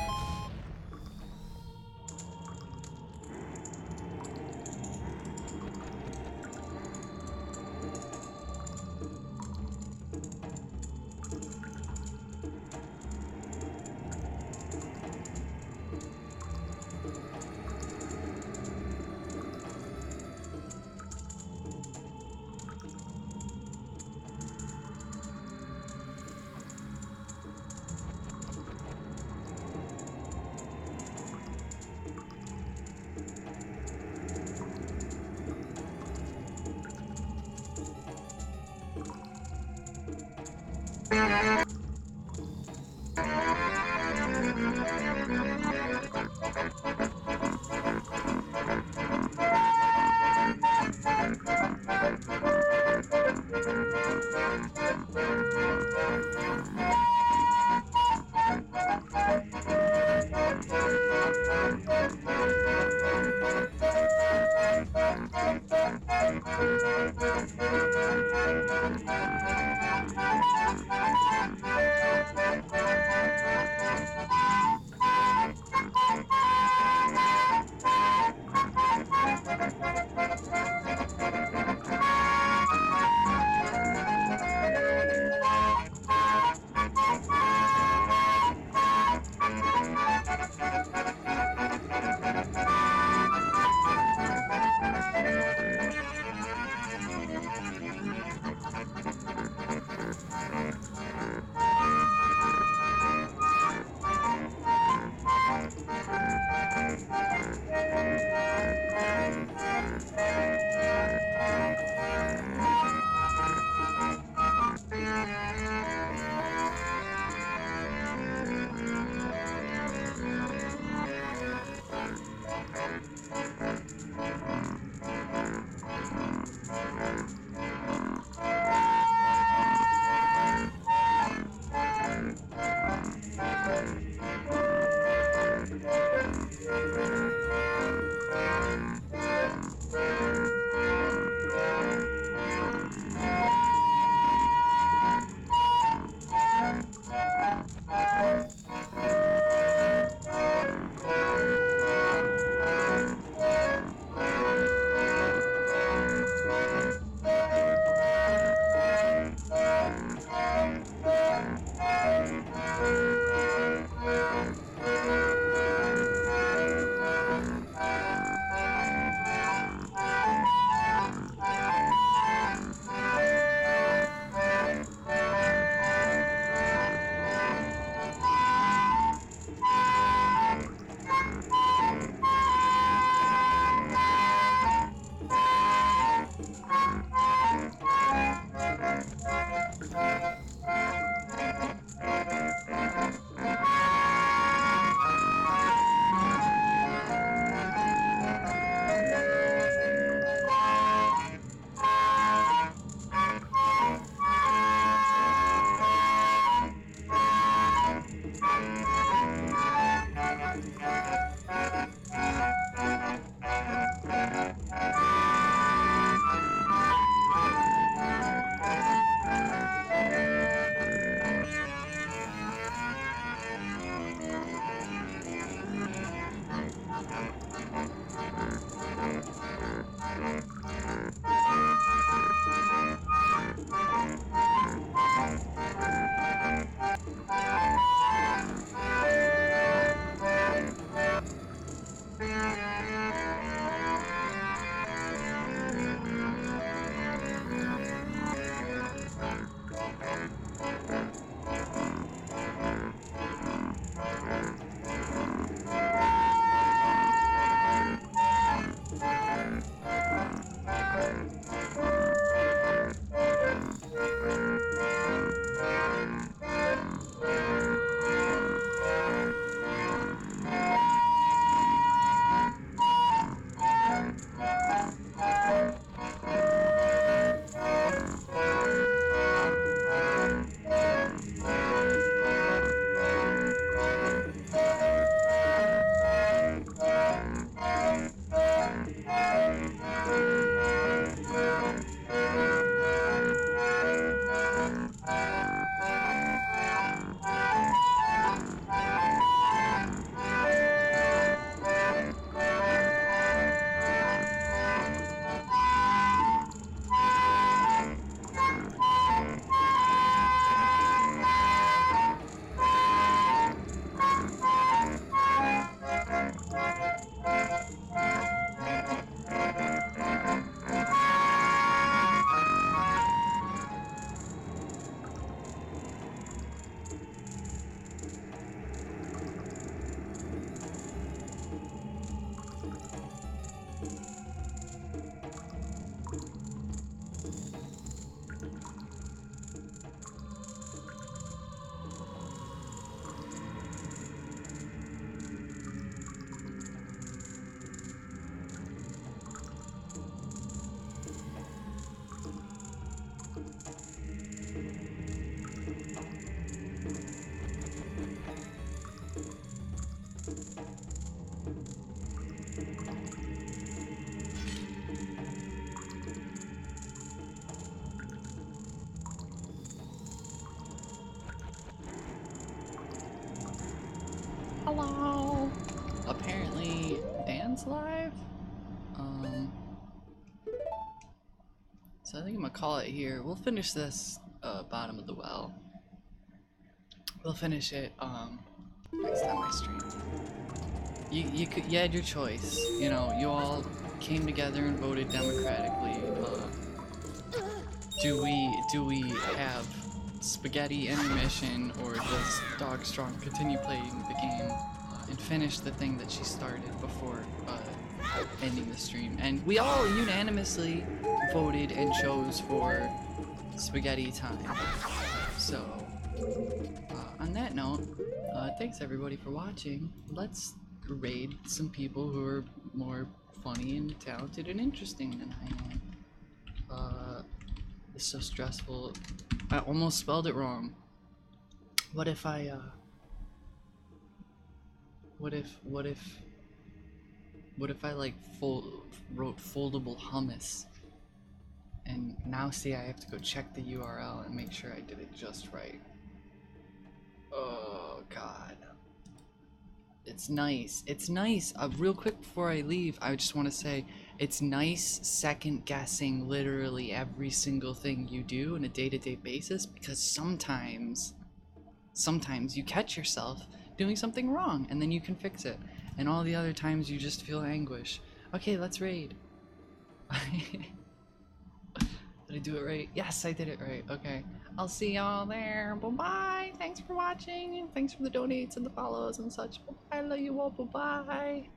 I think I'm gonna call it here. We'll finish this bottom of the well. We'll finish it next time I stream. You had your choice. You know, you all came together and voted democratically. Do we have spaghetti intermission, or does Dog Strong continue playing the game and finish the thing that she started before ending the stream? And we all unanimously voted and chose for spaghetti time. So, on that note, thanks everybody for watching. Let's raid some people who are more funny and talented and interesting than I am. It's so stressful. I almost spelled it wrong. What if I, what if I like wrote foldable hummus? And now see, I have to go check the URL and make sure I did it just right. Oh god. It's nice. It's nice. Real quick before I leave, I just want to say it's nice second guessing literally every single thing you do on a day-to-day basis, because sometimes you catch yourself doing something wrong and then you can fix it. And all the other times you just feel anguish. Okay, let's raid. Did I do it right? Yes, I did it right. Okay. I'll see y'all there. Bye-bye. Thanks for watching. Thanks for the donates and the follows and such. I love you all. Bye-bye.